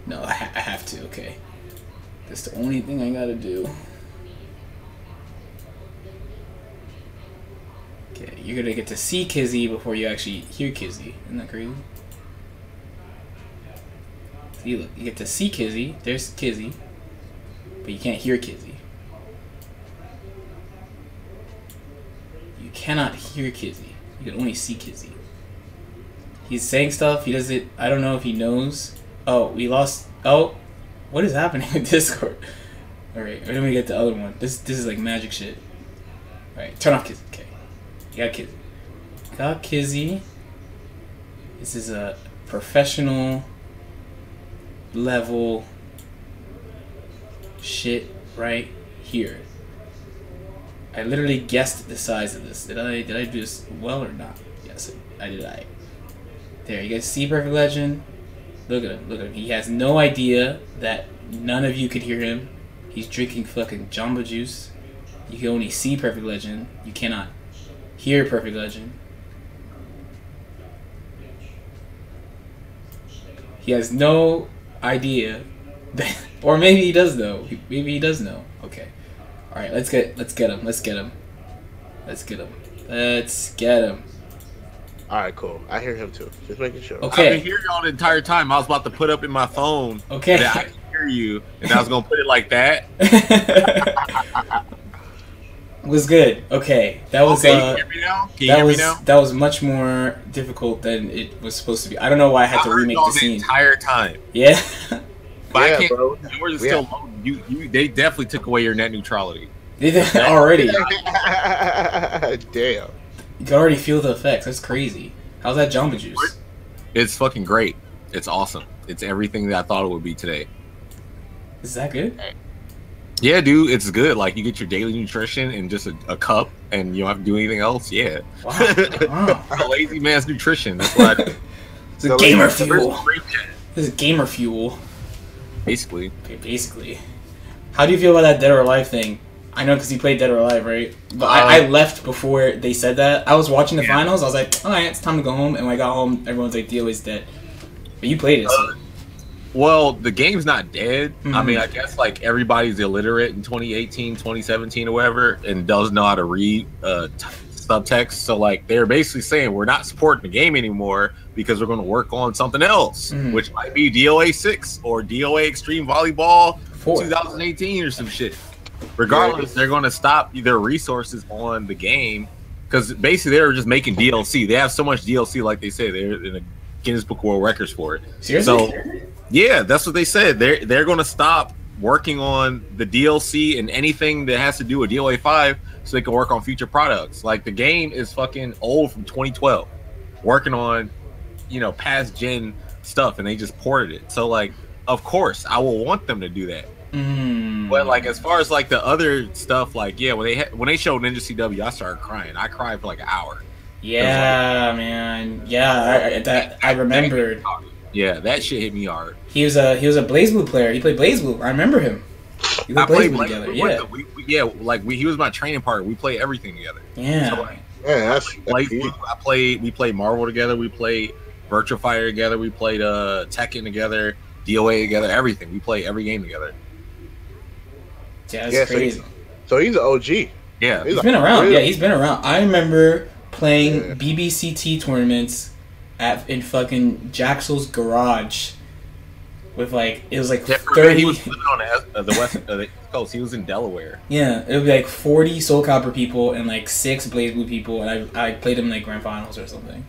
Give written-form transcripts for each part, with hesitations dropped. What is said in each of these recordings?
No, I have to. Okay, that's the only thing I gotta do. Okay, you're gonna get to see Kizzy before you actually hear Kizzy. Isn't that crazy? See, look, you get to see Kizzy. There's Kizzy, but you can't hear Kizzy. You cannot hear Kizzy. You can only see Kizzy. He's saying stuff. He does it. I don't know if he knows. Oh, we lost. Oh, what is happening with Discord? All right, let me get the other one. This is like magic shit. All right, turn off Kizzy. Okay, you got Kizzy. Got Kizzy. This is a professional level shit right here. I literally guessed the size of this. Did I do this well or not? Yes, I did. There, you guys see Perfect Legend? Look at him, look at him. He has no idea that none of you could hear him. He's drinking fucking Jamba Juice. You can only see Perfect Legend. You cannot hear Perfect Legend. He has no idea that, or maybe he does know. Maybe he does know. Okay. All right, let's get him. Let's get him. Let's get him. Let's get him. All right, cool. I hear him too. Just making sure. Okay. I've been hearing y'all the entire time. I was about to put up in my phone Okay. that I can hear you, and I was gonna put it like that. Was good. Okay, that was. Okay, you hear me now? Can you hear me now? That was much more difficult than it was supposed to be. I don't know why I had to heard remake y'all the scene. entire time. Yeah. But Yeah, I can't. bro. Yours is still loading. They definitely took away your net neutrality. Already. Damn. You can already feel the effects. That's crazy. How's that Jamba Juice? It's fucking great. It's awesome. It's everything that I thought it would be today. Is that good? Yeah, dude, it's good. Like, you get your daily nutrition in just a cup, and you don't have to do anything else. Yeah. Wow. Wow. A lazy man's nutrition. That's what I do. It's a gamer fuel. Basically. This is gamer fuel. Basically. Okay, basically. How do you feel about that Dead or Alive thing? I know because you played Dead or Alive, right? But I left before they said that. I was watching the finals. I was like, all right, it's time to go home. And when I got home, everyone's like, DOA's dead. But you played it, so. Well, the game's not dead. Mm-hmm. I mean, I guess, like, everybody's illiterate in 2018, 2017, or whatever, and does know how to read subtext. So, like, they're basically saying, we're not supporting the game anymore because we're going to work on something else, which might be DOA 6 or DOA Extreme Volleyball 2018 or some shit. Regardless, they're going to stop their resources on the game because basically they're just making DLC. They have so much DLC, like they said, they're in a Guinness Book of World Records for it. Seriously? So, yeah, that's what they said. They're going to stop working on the DLC and anything that has to do with DOA 5 so they can work on future products. Like, the game is fucking old from 2012, working on, you know, past gen stuff, and they just ported it. So, like, of course, I will want them to do that. But like, as far as like the other stuff, like, yeah, when they showed Ninja CW, I started crying. I cried for like an hour. Yeah, man. Yeah, I remembered. Yeah, that shit hit me hard. He was a BlazBlue player. He played BlazBlue. I remember him. We played BlazBlue together. Yeah. He was my training partner. We played everything together. Yeah. So, like, we played Marvel together. We played Virtua Fighter together. We played Tekken together. DOA together. Everything. We played every game together. Yeah, that's crazy. So he's an OG. Yeah, he's been around. Yeah, he's been around. I remember playing BBCT tournaments in fucking Jaxel's garage with like, it was like 30. He was living on the west of the coast. He was in Delaware. Yeah, it would be like 40 Soul Calibur people and like 6 BlazBlue people, and I played him in like grand finals or something.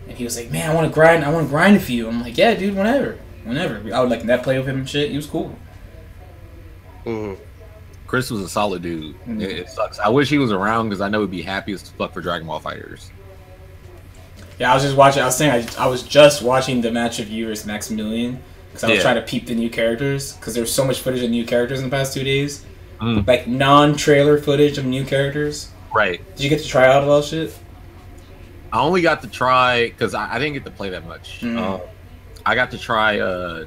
And he was like, "Man, I want to grind with you." I'm like, "Yeah, dude, whenever." I would like net play with him and shit. He was cool. Chris was a solid dude. It sucks. I wish he was around because I know he'd be happy as fuck for Dragon Ball FighterZ. Yeah, I was just watching. I was just watching the match of you versus Maximilian because I was trying to peep the new characters because there's so much footage of new characters in the past 2 days, like non-trailer footage of new characters. Right. Did you get to try out all that shit? I only got to try because I didn't get to play that much. I got to try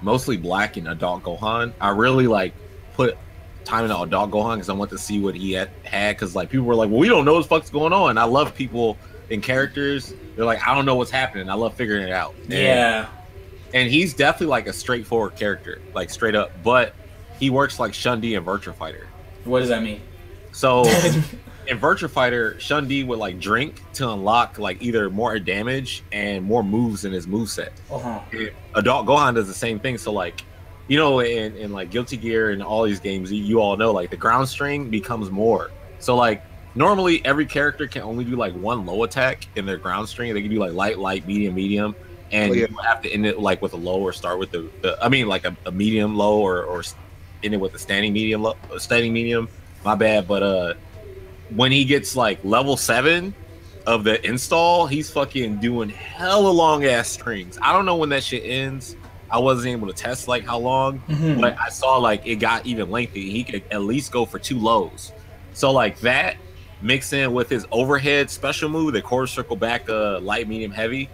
mostly Black and Adult Gohan. I really like put time into Adult Gohan because I want to see what he had because like people were like, well, we don't know what the fuck's going on. I love people in characters. They're like, I don't know what's happening. I love figuring it out. Yeah. and he's definitely like a straightforward character, like straight up. But he works like Shun-Di in Virtua Fighter. What does that mean? So in Virtua Fighter, Shun-Di would like drink to unlock like either more damage and more moves in his moveset. Uh-huh. Adult Gohan does the same thing. So like, you know, in like Guilty Gear and all these games, you all know like the ground string becomes more. So like normally every character can only do like one low attack in their ground string. They can do like light, medium, medium, and you have to end it like with a low or start with the I mean like a medium low or end it with a standing medium low, standing medium. My bad, but when he gets like level 7 of the install, he's fucking doing hella long ass strings. I don't know when that shit ends. I wasn't able to test like how long, but I saw like it got even lengthy. He could at least go for 2 lows. So like that mixed in with his overhead special move, the quarter circle back light, medium, heavy,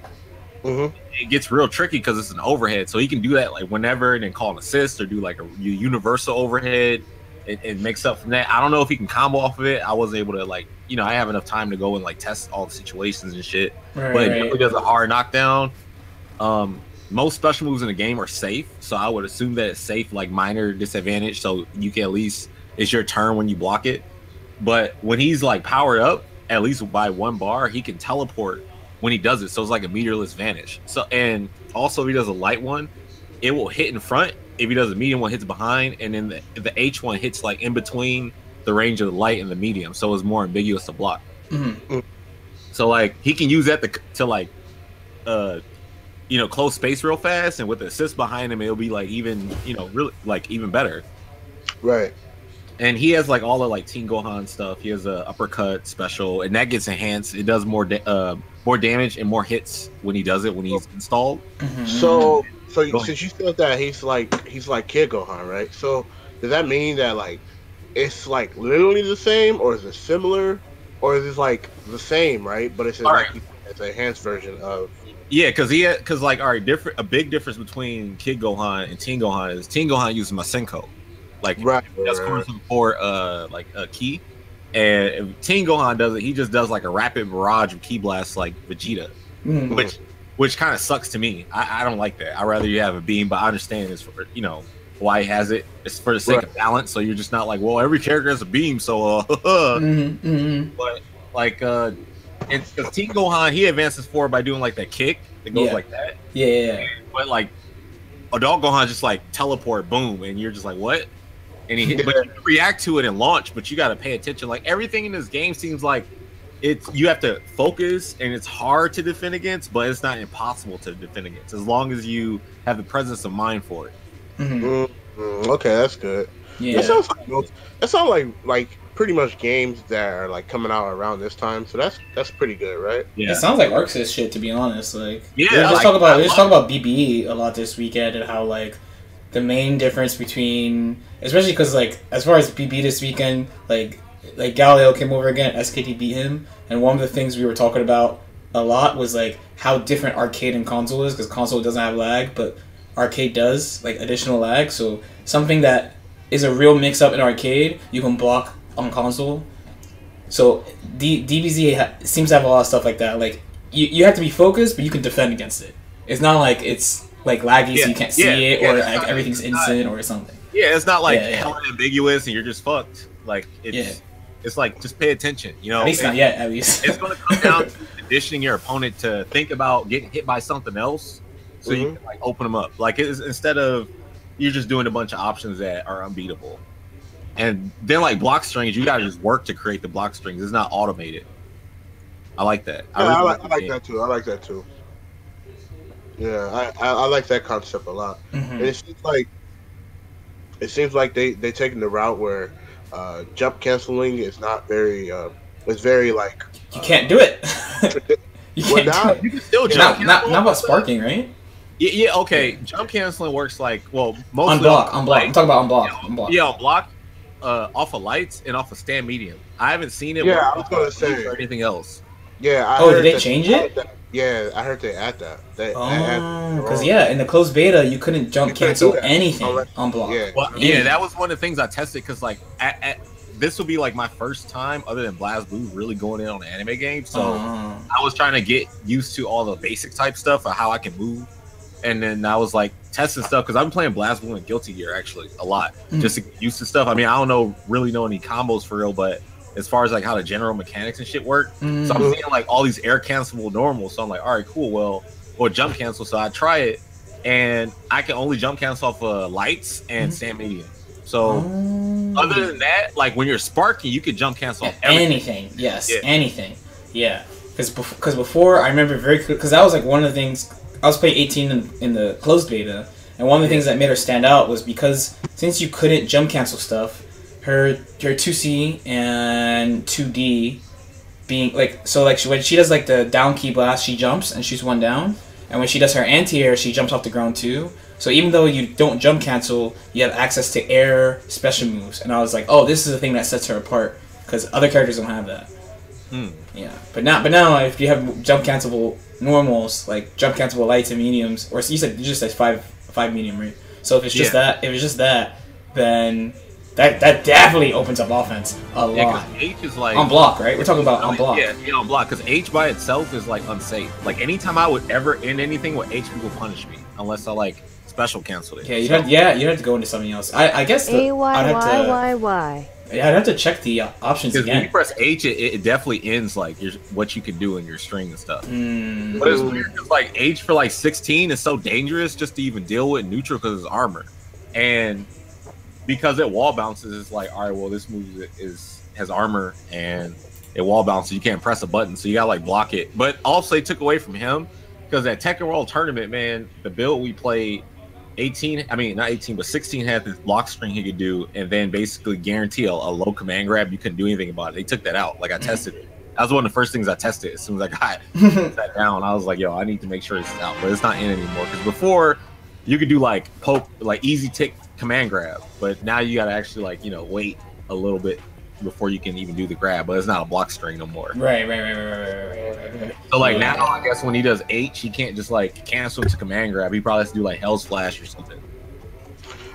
it gets real tricky because it's an overhead. So he can do that like whenever and then call an assist or do like a universal overhead. It makes up from that. I don't know if he can combo off of it. I wasn't able to like, you know, I have enough time to go and like test all the situations and shit. But it definitely does a hard knockdown. Most special moves in the game are safe, so I would assume that it's safe, like minor disadvantage, so you can at least, it's your turn when you block it. But when he's like powered up, at least by 1 bar, he can teleport when he does it, so it's like a meterless vanish. So, and also if he does a light one, it will hit in front. If he does a medium one, hits behind, and then the H one hits like in between the range of the light and the medium, so it's more ambiguous to block. So like he can use that to like you know, close space real fast, and with the assist behind him, it'll be like even, you know, really like even better. Right. And he has like all the like Teen Gohan stuff. He has a uppercut special, and that gets enhanced. It does more damage and more hits when he does it when he's installed. So since you said that he's like Kid Gohan, right? So does that mean that like it's like literally the same, or is it similar, or is it like the same, right? But it's like it's an enhanced version of. Yeah, because like all right, a big difference between Kid Gohan and Teen Gohan is Teen Gohan uses Masenko, like that's for like a ki, and if Teen Gohan does it, he just does like a rapid barrage of ki blasts like Vegeta, which kind of sucks to me. I don't like that. I'd rather you have a beam, but I understand it's for, you know, why he has it. It's for the sake of balance, so you're just not like, well, every character has a beam, so but like it's because Teen Gohan, he advances forward by doing like that kick that goes like that. But like Adult Gohan just like teleport, boom, and you're just like, what? And he but you can react to it and launch, but you got to pay attention. Like everything in this game seems like you have to focus, and it's hard to defend against, but it's not impossible to defend against as long as you have the presence of mind for it. Okay, that's good. Yeah, that sounds like pretty much games that are like coming out around this time, so that's pretty good, right? Yeah, it sounds like Arc Sys shit, to be honest. Like, yeah, we just talk about BBE a lot this weekend, and how like the main difference between, especially because like as far as BBE this weekend, like Galileo came over again, SKT beat him, and one of the things we were talking about a lot was like how different arcade and console is, because console doesn't have lag, but arcade does, like additional lag. So something that is a real mix-up in arcade, you can block on console. So DBZ seems to have a lot of stuff like that. Like you have to be focused, but you can defend against it. It's not like it's like laggy, so you can't see it, or like everything's instant or something. Yeah, it's not like hella ambiguous and you're just fucked. Like it's like just pay attention. You know, at least not yet. At least it's going to come down to conditioning your opponent to think about getting hit by something else, so you can like open them up. Like instead of you're just doing a bunch of options that are unbeatable. And then like block strings, you gotta just work to create the block strings. It's not automated. I like that. I like that too. I like that too. Yeah, I like that concept a lot. And it seems like they taking the route where jump canceling is not very it's very like you can't do it. You can still jump. Not about sparking, right? Yeah, okay. Jump canceling works like most on block. I'm talking about on block. Yeah, on block. Off of lights and off of stand medium. I haven't seen it. Yeah, I was gonna say or anything else. Yeah. Did they change it? Yeah, I heard they add that. Because in the closed beta you couldn't jump cancel anything on block. Yeah, that was one of the things I tested because like this will be like my first time other than BlazBlue really going in on an anime game. So I was trying to get used to all the basic type stuff of how I can move and then I was like testing stuff because I've been playing BlazBlue and Guilty Gear actually a lot, just to get used to stuff. I mean, I don't really know any combos for real, but as far as like how the general mechanics and shit work, so I'm seeing like all these air cancelable normals. So I'm like, all right, cool. Well, or jump cancel. So I try it, and I can only jump cancel off lights and stand medium. So other than that, like when you're sparking, you could jump cancel off anything. Yes, anything. Yeah, because before I remember very clear, because that was like one of the things I was playing 18 in the closed beta, and one of the things that made her stand out was because since you couldn't jump cancel stuff, her 2C and 2D being like, so like when she does like the down key blast, she jumps and shoots one down, and when she does her anti-air, she jumps off the ground too. So even though you don't jump cancel, you have access to air special moves, and I was like, oh, this is the thing that sets her apart because other characters don't have that. Yeah, but now if you have jump cancelable normals, like jump cancelable lights and mediums, or you said you just said five medium, right? So if it's just that, then that definitely opens up offense a lot. Yeah, H is like on block, right? We're talking about on block. Yeah, on block, because H by itself is like unsafe. Like anytime I would ever end anything with H, people punish me unless I like special cancel it. Yeah, you'd have to go into something else. I guess I'd have to check the options again. When you press H, it definitely ends like what you can do in your string and stuff. But it's weird because like H for like 16 is so dangerous just to even deal with neutral because it's armor, and because it wall bounces, it's like, all right, well, this move has armor and it wall bounces. You can't press a button, so you gotta like block it. But also, they took away from him because at Tekken World Tournament, man, the build we played. 18, I mean not 18, but 16 had this lock string he could do, and then basically guarantee a low command grab. You couldn't do anything about it. They took that out. Like I tested it. That was one of the first things I tested. As soon as I got that down, I was like, yo, I need to make sure it's out. But it's not in anymore because before you could do like poke, like easy tick command grab, but now you got to actually like wait a little bit before you can even do the grab. But it's not a block string no more. Right. So like now, I guess when he does H, he can't just like cancel into command grab. He probably has to do like Hell's Flash or something.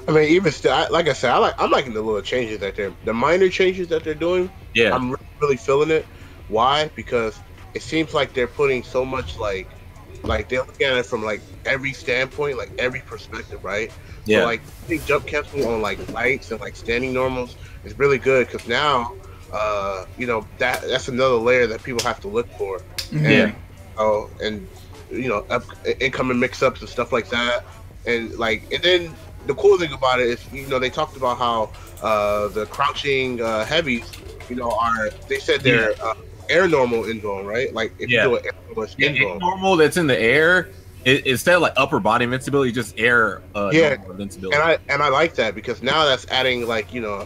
I mean, even still, like I said, I'm liking the little changes the minor changes that they're doing. Yeah, I'm really feeling it. Why? Because it seems like they're putting so much like they're looking at it from like every standpoint, like every perspective, right? Yeah. So like I think jump cancel on like lights and like standing normals is really good because now, that's another layer that people have to look for. Yeah. And incoming mix-ups and stuff like that, and then the cool thing about it is they talked about how the crouching heavies they said they're air normal indome, right? Like if you do an air normal, it's indome. Normal that's in the air. Instead of like upper body invincibility, just air invincibility. And I like that because now that's adding like a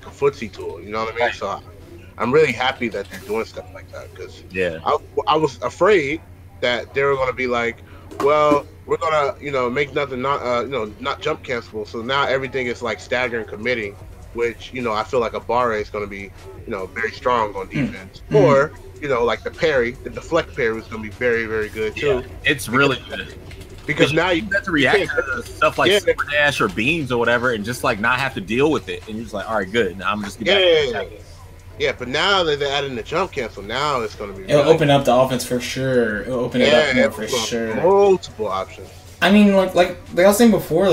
footsie tool. You know what I mean? Right. So I'm really happy that they're doing stuff like that because I was afraid that they were going to be like, well, we're gonna make nothing not jump cancelable. So now everything is like stagger and committing, which I feel like a Barre is going to be very strong on defense. Or like the parry, the deflect parry was going to be very, very good too. Yeah, it's really good because now you have to react to stuff like super dash or beams or whatever, and just like not have to deal with it. And you're just like, all right, good. Now I'm just get back to Yeah, but now that they're adding the jump cancel, now it's going to be. It'll open up the offense for sure. It'll open it up more for sure. Multiple options. I mean, like I was saying before,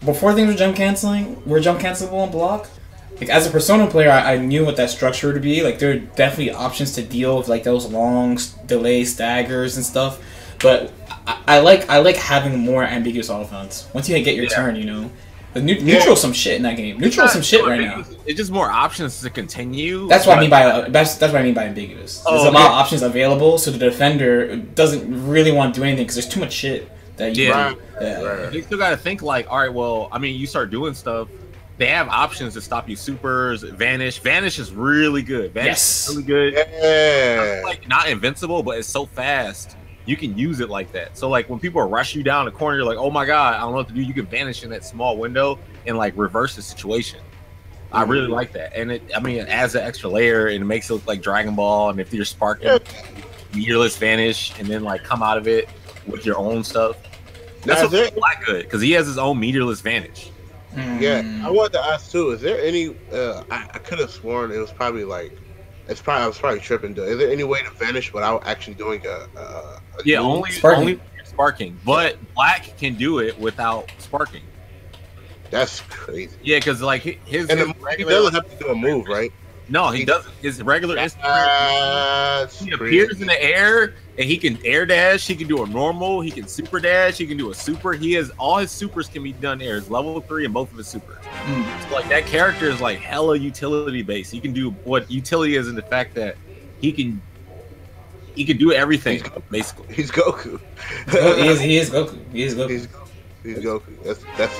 before things were jump cancelable on block. Like as a Persona player, I knew what that structure would be. Like there are definitely options to deal with like those long delay staggers and stuff. But I like having more ambiguous offense. Once you get your turn, The neutral some shit in that game. Neutral some shit right now. It's just more options to continue. That's what I mean by that's what I mean by ambiguous. There's a lot of options available, so the defender doesn't really want to do anything because there's too much shit that you do. You still got to think like, all right, well, I mean, you start doing stuff. They have options to stop you. Supers, Vanish. Vanish is really good. Vanish is really good. Yeah. It's like not invincible, but it's so fast. You can use it like that. So like when people rush you down the corner, you're like, oh my god, I don't know what to do. You can vanish in that small window and like reverse the situation. I really like that. And it adds an extra layer and it makes it look like Dragon Ball. And if you're sparking meterless vanish and then like come out of it with your own stuff. That's what makes Black good, because he has his own meterless vanish. Yeah, I wanted to ask too. Is there any? I could have sworn it was probably like, I was probably tripping. Is there any way to vanish without actually doing only sparking, but Black can do it without sparking. That's crazy. Yeah, because like his he doesn't have to do a move, right? No, he doesn't. His regular he crazy. appears in the air and he can air dash. He can do a normal. He can super dash. He can do a super. He has all his supers can be done air. It's level 3 and both of his supers. So like that character is like hella utility based. He can do what utility is in the fact that he can do everything basically. He's Goku. He is Goku. He's Goku. That's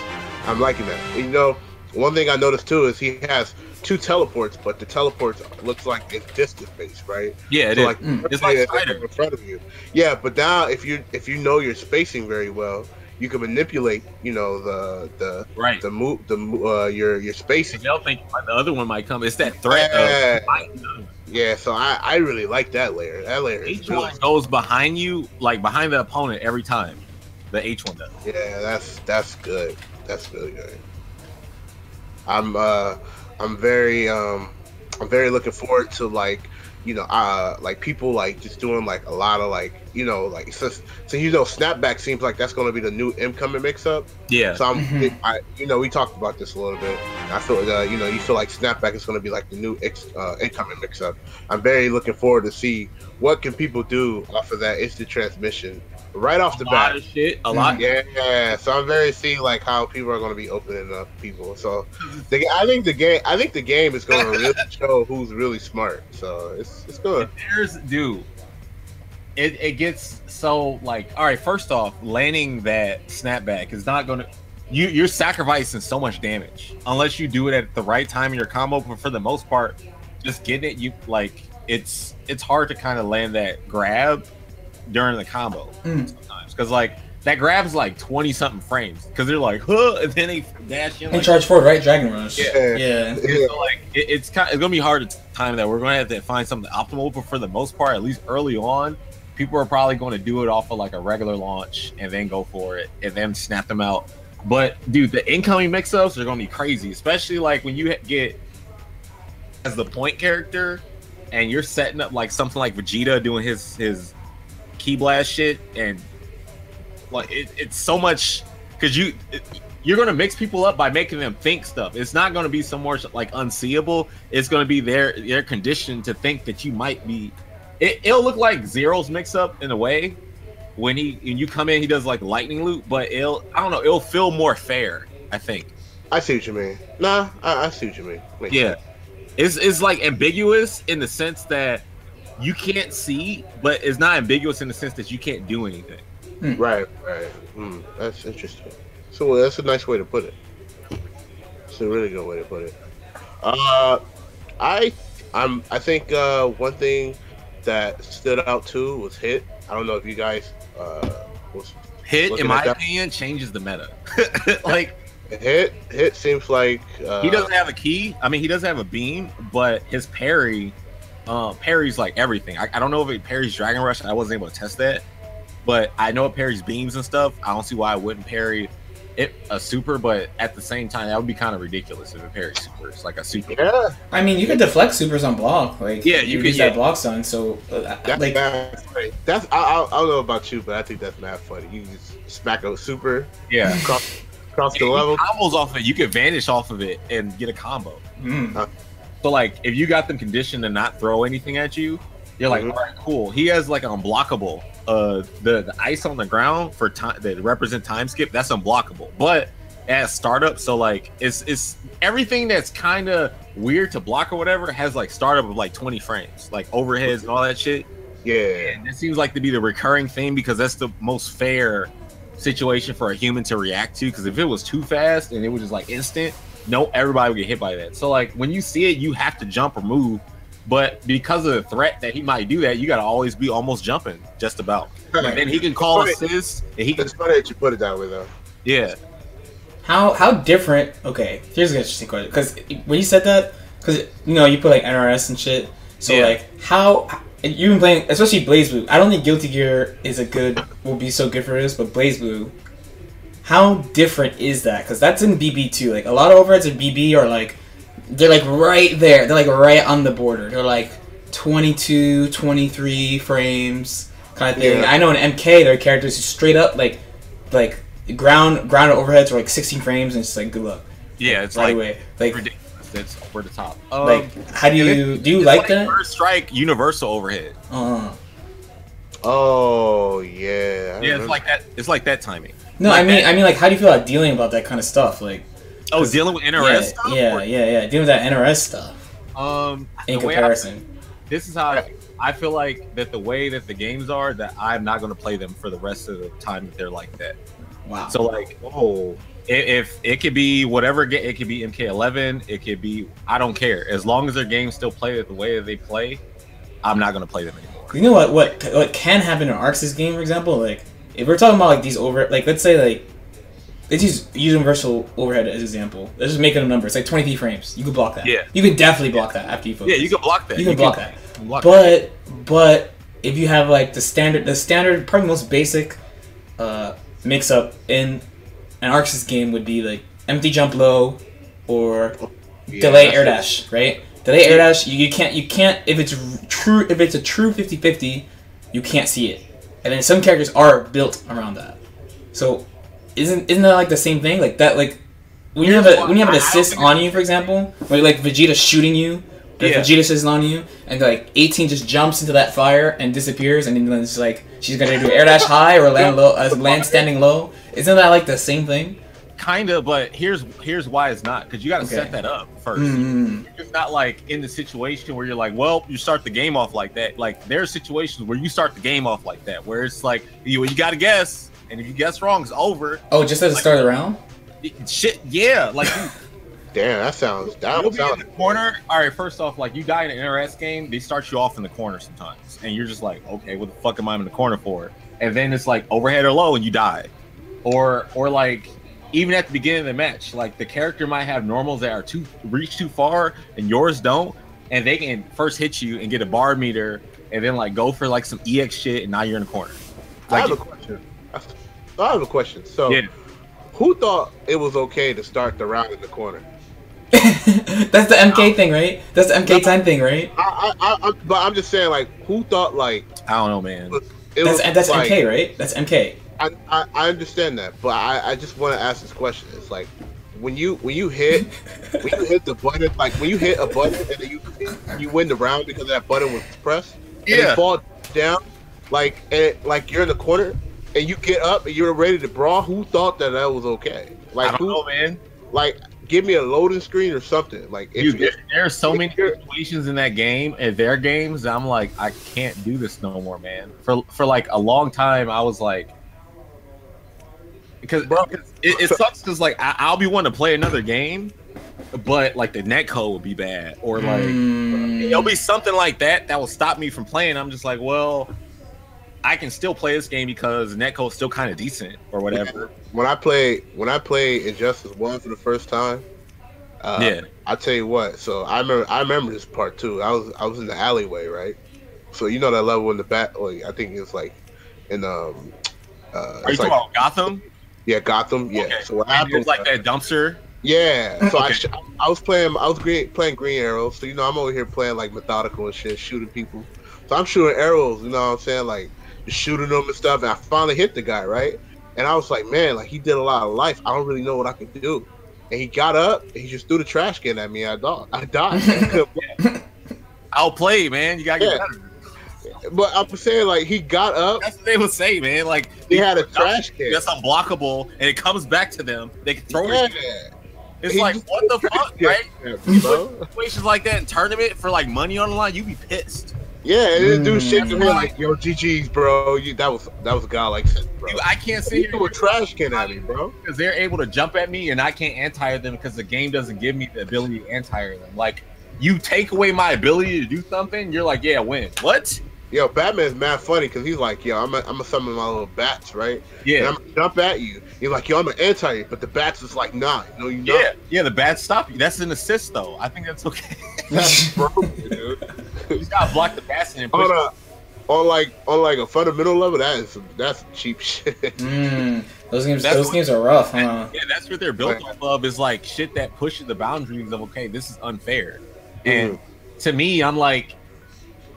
I'm liking that. You know, one thing I noticed too is he has 2 teleports, but the teleports looks like it's distance based, right? Yeah, it so is. Like, it's like Spider in front of you. Yeah, but now if you know your spacing very well, you can manipulate, you know, the your spacing. They'll think the other one might come. It's that threat. Yeah, so I really like that layer. That layer is H1 goes behind you, like behind the opponent every time. The H1 does. Yeah, that's good. That's really good. I'm very looking forward to like people like just doing like a lot of like, you know, like so you know, snapback seems like that's going to be the new incoming mix up. Yeah. So you know, we talked about this a little bit. I feel you know, you feel like snapback is going to be like the new incoming mix up. I'm very looking forward to see what can people do off of that instant transmission right off the bat. A lot. Yeah. So I'm very seeing like how people are going to be opening up people. So I think the game is going to really show who's really smart. So it's good. It gets so like, all right, first off, landing that snapback is not going to, you're sacrificing so much damage unless you do it at the right time in your combo. But for the most part, just getting it, it's hard to kind of land that grab during the combo sometimes, because like that grab's like 20 something frames because they're like, huh, and then they dash in. They charge forward, right? Dragon Rush. Yeah. So like it's gonna be hard to time that. We're gonna have to find something optimal, but for the most part, at least early on, people are probably going to do it off of like a regular launch and then go for it and then snap them out. But dude, the incoming mix-ups are gonna be crazy, especially like when you get as the point character and you're setting up like something like Vegeta doing his key blast shit, and like it's so much because you're gonna mix people up by making them think stuff. It's not gonna be so much like unseeable. It's gonna be their condition to think that you might be. It'll look like Zero's mix up in a way when you come in. He does like lightning loop, but it'll feel more fair. I think. I see what you mean. Nah, I see what you mean. Makes sense. It's like ambiguous in the sense that you can't see, but it's not ambiguous in the sense that you can't do anything. Right. That's interesting. So that's a nice way to put it. It's a really good way to put it. I think one thing that stood out too was hit. I don't know if you guys hit. In my opinion, changes the meta. Like hit seems like he doesn't have a key. I mean, he doesn't have a beam, but his parry's like everything. I don't know if it parries Dragon Rush. I wasn't able to test that, but I know it parries beams and stuff. I don't see why I wouldn't parry it a super, but at the same time, that would be kind of ridiculous if it parries supers like a super. Yeah, I mean, you could deflect supers on block. Like, yeah, you could use that block stun. So like that's I don't know about you, but I think that's mad funny. You just smack a super. Yeah. Across the level. Combos off of it, you could vanish off of it and get a combo. So like, if you got them conditioned to not throw anything at you, you're like, all right, cool. He has like an unblockable. The ice on the ground for time that represent time skip, that's unblockable. But as startup, so like it's everything that's kind of weird to block or whatever has like startup of like 20 frames, like overheads and all that shit. Yeah, and it seems like to be the recurring thing because that's the most fair situation for a human to react to. Because if it was too fast and it was just like instant, everybody would get hit by that. So like when you see it, you have to jump or move. But because of the threat that he might do that, you got to always be almost jumping, just about. And then he can call assist. It's funny that you put it that way, though. Yeah. How different? Okay, here's an interesting question. Because when you said that, because you put like NRS and shit. So like how you've been playing, especially BlazBlue. I don't think Guilty Gear will be so good for this, but BlazBlue. How different is that? Because that's in BB too. Like a lot of overheads in BB are like. They're like right there. They're like right on the border. They're like 22, 23 frames. kind of thing. I know in MK there are characters who straight up like ground overheads are like 16 frames and it's like good luck. Yeah, it's right like away. Like ridiculous. It's over the top. Like how do you like that? First strike universal overhead. Oh yeah. Yeah, it's like that. It's like that timing. No, like I mean, like, how do you feel about dealing about that kind of stuff? Like, dealing with NRS stuff. Yeah, dealing with that NRS stuff. In comparison, this is how I feel like that the way that the games are, that I'm not going to play them for the rest of the time that they're like that. Wow. So like, if it could be whatever, it could be MK11, it could be, I don't care, as long as their games still play it the way that they play, I'm not going to play them anymore. You know what can happen in Arx's game, for example, like. If we're talking about like these let's say like, let's use universal overhead as an example. Let's just make it a number. It's like 23 frames. You could block that. Yeah. You could definitely block that after you focus. Yeah, you can block that. You can block that. But if you have like the standard, probably most basic mix up in an Arx's game would be like empty jump low or delay air dash, right? Delay air dash. You can't if it's a true 50-50, you can't see it. And then some characters are built around that. So, isn't that like the same thing? Like that, like when you have an assist on you, for example, where like Vegeta shooting you, Vegeta assist on you, and like 18 just jumps into that fire and disappears, and then it's like she's gonna do air dash high or land low, land standing low. Isn't that like the same thing? Kinda, but here's why it's not, because you got to set that up first. It's not like in the situation where you're like, well, you start the game off like that. Like there are situations where you start the game off like that, where it's like you got to guess, and if you guess wrong, it's over. Oh, just at the start of the round? Shit, yeah, like. Damn, that sounds. You'll be in the corner. All right, first off, like you die in an NRS game, they start you off in the corner sometimes, and you're just like, okay, what the fuck am I in the corner for? And then it's like overhead or low, and you die, or like. Even at the beginning of the match, like the character might have normals that are reach too far and yours don't, and they can first hit you and get a bar meter and then like go for like some EX shit, and now you're in the corner. Like, I have a question. So, who thought it was okay to start the round in the corner? That's the MK thing, right? That's the MK10 thing, right? But I'm just saying, like, who thought, like, I don't know, man. That's like, MK, right? That's MK. I understand that, but I just want to ask this question. It's like when you hit the button, like when you hit a button and then you win the round because that button was pressed. And you fall down, like you're in the corner and you get up and you're ready to brawl. Who thought that was okay? Like I don't know, man. Like give me a loading screen or something. Like there are so many situations in that game and their games. I'm like, I can't do this no more, man. For like a long time, I was like. Because it sucks because like I'll be wanting to play another game, but like the netcode would be bad, or like it'll be something like that will stop me from playing. I'm just like, well, I can still play this game because the netcode's still kind of decent or whatever. When I play Injustice 1 for the first time, I tell you what. So I remember this part too. I was in the alleyway, right? So you know that level in the back. Like, I think it's like in Are you talking about Gotham? Yeah, Gotham. Yeah. Okay. So what happened? Like that dumpster. Yeah. So I was playing Green Arrows. So you know I'm over here playing like methodical and shit, shooting people. So I'm shooting arrows. You know what I'm saying? Like just shooting them and stuff. And I finally hit the guy, right? And I was like, man, like he did a lot of life. I don't really know what I could do. And he got up and he just threw the trash can at me. I died. Outplayed, man. You gotta get better. But I'm saying, like, he got up. That's what they would say, man. Like, he had a trash can. That's unblockable, and it comes back to them. They can throw it. It's He like, just what the fuck, right? Bro. Situations like that in tournament for like money on the line, you be pissed. Yeah, and this dude shit to me like, yo, GG's, bro. That was a guy like that, bro. Dude, I can't sit He here threw a trash can at me, bro. Because they're able to jump at me, and I can't anti them because the game doesn't give me the ability to anti them. like, you take away my ability to do something, you're like, yeah, win. What? Yo, Batman's mad funny because he's like, yo, I'm gonna summon my little bats, right? Yeah. And I'm gonna jump at you. He's like, yo, I'm gonna anti you, but the bats is like, nah, no, you not. Yeah, the bats stop you. That's an assist, though. I think that's okay. That's broken, dude. You just gotta block the bats and push. On like a fundamental level, that's cheap shit. Those games are rough, huh? Yeah, that's what they're built off of. Is like shit that pushes the boundaries of okay, this is unfair. And to me, I'm like,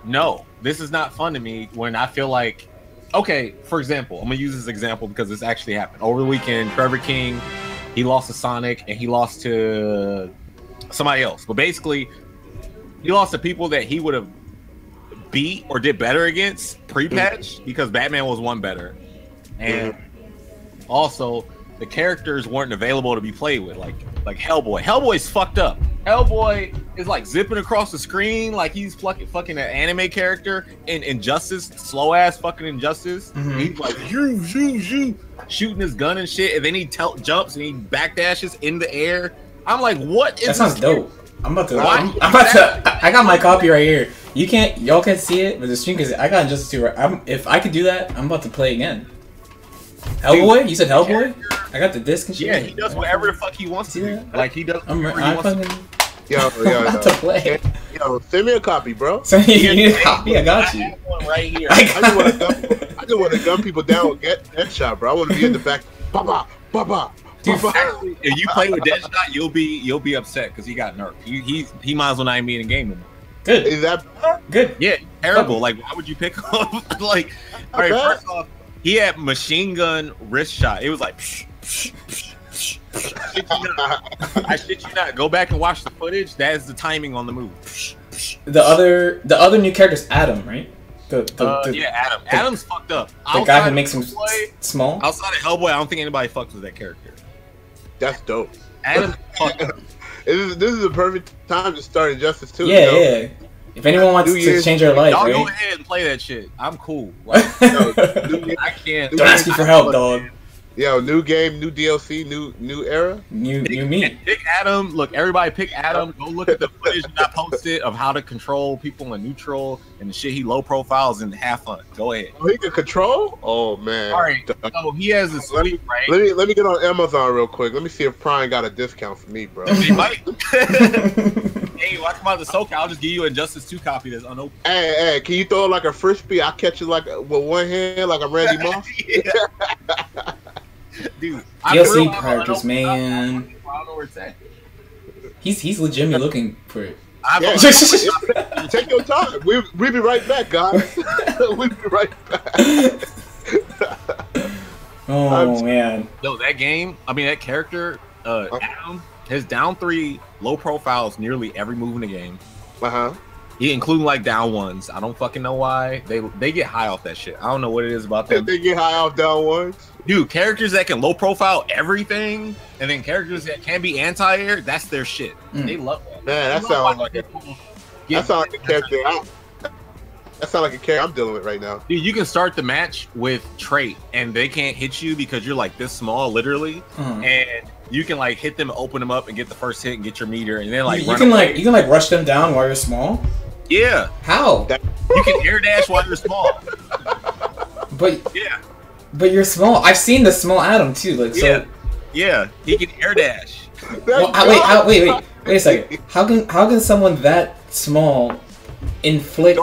no, this is not fun to me when I feel like okay, for example, I'm gonna use this example because this actually happened over the weekend. Trevor King, he lost to Sonic and he lost to somebody else, but basically, he lost to people that he would have beat or did better against pre-patch because Batman was one better, and also the characters weren't available to be played with, like Hellboy. Hellboy's fucked up. Hellboy is like zipping across the screen like he's fucking an anime character in Injustice, slow ass fucking Injustice. He's like shooting his gun and shit, and then he jumps and he backdashes in the air. I'm like, what is that? Sounds dope. I'm about to. I got my copy right here. Y'all can't see it, but the stream because I got Injustice 2. If I could do that, I'm about to play again. Hellboy? You said Hellboy? I got the disc and shit. Yeah, he does whatever the fuck he wants to do. Like he does. I'm fucking. Yo, about to play. Yo, send me a copy, bro. So you need a copy? I got you. I have one right here. I just want to gun people down with Deadshot, bro. I want to be in the back. Baba, baba. Dude, actually, if you play with Deadshot, you'll be upset because he got nerfed. He might as well not even be in the game anymore. Good. Is that good? Yeah, terrible. Like, why would you pick him? Like, all right, first off, he had machine gun wrist shot. It was like, I shit you not. Go back and watch the footage. That is the timing on the move. The other new character's Adam, right? Yeah, Adam. Adam's fucked up. The guy who makes him small. Outside of Hellboy, I don't think anybody fucks with that character. That's dope. Adam fucked up. This is a perfect time to start Injustice 2. Yeah, yeah. If anyone wants to change their life, y'all right? go ahead and play that shit. I'm cool. Like, I can't. Don't ask you for help, dog. Yo, new game, new DLC, new era. New me. Pick Adam. Look, everybody pick Adam. Go look at the footage that I posted of how to control people in neutral and the shit he low profiles and have fun. Go ahead. Oh, he can control? Oh man. All right. So he has a suite, right? Let me get on Amazon real quick. Let me see if Prime got a discount for me, bro. He might. Hey, watch him out the SoCal. I'll just give you a Injustice 2 copy that's unopened. Hey, can you throw like a frisbee? I'll catch it like with one hand, like I'm Randy Moss. Dude, DLC characters, man. I don't know where it's at. He's legitimately looking for it. Yeah, take your time. We'll be right back, guys. We'll be right back. Oh man. No, that game. I mean, that character, Adam, his down 3 low profiles nearly every move in the game. Including like down ones. I don't fucking know why they get high off that shit. I don't know what it is about them. They get high off down ones. Dude, characters that can low profile everything, and then characters that can be anti-air, that's their shit. They love that. Man, that sounds like a character. That sounds like a character I'm dealing with right now. Dude, you can start the match with trait, and they can't hit you because you're like this small, literally, and you can like hit them, open them up, and get the first hit and get your meter, and then like you can like rush them down while you're small. Yeah. How? You can air dash while you're small. But yeah. But you're small. I've seen the small Adam too. Like so. Yeah. He can air dash. Well, wait a second. How can someone that small inflict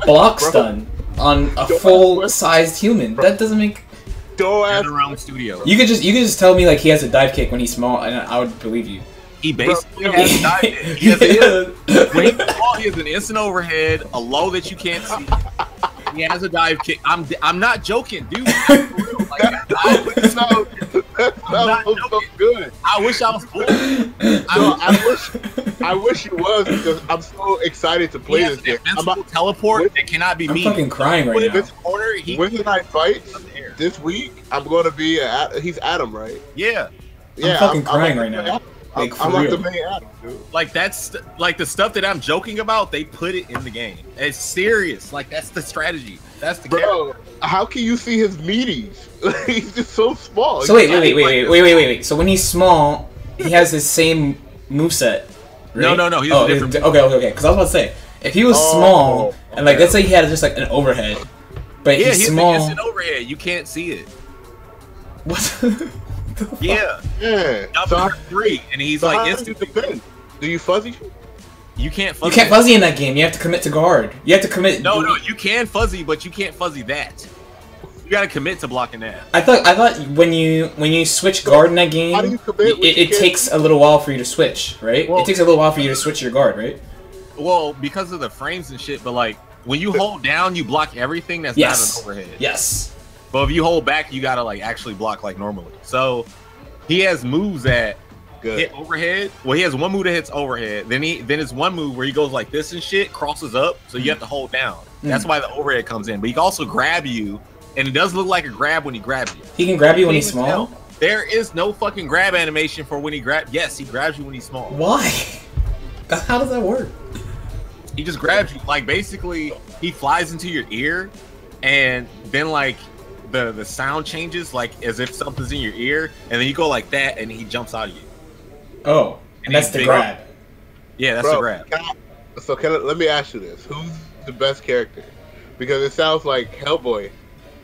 block stun on a full-sized human? That doesn't make. Around studio. You could just tell me like he has a dive kick when he's small, and I would believe you. He basically has a dive kick. When he's small, he has an instant overhead, a low that you can't see. He has a dive kick. I'm not joking, dude. So good. I wish I was cool. I wish he was because I'm so excited to play this game. Teleport that cannot be me. I'm fucking crying right now. When I fight this week, I'm gonna be he's Adam, right? Yeah. I'm fucking crying right now. Like, I'm like the main Adam, dude. Like that's like the stuff that I'm joking about. They put it in the game. It's serious. Like that's the strategy. That's the bro. How can you see his meaties? He's just so small. So wait. So when he's small, he has his same moveset. Right? No. He's a different. Okay. Because I was about to say, if he was small and like let's say he had just like an overhead, but he's small. It's an overhead. You can't see it. What? Yeah. Number 3, and he's like instant defense. Do you fuzzy? You can't fuzzy. You can't fuzzy in that game. You have to commit to guard. You have to commit. No, you can fuzzy, but you can't fuzzy that. You gotta commit to blocking that. I thought when you switch guard in that game, it takes a little while for you to switch, right? It takes a little while for you to switch your guard, right? Well, because of the frames and shit, but like when you hold down, you block everything that's Yes. not an overhead. Yes. But if you hold back, you gotta like actually block like normally. So he has moves that hit overhead. Well, he has one move that hits overhead. Then it's one move where he goes like this and shit, crosses up. So you have to hold down. That's why the overhead comes in. But he can also grab you, and it does look like a grab when he grabs you. He can grab you when he's small. There is no fucking grab animation for when he grabs. Yes, he grabs you when he's small. Why? How does that work? He just grabs you. Like basically, he flies into your ear, and then like the sound changes, like as if something's in your ear, and then you go like that, and he jumps out of you. Oh, and that's the grab. Yeah, that's the grab. Let me ask you this: who's the best character? Because it sounds like Hellboy.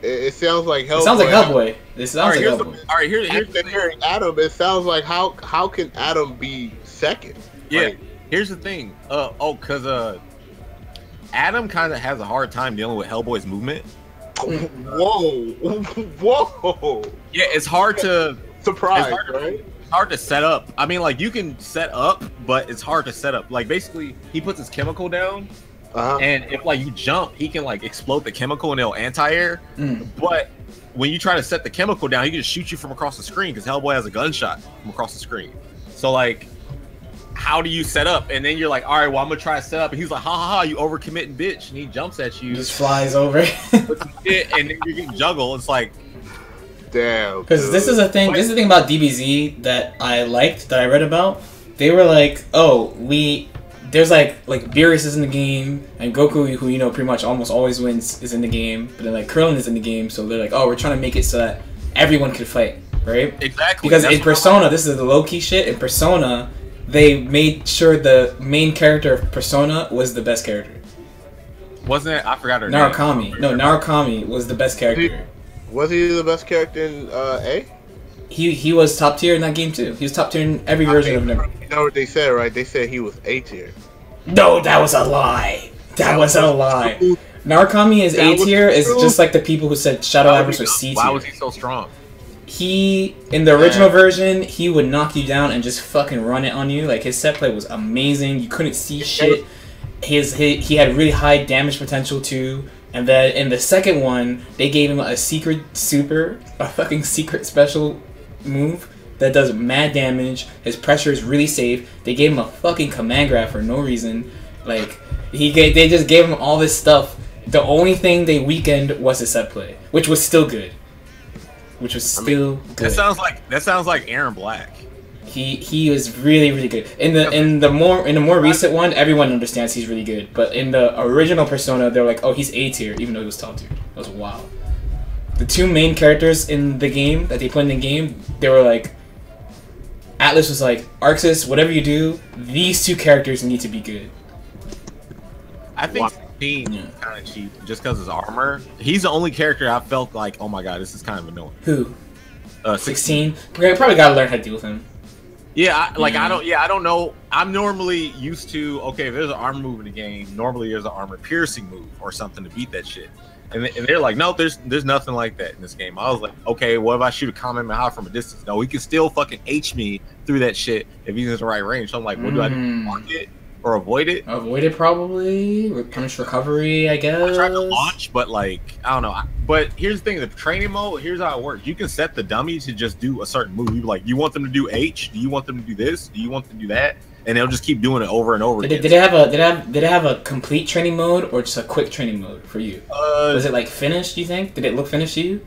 It sounds like Hellboy. It sounds like Hellboy. It sounds like Hellboy. All right, here's hearing Adam. It sounds like how can Adam be second? Yeah. Like, Here's the thing. Because Adam kind of has a hard time dealing with Hellboy's movement. Whoa. Yeah, it's hard to surprise, right? It's hard to set up. I mean, like you can set up, but it's hard to set up. Like basically, he puts his chemical down, and if like you jump, he can like explode the chemical and it'll anti-air. But when you try to set the chemical down, he can just shoot you from across the screen because Hellboy has a gunshot from across the screen. So like, how do you set up? And then you're like, all right, well I'm gonna try to set up, and he's like, ha, you overcommitting bitch, and he jumps at you, just flies over, and then you're getting juggled. It's like, damn. Because this is a thing. This is the thing about DBZ that I liked, that I read about. They were like, oh, there's like Beerus is in the game, and Goku, who you know pretty much almost always wins, is in the game. But then like Krillin is in the game, so they're like, oh, we're trying to make it so that everyone can fight, right? Exactly. Because in Persona, this is the low key shit. In Persona, they made sure the main character of Persona was the best character. Wasn't it? I forgot her Narukami. name. No, Narukami was the best character. Was he the best character in A? He was top tier in that game too. He was top tier in every version of him. You know what they said, right? They said he was A tier. No, that was a lie. That was a lie. Narukami is A tier. Is just like the people who said Shadow Avarice was C tier. Why was he so strong? He, in the original version, he would knock you down and just fucking run it on you. Like his set play was amazing. You couldn't see shit. He had really high damage potential too. And then in the second one, they gave him a fucking secret special move that does mad damage. His pressure is really safe. They gave him a fucking command grab for no reason. Like they just gave him all this stuff. The only thing they weakened was his set play, which was still good. Good. That sounds like Aaron Black. He was really good. In the more recent one, everyone understands he's really good. But in the original Persona, they're like, oh, he's A tier, even though he was top tier. That was wild. The two main characters in the game that they put in the game, they were like, Atlas was like, Arxis, whatever you do, these two characters need to be good. I think 16 kind of cheap just because his armor. He's the only character I felt like, oh my god, this is kind of annoying. Who? 16. Probably gotta learn how to deal with him. Yeah, I don't know. I'm normally used to, okay, if there's an armor move in the game, normally there's an armor piercing move or something to beat that shit. And they're like, no, there's nothing like that in this game. I was like, okay, what if I shoot a Kamehameha from a distance? No, he can still fucking H me through that shit if he's in the right range. So I'm like, what do I do? Block it or avoid it? Avoid it probably. Punish recovery, I guess. I tried to launch, but like, I don't know. But here's the thing, the training mode, here's how it works. You can set the dummy to just do a certain move. You're like, you want them to do H? Do you want them to do this? Do you want them to do that? And they'll just keep doing it over and over again. Did it have a complete training mode or just a quick training mode for you? Was it like finished, do you think? Did it look finished to you?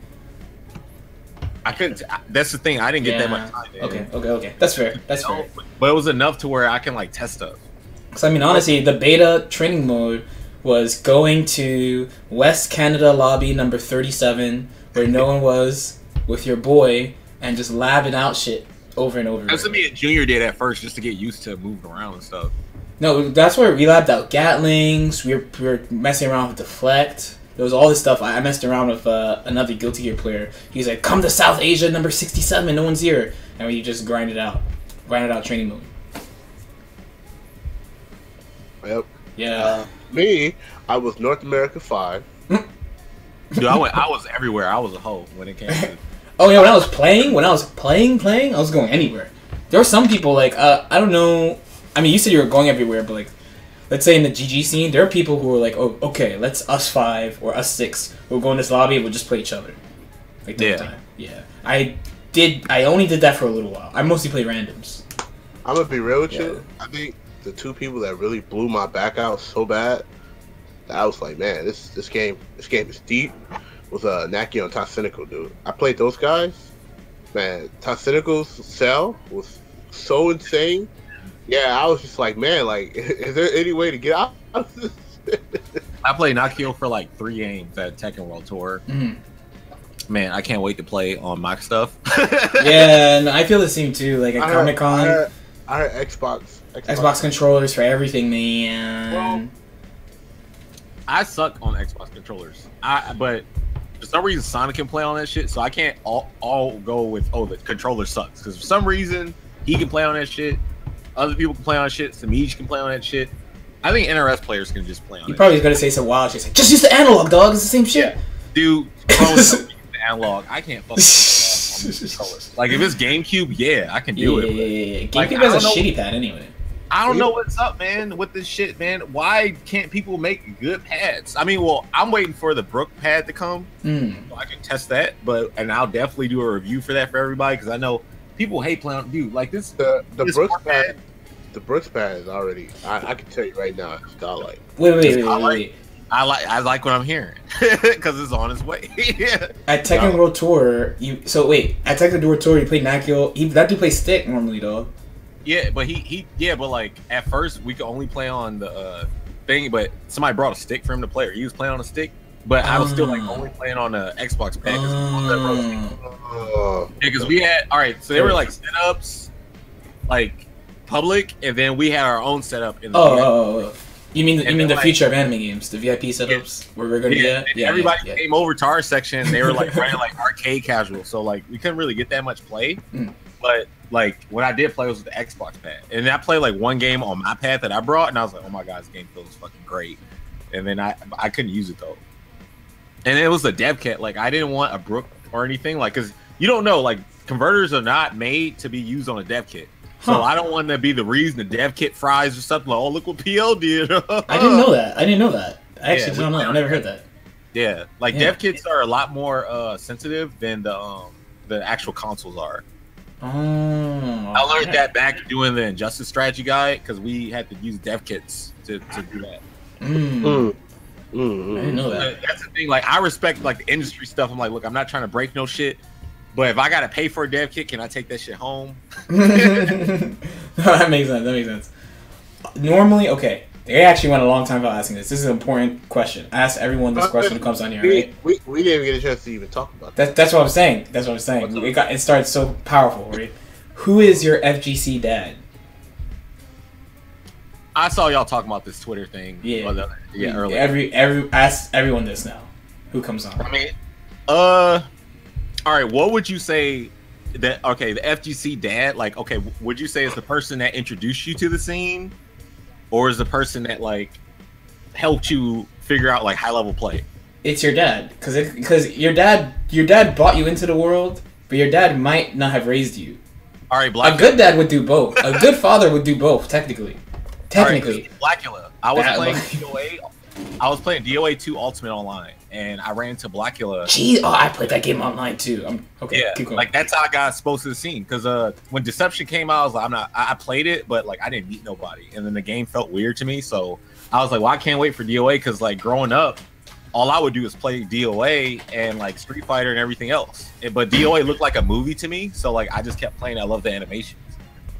I couldn't. That's the thing. I didn't get that much time. Okay. That's fair. Fair. But it was enough to where I can like test stuff. Because I mean, honestly, the beta training mode was going to West Canada lobby number 37, where no one was, with your boy, and just labbing out shit over and over. That's what me and Junior did at first, just to get used to moving around and stuff. No, that's where we labbed out Gatlings. We were messing around with Deflect. There was all this stuff. I messed around with another Guilty Gear player. He's like, come to South Asia number 67, no one's here. And we just grinded out training mode. Yep. Yeah. Me, I was North America 5. Dude, I was everywhere. I was a hoe when it came to... Oh yeah, when I was playing, I was going anywhere. There were some people like, I don't know. I mean, you said you were going everywhere, but like, let's say in the GG scene, there are people who are like, oh, okay, let's us 5 or us 6 who'll go in this lobby and we'll just play each other. Like the whole time. Yeah. I only did that for a little while. I mostly played randoms. I'm gonna be real with you. I think the two people that really blew my back out so bad that I was like, man, this game is deep. Was Naki and Tocynical, dude. I played those guys. Man, Tocynical's cell was so insane. Yeah, I was just like, man, like, is there any way to get out of this? I played Nakio for like 3 games at Tekken World Tour. Man, I can't wait to play on my stuff. Yeah, and I feel the same too. Like at Comic Con, I had Xbox controllers for everything, man. Well, I suck on Xbox controllers. But for some reason Sonic can play on that shit, so I can't all go with the controller sucks. Because for some reason he can play on that shit. Other people can play on that shit. Samij can play on that shit. I think NRS players can just play on it. You probably gonna say some wild shit. Like, just use the analog, dog. It's the same shit. Yeah. Dude, the analog. I can't fucking on the controllers. Like if it's GameCube, yeah, I can do it. Yeah. GameCube has a shitty pad anyway. I don't know what's up, man, with this shit, man. Why can't people make good pads? I mean, well, I'm waiting for the Brook pad to come, so I can test that. And I'll definitely do a review for that for everybody because I know people hate playing. Dude, like this. The Brooks pad. The Brooks pad is already. I can tell you right now, it's Starlight. Wait. I like what I'm hearing because it's on its way. At Tekken World Tour, at Tekken World Tour, you played Nakio. That dude plays stick normally, though. Yeah, but but like at first we could only play on the thing, but somebody brought a stick for him to play, or he was playing on a stick. But I was still like only playing on the Xbox pad because we had so they were like setups, like public, and then we had our own setup in the You mean the future of anime games, the VIP setups where we're gonna everybody came over to our section and they were like running like arcade casual, so like we couldn't really get that much play. But like when I did play was with the Xbox pad, and I played like one game on my pad that I brought, and I was like, oh my god, this game feels fucking great. And then I couldn't use it though, and it was a dev kit. Like I didn't want a Brook or anything, like because you don't know, like converters are not made to be used on a dev kit. So I don't want to be the reason the dev kit fries or something. Like, oh, look what PL did. I didn't know that. I actually don't know. I never heard that. Yeah, like dev kits are a lot more sensitive than the actual consoles are. I learned that back doing the Injustice strategy guide because we had to use dev kits to do that. I didn't know that. That's the thing. Like I respect like the industry stuff. I'm like, look, I'm not trying to break no shit. But if I gotta pay for a dev kit, can I take that shit home? That makes sense. Normally, okay. They actually went a long time without asking this. This is an important question. I ask everyone this question who comes on here, right? We didn't even get a chance to even talk about that. That's what I'm saying. It started so powerful, right? Who is your FGC dad? I saw y'all talking about this Twitter thing. Earlier. Ask everyone this now. Who comes on? I mean, all right. What would you say that? Okay, the FGC dad. Like, okay, would you say is the person that introduced you to the scene, or is the person that like helped you figure out like high level play? It's your dad, because your dad brought you into the world, but your dad might not have raised you. All right, a good dad would do both. A good father would do both, technically. Right, Blackula. I was playing DOA 2 Ultimate Online, and I ran into Blackula. Jeez, I played that game online too. Yeah, keep going. Like that's how I got exposed to the scene. Because when Deception came out, I was like, I played it, but like I didn't meet nobody, and then the game felt weird to me. So I was like, well, I can't wait for DOA because like growing up, all I would do is play DOA and like Street Fighter and everything else. But DOA looked like a movie to me, so like I just kept playing. I love the animations.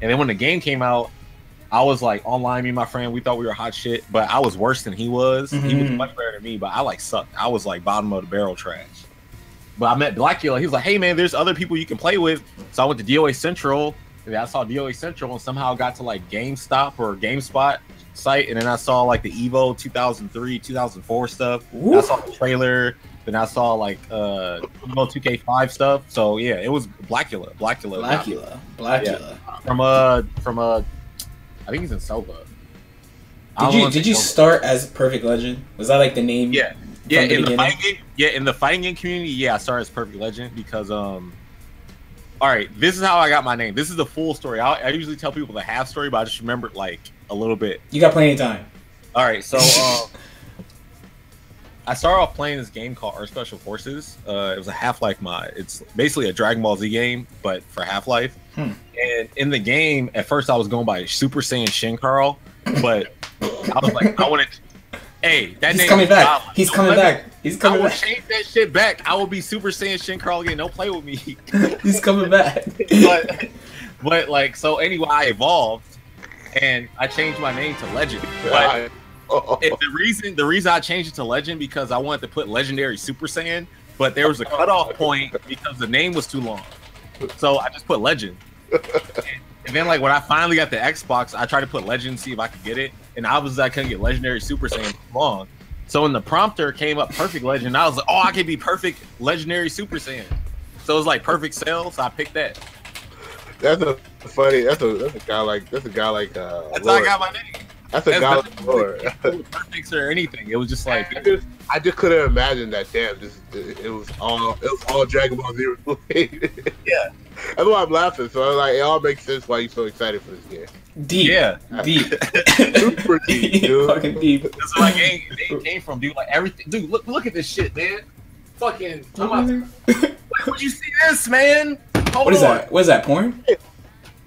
And then when the game came out, I was like online, me and my friend, we thought we were hot shit, but I was worse than he was. Mm-hmm. He was much better than me, but I like sucked. I was like bottom of the barrel trash. But I met Blackula. He was like, hey man, there's other people you can play with. So I went to DOA Central, and I saw DOA Central and somehow got to like GameStop or GameSpot site, and then I saw like the Evo 2003, 2004 stuff. I saw the trailer, then I saw like Evo 2K5 stuff. So yeah, it was Blackula. Yeah. From I think he's in Sova. Did you start as Perfect Legend? Was that like the name? Yeah. In the fighting game community, yeah, I started as Perfect Legend because all right, this is how I got my name. This is the full story. I usually tell people the half story, but I just remembered like a little bit. You got plenty of time. All right, so I started off playing this game called Earth Special Forces. It was a Half-Life mod. It's basically a Dragon Ball Z game, but for Half-Life. And in the game, at first I was going by Super Saiyan Shin Carl, but I was like, I wanted. Hey, that He's name coming is back. solid. He's Don't coming let back. me- He's I coming will back. change that shit back. I will be Super Saiyan Shin Carl again. Don't play with me. He's coming back. but like, so anyway, I evolved and I changed my name to Legend. But the reason I changed it to Legend because I wanted to put Legendary Super Saiyan, but there was a cutoff point because the name was too long. So I just put Legend. And then like when I finally got the Xbox, I tried to put Legend, see if I could get it, and obviously I couldn't get Legendary Super Saiyan too long. So when the prompter came up Perfect Legend, I was like, oh, I could be Perfect Legendary Super Saiyan. So it was like perfect sale, so I picked that. That's a funny. That's a guy like. That's a guy like. That's how I got my name. That's a guy like Lord. Perfect or anything. It was just like I just couldn't imagine that. Damn, it was all Dragon Ball Z related. Yeah, that's why I'm laughing. So I'm like, it all makes sense why you're so excited for this game. Deep. Yeah. Deep. Super deep, dude. Fucking deep. that's where my game came from, dude. Like everything, dude. Look at this shit, man. Fucking. Would you see this, man? Hold What is on. that? What is that, porn?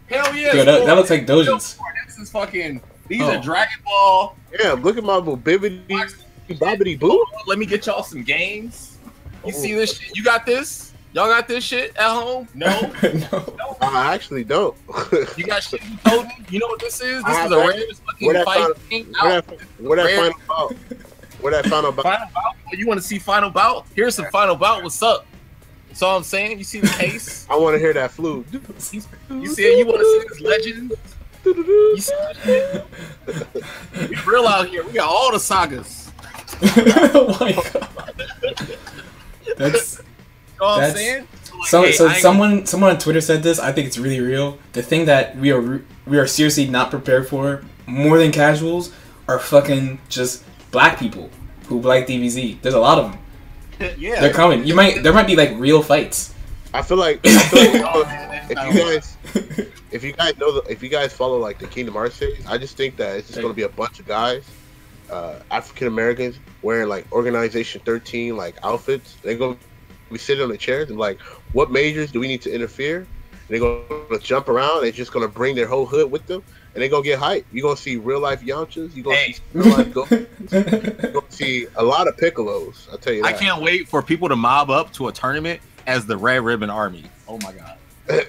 Hell yeah. Yo, that looks like Dojins. This is fucking. These Oh. are Dragon Ball. Yeah, look at my bibbity bobbity boo. Let me get y'all some games. You see this shit? You got this? Y'all got this shit at home? No. No. I actually don't. You got shit you told me? You know what this is? This I is the bet. rarest fucking fight thing out. Where that final bout? Where that final bout? Final bout? Oh, you want to see final bout? Here's some final bout. What's up? That's all I'm saying. You see the case? I want to hear that flute. You see it? You want to see this legend? You see this shit? We real out here. We got all the sagas. Oh my god. That's You know what I'm That's- saying? Like, so. hey, So I ain't- someone on Twitter said this. I think it's really real. The thing that we are seriously not prepared for more than casuals are fucking just black people who like DBZ. There's a lot of them. Yeah. They're coming. There might be like real fights. I feel like if you guys follow like the Kingdom Hearts series, I just think that it's just gonna be a bunch of guys, African Americans wearing like Organization 13 like outfits. They're gonna be sitting on the chairs and like, what majors do we need to interfere? And they're gonna jump around. They're just gonna bring their whole hood with them, and they're gonna get hyped. You're gonna see real life Yamchas. You're gonna see real life Gokus. You're gonna see a lot of Piccolos. I'll tell you I that. can't wait for people to mob up to a tournament as the Red Ribbon Army. Oh my god.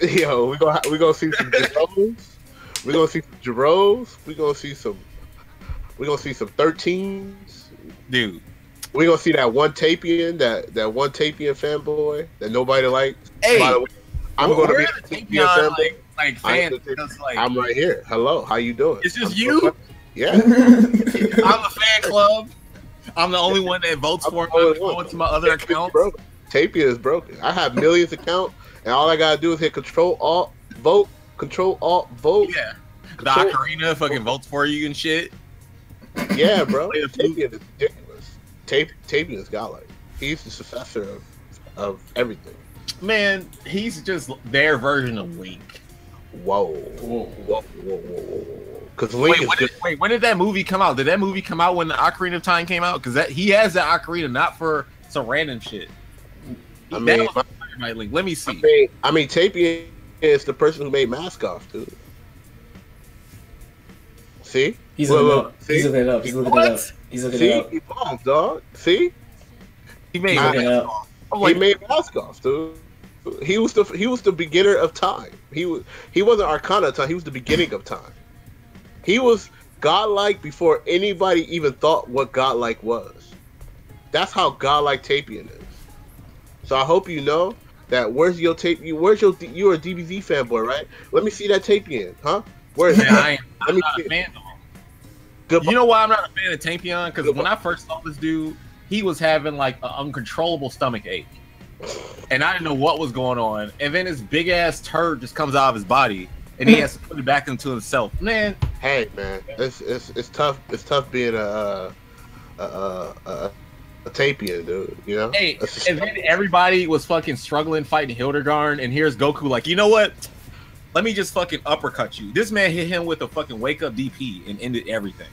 Yo, we gonna see some Jeros. We're gonna see some Jeros. We're gonna see some 13s. Dude. We're gonna see that one Tapian, that one Tapian fanboy that nobody likes. Hey, by the way, I'm gonna be we're a the Tapian Tapion, fanboy. like fans. Because, like, I'm right here. Hello, how you doing? It's just I'm you? so- Yeah. I'm a fan club. I'm the only one that votes for him. I'm going to my other accounts. Tapia is broken. I have millions accounts, and all I gotta do is hit Control Alt Vote. Control Alt Vote. Yeah. The Ocarina fucking votes for you and shit. Yeah, bro. Play the flute. Tapia is ridiculous. Tapia is godlike. He's the successor of everything. Man, he's just their version of Link. Whoa. Because Link is good. Wait, when did that movie come out? Did that movie come out when the Ocarina of Time came out? Because he has that Ocarina not for some random shit. I mean, Link. Let me see. I mean, Tapia is the person who made Mask Off, dude. See? He's looking it up. He's looking it up. He's looking it up. He's looking it See? up. He bombed, dog. See? He made He's looking it Mask up. Off. I'm He like, made Mask Off, dude. He was the beginner of time. He wasn't Arcana of time. He was the beginning of time. He was godlike before anybody even thought what godlike was. That's how godlike Tapian is. So I hope you know that. Where's your tape? You're a DBZ fanboy, right? Let me see that Tapian, huh? Where is man, it? I'm not a fan of him. Goodbye. You know why I'm not a fan of Tapion? Because when I first saw this dude, he was having like an uncontrollable stomach ache. And I didn't know what was going on. And then this big ass turd just comes out of his body and he has to put it back into himself. Man. Hey man, it's tough. It's tough being a Tapian, dude. You know. Hey, and then everybody was fucking struggling fighting Hildegard, and here's Goku like, you know what? Let me just fucking uppercut you. This man hit him with a fucking wake up DP and ended everything.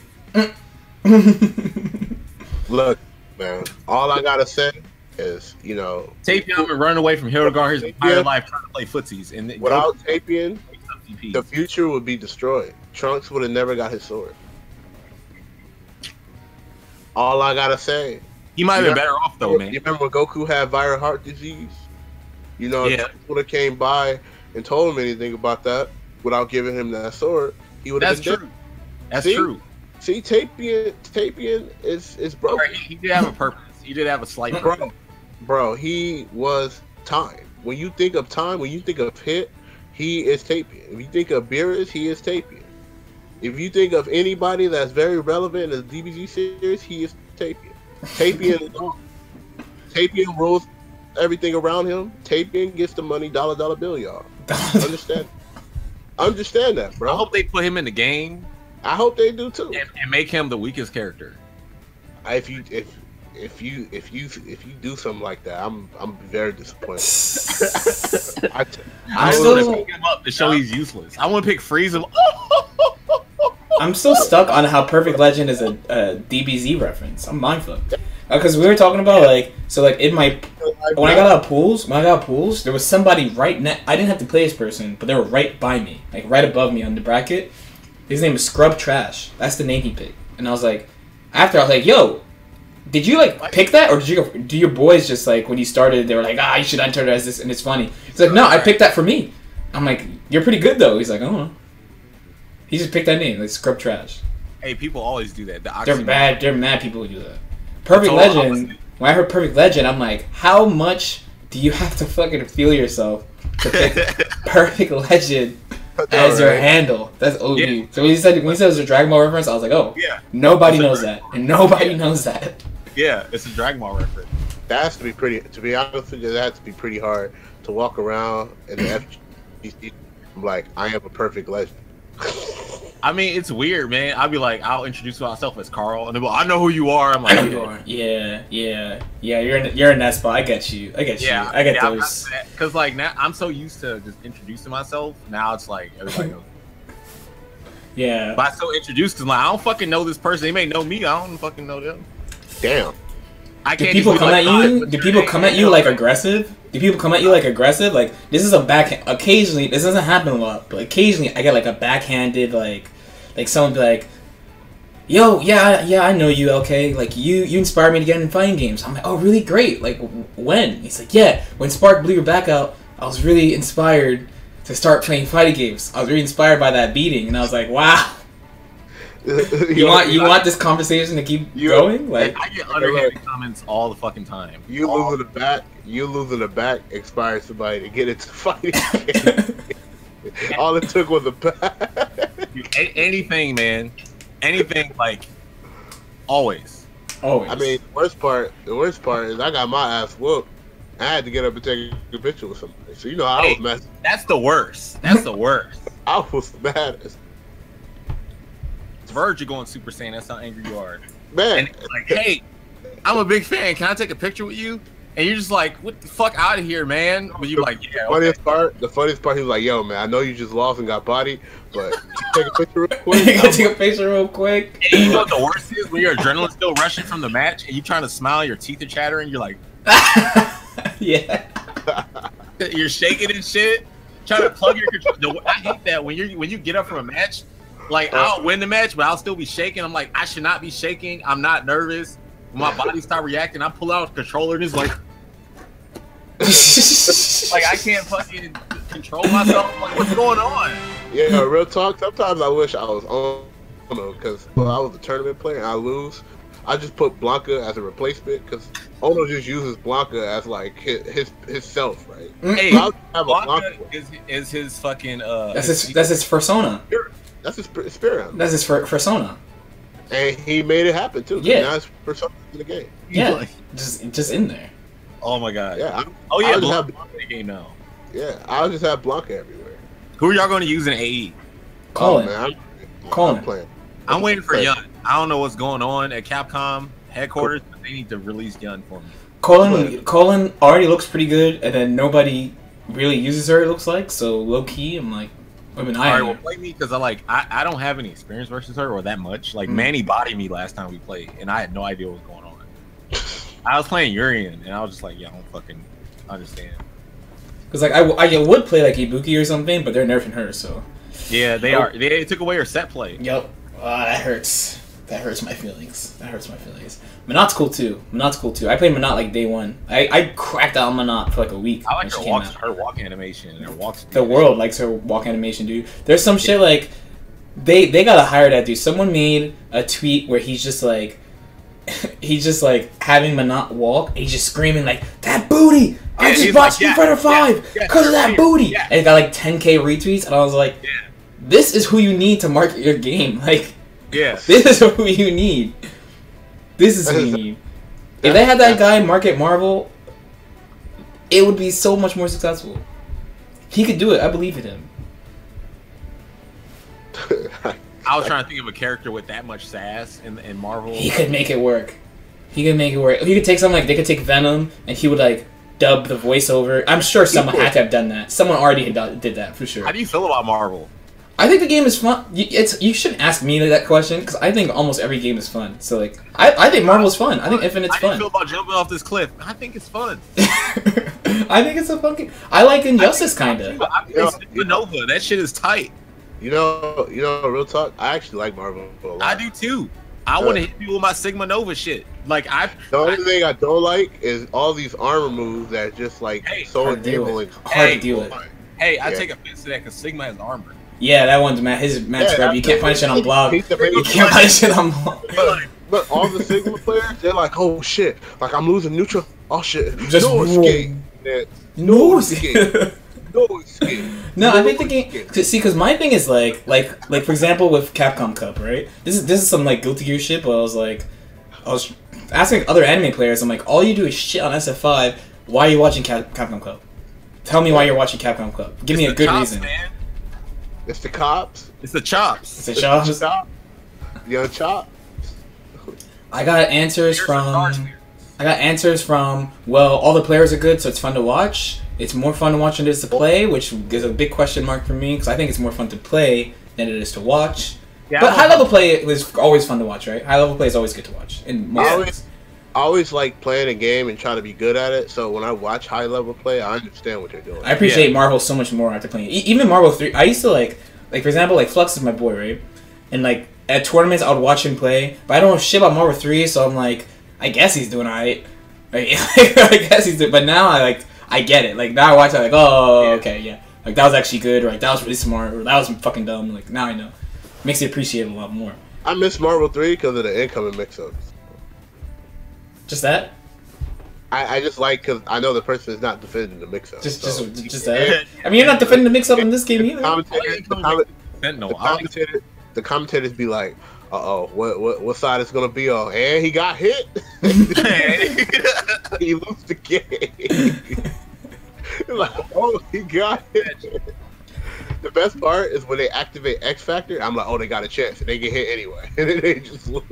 Look, man. All I gotta say is, you know, Tapion been running away from Hildegard his entire life trying to play footsies, and without Tapion, the future would be destroyed. Trunks would have never got his sword. All I gotta say. He might have been better off though, man. You remember when Goku had viral heart disease? You know, if Trunks would have came by and told him anything about that without giving him that sword, he would have been true. dead. That's true. See, Tapion is broken. Right, he did have a purpose. He did have a slight purpose. Bro, he was time. When you think of time, when you think of Hit, he is Tapion. If you think of Beerus, he is Tapion. If you think of anybody that's very relevant in the DBZ series, he is Tapion. Tapion rules everything around him. Tapion gets the money, dollar bill, y'all. Understand that, bro. I hope they put him in the game. I hope they do too, and make him the weakest character. If you do something like that, I'm very disappointed. I want to pick him up to show he's useless. I want to pick Frieza. I'm still stuck on how Perfect Legend is a DBZ reference. I'm mindfucked. Because we were talking about in my when I got out of pools, there was somebody right I didn't have to play this person, but they were right by me, like right above me on the bracket. His name is Scrub Trash. That's the name he picked. And I was like, after I was like, yo, did you pick that, or do your boys just when you started they were like, you should enter it as this and it's funny? He's like, no, I picked that for me. I'm like, you're pretty good though. He's like, I don't know. He just picked that name, like Scrub Trash. Hey, people always do that. They're mad people who do that. Perfect Legend. When I heard Perfect Legend, I'm like, how much do you have to fucking feel yourself to pick Perfect Legend as your handle? That's OG. Yeah. So when he said it was a Dragon Ball reference, I was like, oh, yeah. Nobody knows that, and nobody knows that. Yeah, it's a Dragon Ball reference. That has to be pretty. To be honest with you, that has to be pretty hard to walk around in the FGC. I'm like, I am a Perfect Legend. I mean, it's weird, man. I'll be like, I'll introduce myself as Carl, and they'll be like, I know who you are. I'm like, yeah. You're in that spot. I get you. I get those. Because now I'm so used to just introducing myself. Now it's like everybody knows. Yeah. But I still introduced because I don't fucking know this person. They may know me. I don't fucking know them. Damn. Do people come at you? Do people come at you aggressive? Do people come at you aggressive? Like, this is a backhand. Occasionally, this doesn't happen a lot, but occasionally I get a backhanded like someone be like, "Yo, yeah, I know you, LK. Like, you inspired me to get in fighting games." I'm like, "Oh, really? Great. Like, when?" He's like, "Yeah, when Spark blew your back out, I was really inspired to start playing fighting games. I was really inspired by that beating." And I was like, "Wow." You want this conversation to keep going? Like, I get underhanded comments all the fucking time. You losing the back inspired somebody to get into fighting. All it took was a back. Anything, man. Anything, always. I mean, the worst part is I got my ass whooped. I had to get up and take a picture with somebody. So you know I was mad. That's the worst. That's the worst. I was mad as Verge, you're going Super Saiyan. That's how angry you are, man. And like, hey, I'm a big fan. Can I take a picture with you? And you're just like, what the fuck out of here, man? But you're like, yeah. The funniest part, he was like, yo, man, I know you just lost and got bodied, but take a picture real quick. Take a picture real quick. And you know what the worst is? When your adrenaline's still rushing from the match and you're trying to smile, your teeth are chattering, you're like, yeah. You're shaking and shit. Trying to plug your control. I hate that when you get up from a match. Like, I'll win the match, but I'll still be shaking. I'm like, I should not be shaking. I'm not nervous. When my body start reacting, I pull out the controller and it's like, like I can't fucking control myself. I'm like, what's going on? Yeah, real talk. Sometimes I wish I was on because I was a tournament player and I lose. I just put Blanca as a replacement because Ono just uses Blanca as like his self, right? Hey, so Blanca is his fucking that's his persona. That's his spirit. That's his persona. And he made it happen too. Yeah. Now his persona in the game. Yeah. Just in there. Oh my god. Yeah. Blanca in the game now. Yeah. I'll just have Blanca everywhere. Who are y'all going to use in AE? Colin. I'm playing. I'm waiting for Yun. I don't know what's going on at Capcom headquarters, but they need to release Yun for me. Colin already looks pretty good, and then nobody really uses her, it looks like. So low key, I'm like, I've been All right, eyeing well, her. play me because I don't have any experience versus her or that much. Like Manny bodied me last time we played, and I had no idea what was going on. I was playing Urian, and I was just like, yeah, I don't fucking understand. Because like I would play like Ibuki or something, but they're nerfing her, so. Yeah, they are. They took away her set play. Yep. That hurts. That hurts my feelings. Monot's cool too. I played Monot like day one. I cracked out on Monot for like a week. I like when she her came walk, out. her walk animation and her walks. The world likes her walk animation, dude. There's some shit like they gotta hire that dude. Someone made a tweet where he's just like having Monot walk and he's just screaming like, that booty! I just bought Street Fighter 5 because of that booty! Yeah. And it got like 10k retweets and I was like, this is who you need to market your game. Like, Yeah. this is who you need. This is who you need. If they had that guy market Marvel, it would be so much more successful. He could do it. I believe in him. I was trying to think of a character with that much sass in Marvel. He could make it work. He could take something like, they could take Venom and he would like dub the voiceover. I'm sure someone had to have done that. Someone already did that for sure. How do you feel about Marvel? I think the game is fun. You shouldn't ask me that question because I think almost every game is fun. So like, I think Marvel's fun. I think Infinite's How do you fun. feel about jumping off this cliff? I think it's fun. I think it's a fun game. I like Injustice kinda. I think Nova. That shit is tight. You know, real talk. I actually like Marvel a lot. I do too. I want to hit people with my Sigma Nova shit. Like The only thing I don't like is all these armor moves that just like so hard to deal enabling. with. Hard to deal with. Hey, I take offense to that because Sigma has armor. Yeah, that one's his match grab. You can't punish it on block. You can't punish it on block. But all the Sigma players, they're like, oh shit, like I'm losing neutral. Oh shit, Just no escape. No escape. No escape. No, I think the game. See, because my thing is like for example with Capcom Cup, right? This is some like Guilty Gear shit. But I was asking other anime players. I'm like, all you do is shit on SF5. Why are you watching Capcom Cup? Tell me why you're watching Capcom Cup. Give me a good reason. Man. It's the cops. It's the chops. It's a chops. Yo, chop. I got answers from. Well, all the players are good, so it's fun to watch. It's more fun to watch than it is to play, which is a big question mark for me because I think it's more fun to play than it is to watch. Yeah, but high level play is always fun to watch, right? High level play is always good to watch. In most I always like playing a game and trying to be good at it. So when I watch high level play, I understand what they're doing. I appreciate Marvel so much more after playing. Even Marvel 3, I used to like for example, like Flux is my boy, right? And like at tournaments, I would watch him play, but I don't know shit about Marvel 3, so I'm like, I guess he's doing alright. Right? I guess he's doing, but now I get it. Like now I watch it, like, oh, okay, yeah. Like that was actually good, or like that was really smart, or that was fucking dumb. Like now I know. Makes you appreciate it a lot more. I miss Marvel 3 because of the incoming mix-ups. Just that? I just like because I know the person is not defending the mix-up. Just that. I mean, you're not defending the mix-up in this game either. The commentators be like, what side is gonna be on? And he got hit. He lost the game. Like, oh, he got hit. The best part is when they activate X Factor. I'm like, oh, they got a chance, and they get hit anyway, and then they just lose.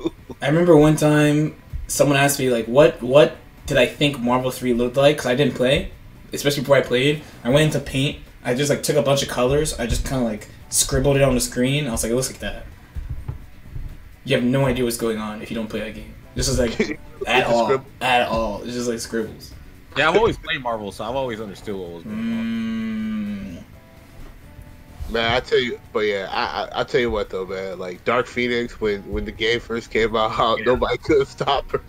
I remember one time someone asked me like, what did I think Marvel 3 looked like? Because I didn't play, especially before I played. I went into Paint. I just like took a bunch of colors. I just kind of like scribbled it on the screen. I was like, it looks like that. You have no idea what's going on if you don't play that game. This is like at all. It's just like scribbles. Yeah, I've always played Marvel, so I've always understood what was going on. Man, I tell you, but yeah, I tell you what though, man. Like Dark Phoenix, when the game first came out, nobody could stop her.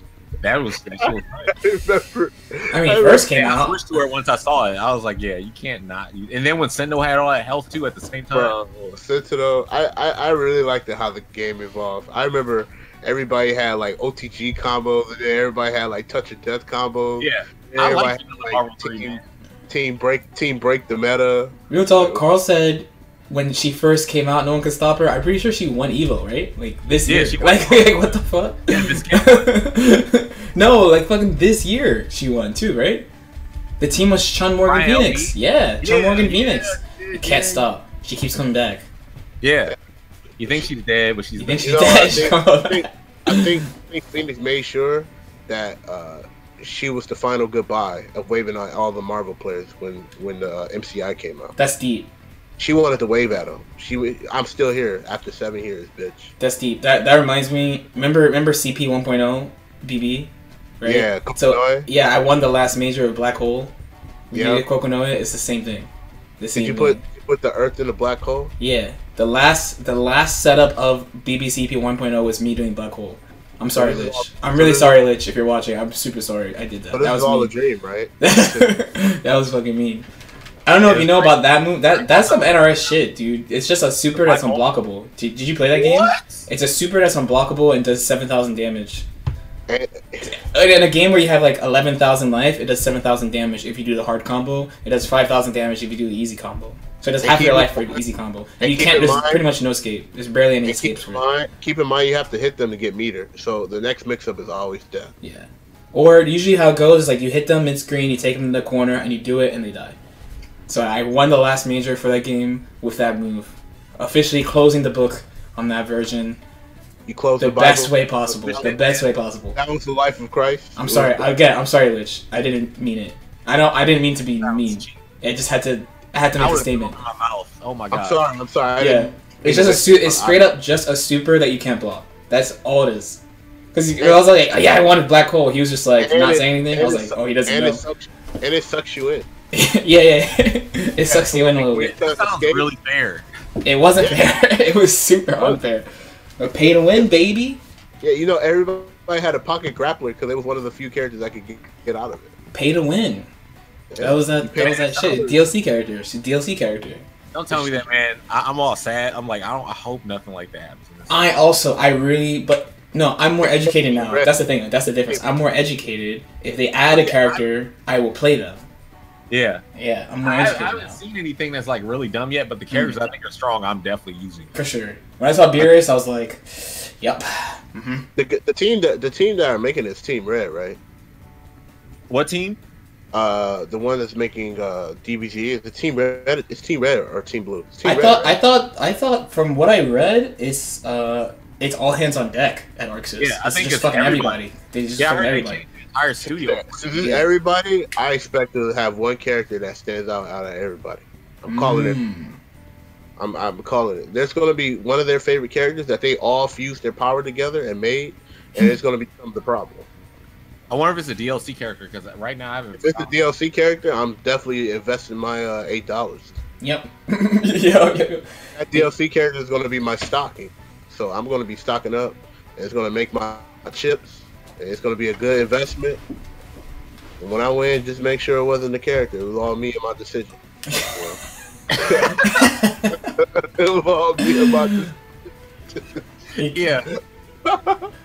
That was I remember. I mean, first came out. I switched to it once I saw it. I was like, yeah, you can't not. And then when Sendo had all that health too at the same time. Bro, Sentinel, I really liked how the game evolved. I remember everybody had like OTG combos, and then everybody had like touch of death combos. Yeah, I like team break the meta. Real talk, Carl said when she first came out, no one could stop her. I'm pretty sure she won Evo, right? Like this year. Like what the fuck? Yeah, this game. No, like fucking this year she won too, right? The team was Chun Morgan Phoenix. Yeah, Chun Morgan Phoenix. You can't stop. She keeps coming back. Yeah. You think she's dead, but she's dead. I think Phoenix made sure that she was the final goodbye of waving on all the Marvel players when the MCI came out. That's deep. She wanted to wave at him. I'm still here after 7 years, bitch. That's deep. That reminds me. Remember CP 1.0 BB, right? Yeah. So Kokonoe? yeah, I won the last major of Black Hole. Yeah. Kokonoe. It's the same thing. The same Did you thing. put the Earth in the black hole? Yeah. The last setup of BBCP 1.0 was me doing Black Hole. I'm sorry, Lich. I'm really sorry, Lich, if you're watching. I'm super sorry I did that. But this That was was all mean. a dream, right? That was fucking mean. I don't know if you know about that move. That's some NRS shit, dude. It's just a super that's unblockable. Did you play that game? What? It's a super that's unblockable and does 7,000 damage. And, In a game where you have like 11,000 life, it does 7,000 damage if you do the hard combo. It does 5,000 damage if you do the easy combo. So it does half your life for an easy combo. And you can't. There's pretty much no escape. There's barely any escapes for it. keep in mind, you have to hit them to get meter. So the next mix-up is always death. Yeah. Or usually how it goes is like you hit them mid-screen, you take them to the corner, and you do it, and they die. So I won the last major for that game with that move. Officially closing the book on that version. You close The Bible. best way possible. The best way possible. That was the life of Christ. I'm sorry. I'm sorry, Lich. I didn't mean it. I didn't mean to be mean. I just had to. I had to make a statement. My mouth. Oh my god. I'm sorry. Yeah. It's just it's straight up just a super that you can't block. That's all it is. Because I was like, yeah, I wanted Black Hole. He was just like not saying anything. I was like, oh, he doesn't know. And it sucks you in. yeah. It sucks you in a little bit. That sounds really fair. It wasn't fair. It was super unfair. But pay to win, baby. Yeah, you know, everybody had a pocket grappler because it was one of the few characters I could get out of it. Pay to win. That was that shit. DLC character. She's a DLC character. Don't tell me that, man. I'm all sad. I'm like, I hope nothing like that happens. I'm more educated now. That's the thing. That's the difference. I'm more educated. If they add a character, I will play them. Yeah. Yeah, I'm more I educated haven't now. seen anything that's like really dumb yet, but the characters I think are strong. I'm definitely using. For sure. When I saw Beerus, I was like, yep. Mm-hmm. The team that are making this Team Red, right? What team? The one that's making DBZ is the Team Red. It's Team Red or Team Blue? It's Team I Red, thought right? I thought from what I read, it's all hands on deck at Arxis. Yeah, I think just it's fucking everybody. everybody. They just Yeah, fucking everybody. everybody. Entire studio. Since it's everybody, I expect to have one character that stands out of everybody. I'm calling it. I'm calling it. There's going to be one of their favorite characters that they all fused their power together and made, and it's going to become the problem. I wonder if it's a DLC character because right now I haven't. If it's a DLC character, I'm definitely investing my $8. Yep. yeah. That DLC character is going to be my stocking, so I'm going to be stocking up, and it's going to make my chips, and it's going to be a good investment. And when I win, just make sure it wasn't the character; it was all me and my decision. It was all me and my decision. Yeah.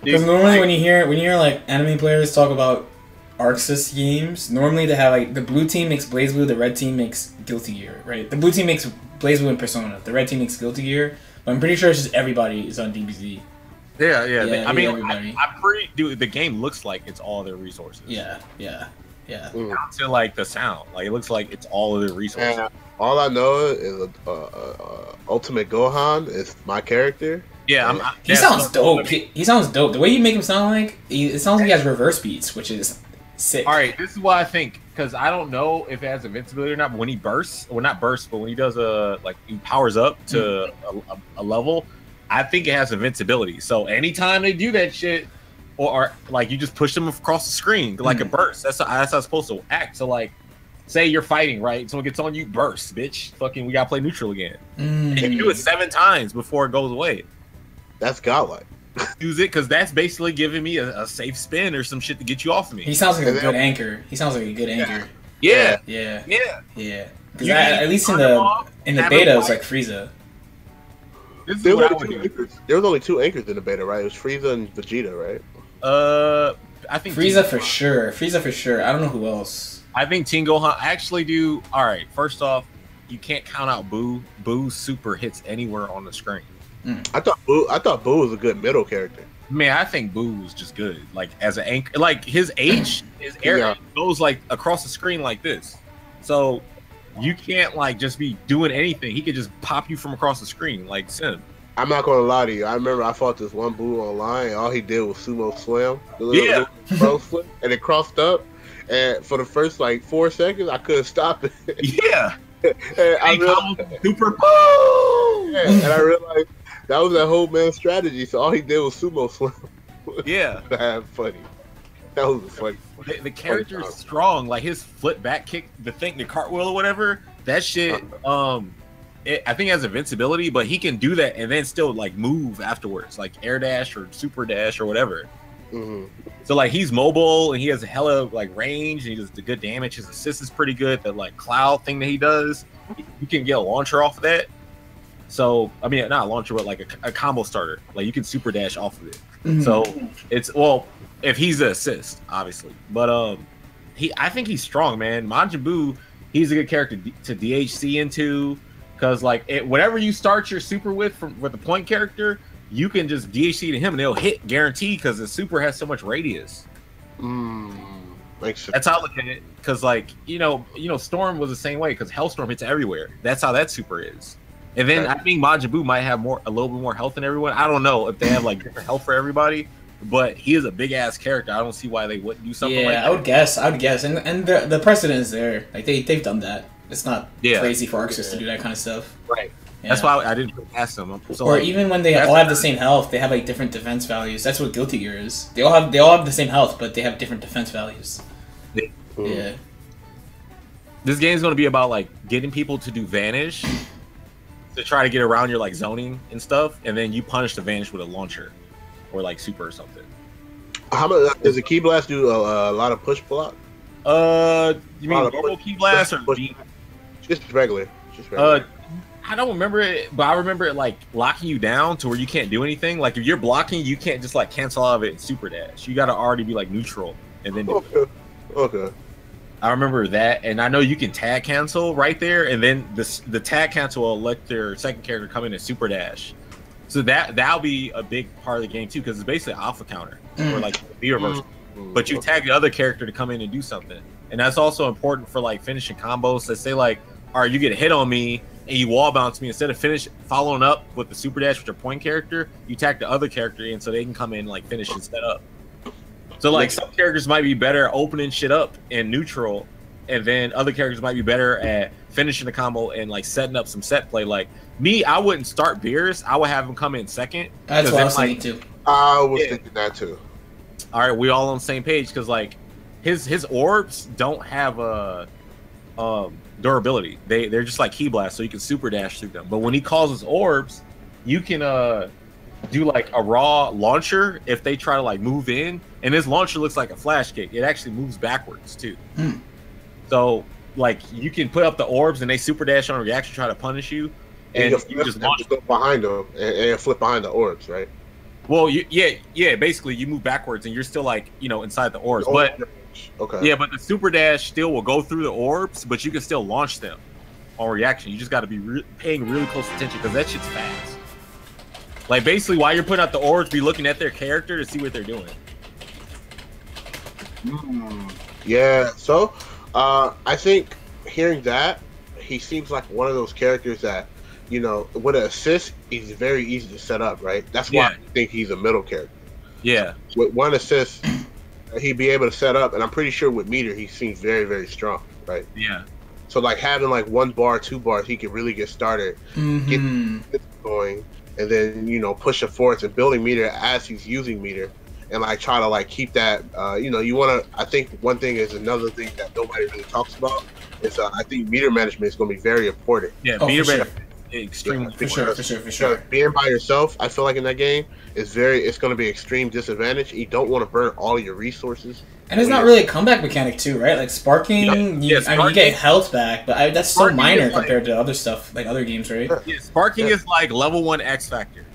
Because normally when you hear like enemy players talk about Arxis games, normally they have like the blue team makes BlazBlue, the red team makes Guilty Gear, right? The blue team makes BlazBlue and Persona, the red team makes Guilty Gear. But I'm pretty sure it's just everybody is on DBZ. Yeah. I mean, everybody. I'm pretty. Dude, the game looks like it's all their resources. Yeah. Down to like the sound, like it looks like it's all of their resources. And all I know is Ultimate Gohan is my character. Yeah, He sounds dope. He sounds dope. The way you make him sound like, it sounds like he has reverse beats, which is sick. All right, this is what I think because I don't know if it has invincibility or not. But when he bursts, well, not bursts, but when he does he powers up to a level, I think it has invincibility. So anytime they do that shit, or like you just push them across the screen like a burst. That's how it's supposed to act. So like, say you're fighting, right? Someone gets on you, burst, bitch. Fucking, we gotta play neutral again. And you do it 7 times before it goes away. That's godlike. Use it because that's basically giving me a safe spin or some shit to get you off of me. He sounds like a good anchor. Yeah. Because at least in the beta, it's like Frieza. There was only 2 anchors in the beta, right? It was Frieza and Vegeta, right? I think Frieza for sure. I don't know who else. I think Team Gohan actually do. All right, first off, you can't count out Boo. Boo's super hits anywhere on the screen. I thought Boo was a good middle character. Man, I think Boo was just good. Like as an anchor, like his air goes like across the screen like this. So you can't like just be doing anything. He could just pop you from across the screen like Sim. I'm not gonna lie to you. I remember I fought this one Boo online, and all he did was sumo slam, the little pro flip, and it crossed up. And for the first like 4 seconds, I couldn't stop it. Yeah. And I realized, super boom. yeah, and I realized that was that whole man's strategy. So all he did was sumo slam. Yeah, funny. That was funny. The character is strong. Like his flip back kick, the cartwheel or whatever. That shit. I think it has invincibility, but he can do that and then still like move afterwards, like air dash or super dash or whatever. Mm-hmm. So like he's mobile and he has a hella like range and he does the good damage. His assist is pretty good. That like cloud thing that he does, you can get a launcher off of that. So I mean, not a launcher, but like a combo starter. Like you can super dash off of it. Mm-hmm. So it's if he's the assist, obviously. But I think he's strong, man. Majin Buu, he's a good character to DHC into. Because like whatever you start your super with the point character, you can just DHC to him and they'll hit guaranteed because the super has so much radius. That's how I look at it. Because like you know, Storm was the same way because Hellstorm hits everywhere. That's how that super is. And then I think Majin Buu might have a little bit more health than everyone. I don't know if they have like different health for everybody, but he is a big ass character. I don't see why they wouldn't do something like that. I would guess, and the precedent is there. Like they've done that. It's not crazy for Arxis to do that kind of stuff. Right. Yeah. That's why I didn't ask them. So, or like, even when they all have the same health, they have like different defense values. That's what Guilty Gear is. They all have the same health, but they have different defense values. Yeah. This game's going to be about like getting people to do Vanish to try to get around your like zoning and stuff, and then you punish the Vanish with a launcher or like super or something. How much does the Ki Blast do? A lot of push block? You mean normal Ki Blast or deep? Just regular. I don't remember it, but I remember it like locking you down to where you can't do anything. Like if you're blocking, you can't just like cancel out of it and super dash. You got to already be like neutral and then. Okay. I remember that, and I know you can tag cancel right there, and then the tag cancel will let their second character come in and super dash. So that'll be a big part of the game too, because it's basically an alpha counter or like B reversal. But you tag the other character to come in and do something, and that's also important for like finishing combos. Let's say like, all right, you get a hit on me and you wall bounce me, instead of following up with the super dash with your point character, you tag the other character in so they can come in and like finish and set up. So like some characters might be better at opening shit up in neutral, and then other characters might be better at finishing the combo and like setting up some set play. Like me, I wouldn't start Beerus. I would have him come in second. That's what I was thinking too. I was thinking that too. All right, we all on the same page because like his orbs don't have a durability. They're just like Ki Blast, so you can super dash through them. But when he calls his orbs, you can do like a raw launcher if they try to like move in, and this launcher looks like a flash kick. It actually moves backwards too. So like you can put up the orbs and they super dash on reaction, try to punish you, and you just launch behind them and flip behind the orbs, right? Well, basically you move backwards and you're still like inside the orbs, but but the super dash still will go through the orbs, but you can still launch them on reaction. You just got to be paying really close attention because that shit's fast. Like basically, while you're putting out the orbs, be looking at their character to see what they're doing. Yeah. So, I think hearing that, he seems like one of those characters that, with an assist, he's very easy to set up, right? That's why I think he's a middle character. Yeah. With one assist, he'd be able to set up, and I'm pretty sure with meter, he seems very, very strong, right? Yeah. So like having like 1 bar, 2 bars, he can really get started, get going. And then push it forward and building meter as he's using meter, and like try to like keep that. You want to. I think one thing is another thing that nobody really talks about is I think meter management is going to be very important. Yeah, meter management is extremely for sure. Being by yourself, I feel like in that game it's going to be extreme disadvantage. You don't want to burn all your resources. And it's not really a comeback mechanic too, right? Like sparking, you get health back, but that's so minor compared to other stuff, like other games, right? Yeah, sparking is like level 1 X Factor.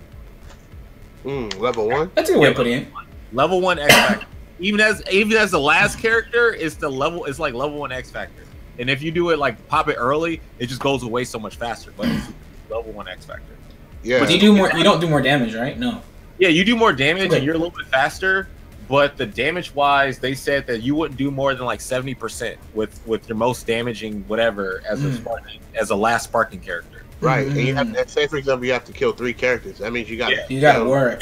Level 1? That's a good way of putting it. Level 1 X Factor. Even as the last character, it's like level 1 X Factor. And if you do it like pop it early, it just goes away so much faster. But it's level 1 X Factor. Yeah. But you don't do more damage, right? No. Yeah, you do more damage and you're a little bit faster. But the damage-wise, they said that you wouldn't do more than like 70% with your most damaging whatever as a last sparking character. Right, and you have to say, for example, you have to kill 3 characters. That means you got to work.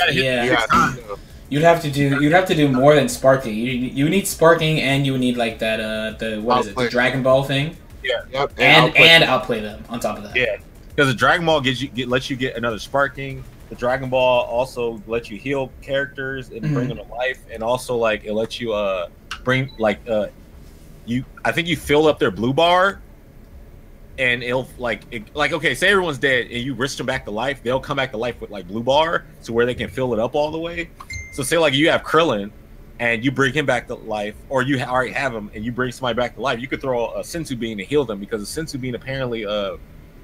You'd have to do more than sparking. You need sparking, and you need like that the Dragon Ball thing. Yeah. Yep. And outplay them on top of that. Yeah. Because the Dragon Ball lets you get another sparking. The Dragon Ball also lets you heal characters and bring them to life, and also like it lets you bring like I think you fill up their blue bar, and it'll like okay, say everyone's dead and you risk them back to life, they'll come back to life with like blue bar to where they can fill it up all the way. So say like you have Krillin and you bring him back to life, or you already have him and you bring somebody back to life, you could throw a Sensu Bean to heal them, because the Sensu Bean apparently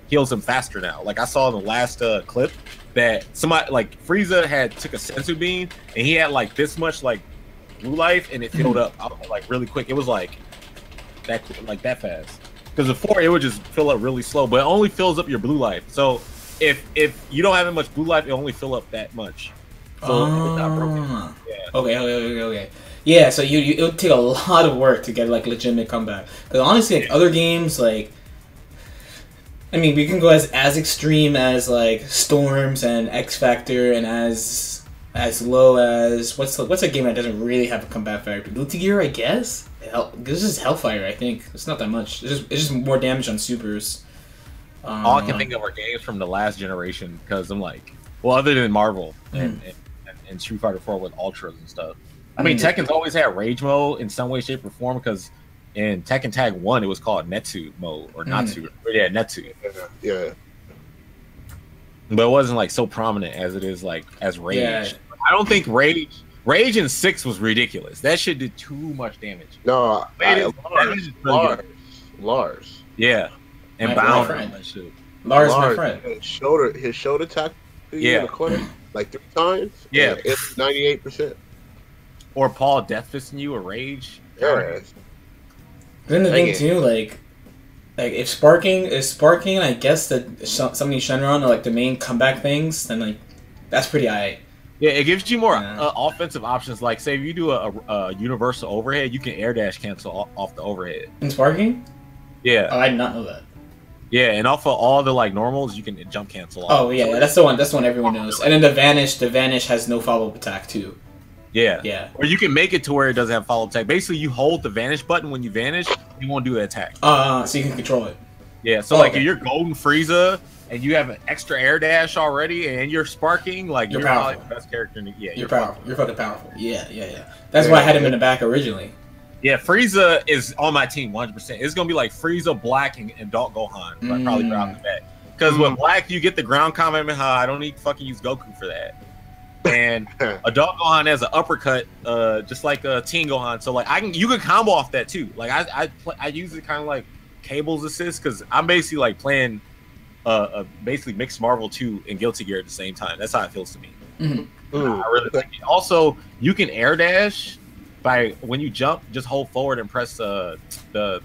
heals them faster now. Like I saw in the last clip that somebody like Frieza took a Sensu Bean and he had like this much like blue life and it filled up like really quick. It was like that fast. Because before it would just fill up really slow, but it only fills up your blue life. So if you don't have that much blue life, it only fill up that much. So it's not broken. Yeah. Okay. Yeah, so it would take a lot of work to get like legitimate comeback. Because honestly, like other games, like I mean, we can go as extreme as like Storms and X Factor, and as low as what's a game that doesn't really have a comeback factor? Guilty Gear, I guess. This is Hellfire, I think. It's not that much. It's just more damage on supers. All I can think of are games from the last generation, because I'm like, well, other than Marvel and Street Fighter 4 with Ultras and stuff. I mean, Tekken's always had Rage mode in some way, shape, or form, because in Tekken Tag 1, it was called Netsu mode, or Natsu. Yeah, Netsu. Yeah. But it wasn't like so prominent as it is like as Rage. Yeah. I don't think Rage in 6 was ridiculous. That shit did too much damage. No, Lars. Yeah. And My Bound. friend. That shit. Lars, my friend. His shoulder tackle in the corner like 3 times. Yeah. It's 98%. Or Paul Death Fisting you, or Rage. Yeah. Then the thing too, like if sparking, I guess that some of these Shenron are like the main comeback things, then like that's pretty alright. Yeah, it gives you more offensive options. Like, say if you do a universal overhead, you can air dash cancel off the overhead. In sparking? Yeah. Oh, I did not know that. Yeah, and off of all the like normals, you can jump cancel. Oh yeah, that's the one. That's the one everyone knows. And then the vanish has no follow up attack too. Yeah. Yeah. Or you can make it to where it doesn't have follow attack. Basically, you hold the vanish button when you vanish, you won't do the attack. So you can control it. Yeah. So like if you're Golden Frieza and you have an extra air dash already and you're sparking, like you're probably the best character in the you're powerful. You're fucking powerful. Yeah. That's why I had him in the back originally. Yeah, Frieza is on my team 100%. It's gonna be like Frieza, Black, and Adult Gohan. Like, probably right off the bat. Because with Black, you get the ground Kamehameha. I don't need to fucking use Goku for that. And Adult Gohan has an uppercut, just like Teen Gohan. So like you can combo off that too. Like I use it kind of like Cable's assist, because I'm basically like playing basically mixed Marvel 2 and Guilty Gear at the same time. That's how it feels to me. I really like it. Also, you can air dash by when you jump, just hold forward and press the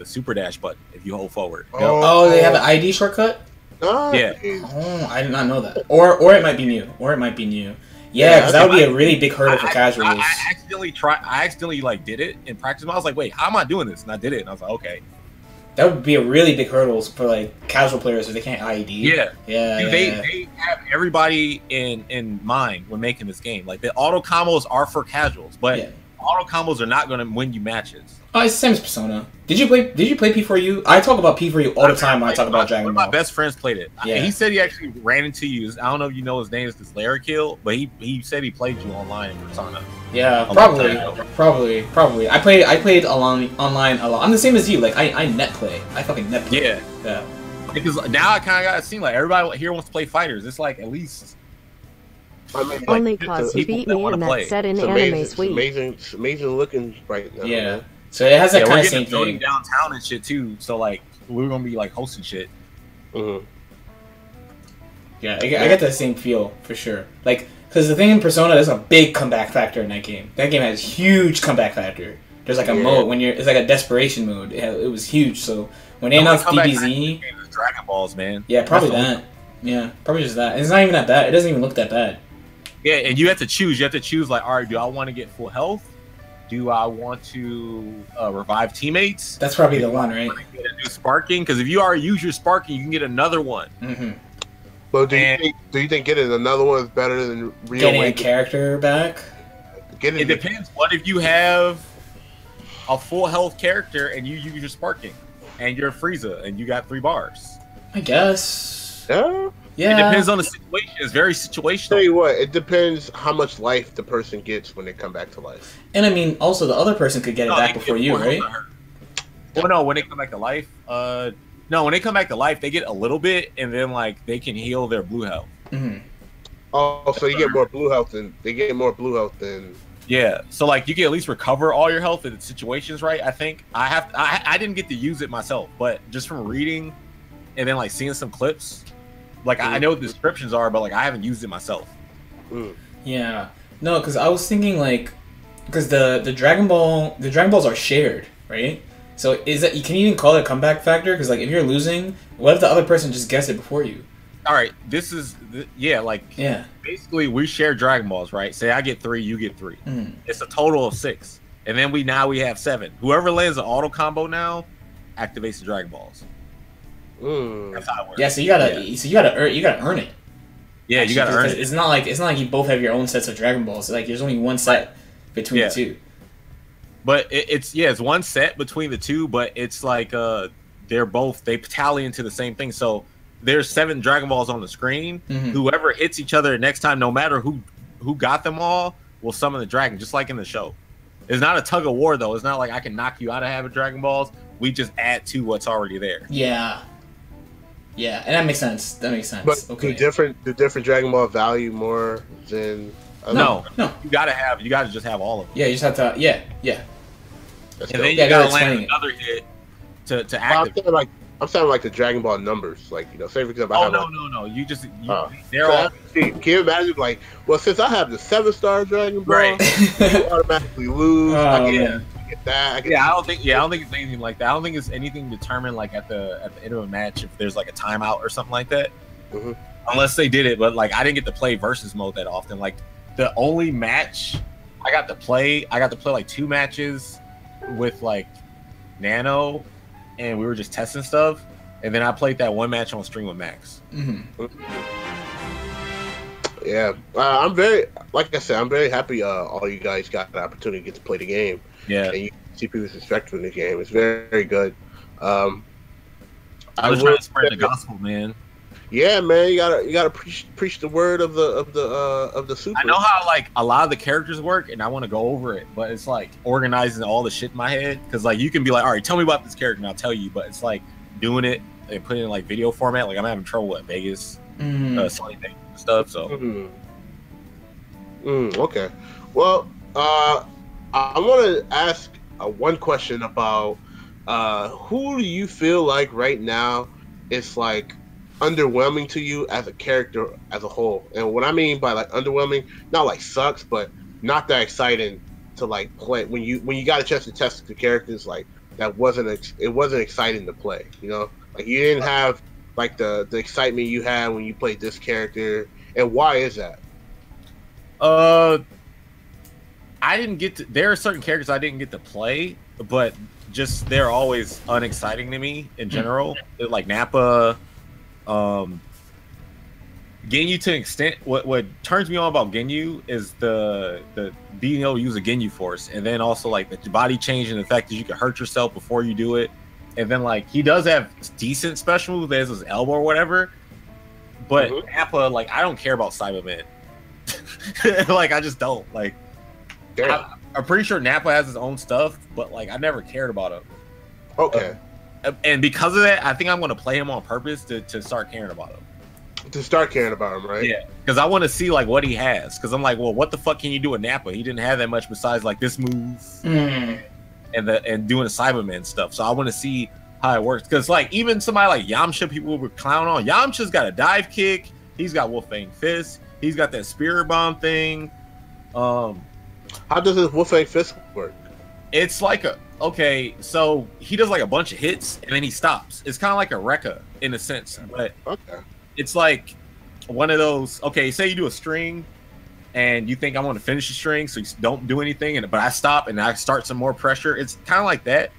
super dash button if you hold forward. Oh, they have an ID shortcut? Yeah. Oh, I did not know that. Or it might be new. Yeah, because that would be a really big hurdle for casuals. I accidentally like did it in practice. I was like, wait, how am I doing this? And I did it, and I was like, okay. That would be a really big hurdle for like casual players if they can't ID. Yeah. Dude, they have everybody in mind when making this game. Like the auto combos are for casuals, but auto combos are not going to win you matches. Oh, it's the same as Persona. Did you play P4U? I talk about P4U all the time when I talk about Dragon Ball. My best friends played it. Yeah. He said he actually ran into you. I don't know if you know his name is Larrykill, but he said he played you online in Persona. Yeah, probably. I played online a lot. I'm the same as you. Like I net play. I fucking net play. Yeah. Because now I kind of got to see like everybody here wants to play fighters. It's like at least. I mean, only cause you beat me in that set in Anime Suite. It's amazing looking right now. Yeah. Man. So it has that kind of same thing. Downtown and shit too. So like we're gonna be like hosting shit. Yeah, I get that same feel for sure. Like, because the thing in Persona, there's a big comeback factor in that game. That game has huge comeback factor. There's like a mode when it's like a desperation mode. It was huge. So when they announced DBZ, Dragon Balls, man. Yeah, probably that. Yeah, probably just that. And it's not even that bad. It doesn't even look that bad. Yeah, and you have to choose. You have to choose like, all right, do I want to get full health? Do I want to revive teammates? That's probably the one, right? Get a new sparking, because if you already use your sparking, you can get another one. But do you think getting another one is better than getting a character back? It depends. What if you have a full health character and you use your sparking? and you're Frieza, and you got 3 bars. I guess. Yeah. Yeah. It depends on the situation. It's very situational. Tell you what, it depends how much life the person gets when they come back to life. And I mean, also the other person could get it back before you, right? Well, no, when they come back to life, no, when they come back to life, they get a little bit, and then like they can heal their blue health. Mm-hmm. Oh, so you get more blue health than Yeah, so like you can at least recover all your health if the situation's right. I think I didn't get to use it myself, but just from reading and then like seeing some clips, like I know what the descriptions are, but like I haven't used it myself. Yeah, no, because I was thinking like, because the Dragon Balls are shared, right? So is that, can you even call it a comeback factor? Because like if you're losing, what if the other person just guessed it before you? All right, this is basically we share Dragon Balls, right? Say I get 3, you get 3. It's a total of 6, and then we have 7. Whoever lands an auto combo now activates the Dragon Balls. That's how it works. Yeah, so you gotta earn it. Yeah, actually, you gotta earn it. It's not like you both have your own sets of Dragon Balls. Like there's only one set between the two. But it's one set between the two, but it's like they tally into the same thing. So there's 7 Dragon Balls on the screen. Whoever hits each other next time, no matter who got them all, will summon the dragon, just like in the show. It's not a tug of war though. It's not like I can knock you out of having Dragon Balls. We just add to what's already there. Yeah, and that makes sense. But okay. do different Dragon Ball value more than no. You gotta just have all of them. Yeah, you just have to. Yeah. And then you gotta land another hit to activate. I'm saying like the Dragon Ball numbers, like say for example. No. They're all. Can you imagine like, well, since I have the 7-star Dragon Ball, you automatically lose. I get that. I don't think it's anything like that. I don't think it's anything determined like at the end of a match if there's like a timeout or something like that. Unless they did it, but like I didn't get to play versus mode that often. Like the only match I got to play like 2 matches with like Nano, and we were just testing stuff, and then I played that 1 match on stream with Max. Yeah, I'm very happy all you guys got the opportunity to get to play the game. Yeah, and you see people's perspective in the game. It's very, very good. I was trying to spread the gospel, man. Yeah, man, you gotta preach the word of the super. I know how like a lot of the characters work, and I want to go over it, but it's like organizing all the shit in my head, because like you can be like, all right, tell me about this character, and I'll tell you, but it's like doing it and putting it in like video format. Like I'm having trouble at Vegas, Sony Vegas and stuff. So, okay, well, I want to ask one question about who do you feel like right now is like underwhelming to you as a character as a whole? And what I mean by like underwhelming, not like sucks, but not that exciting to like play when you got a chance to test the characters. Like it wasn't exciting to play, like you didn't have like the excitement you had when you played this character. And why is that? I didn't get to, there are certain characters I didn't get to play, but just they're always unexciting to me in general. Like Nappa, Ginyu to an extent. What turns me on about Ginyu is the being able to use a Ginyu force, and then also like the body change and the fact that you can hurt yourself before you do it. And then like he does have decent special moves, there's his elbow or whatever. But Nappa, like I don't care about Cyberman. Like I just don't like. I'm pretty sure Nappa has his own stuff, but like I never cared about him. Okay. And because of that, I think I'm going to play him on purpose to start caring about him. To start caring about him, right? Yeah, because I want to see like what he has. Because I'm like, well, what the fuck can you do with Nappa? He didn't have that much besides like this move and doing the Cyberman stuff. So I want to see how it works. Because like even somebody like Yamcha, people would clown on. Yamcha's got a dive kick. He's got Wolfang Fist. He's got that Spirit Bomb thing. How does his Wolfang Fist work? It's like okay, so he does like a bunch of hits and then he stops. It's kind of like a Rekka in a sense, but it's like one of those. Okay, say you do a string and you think I want to finish the string, so you don't do anything, but I stop and I start some more pressure. It's kind of like that.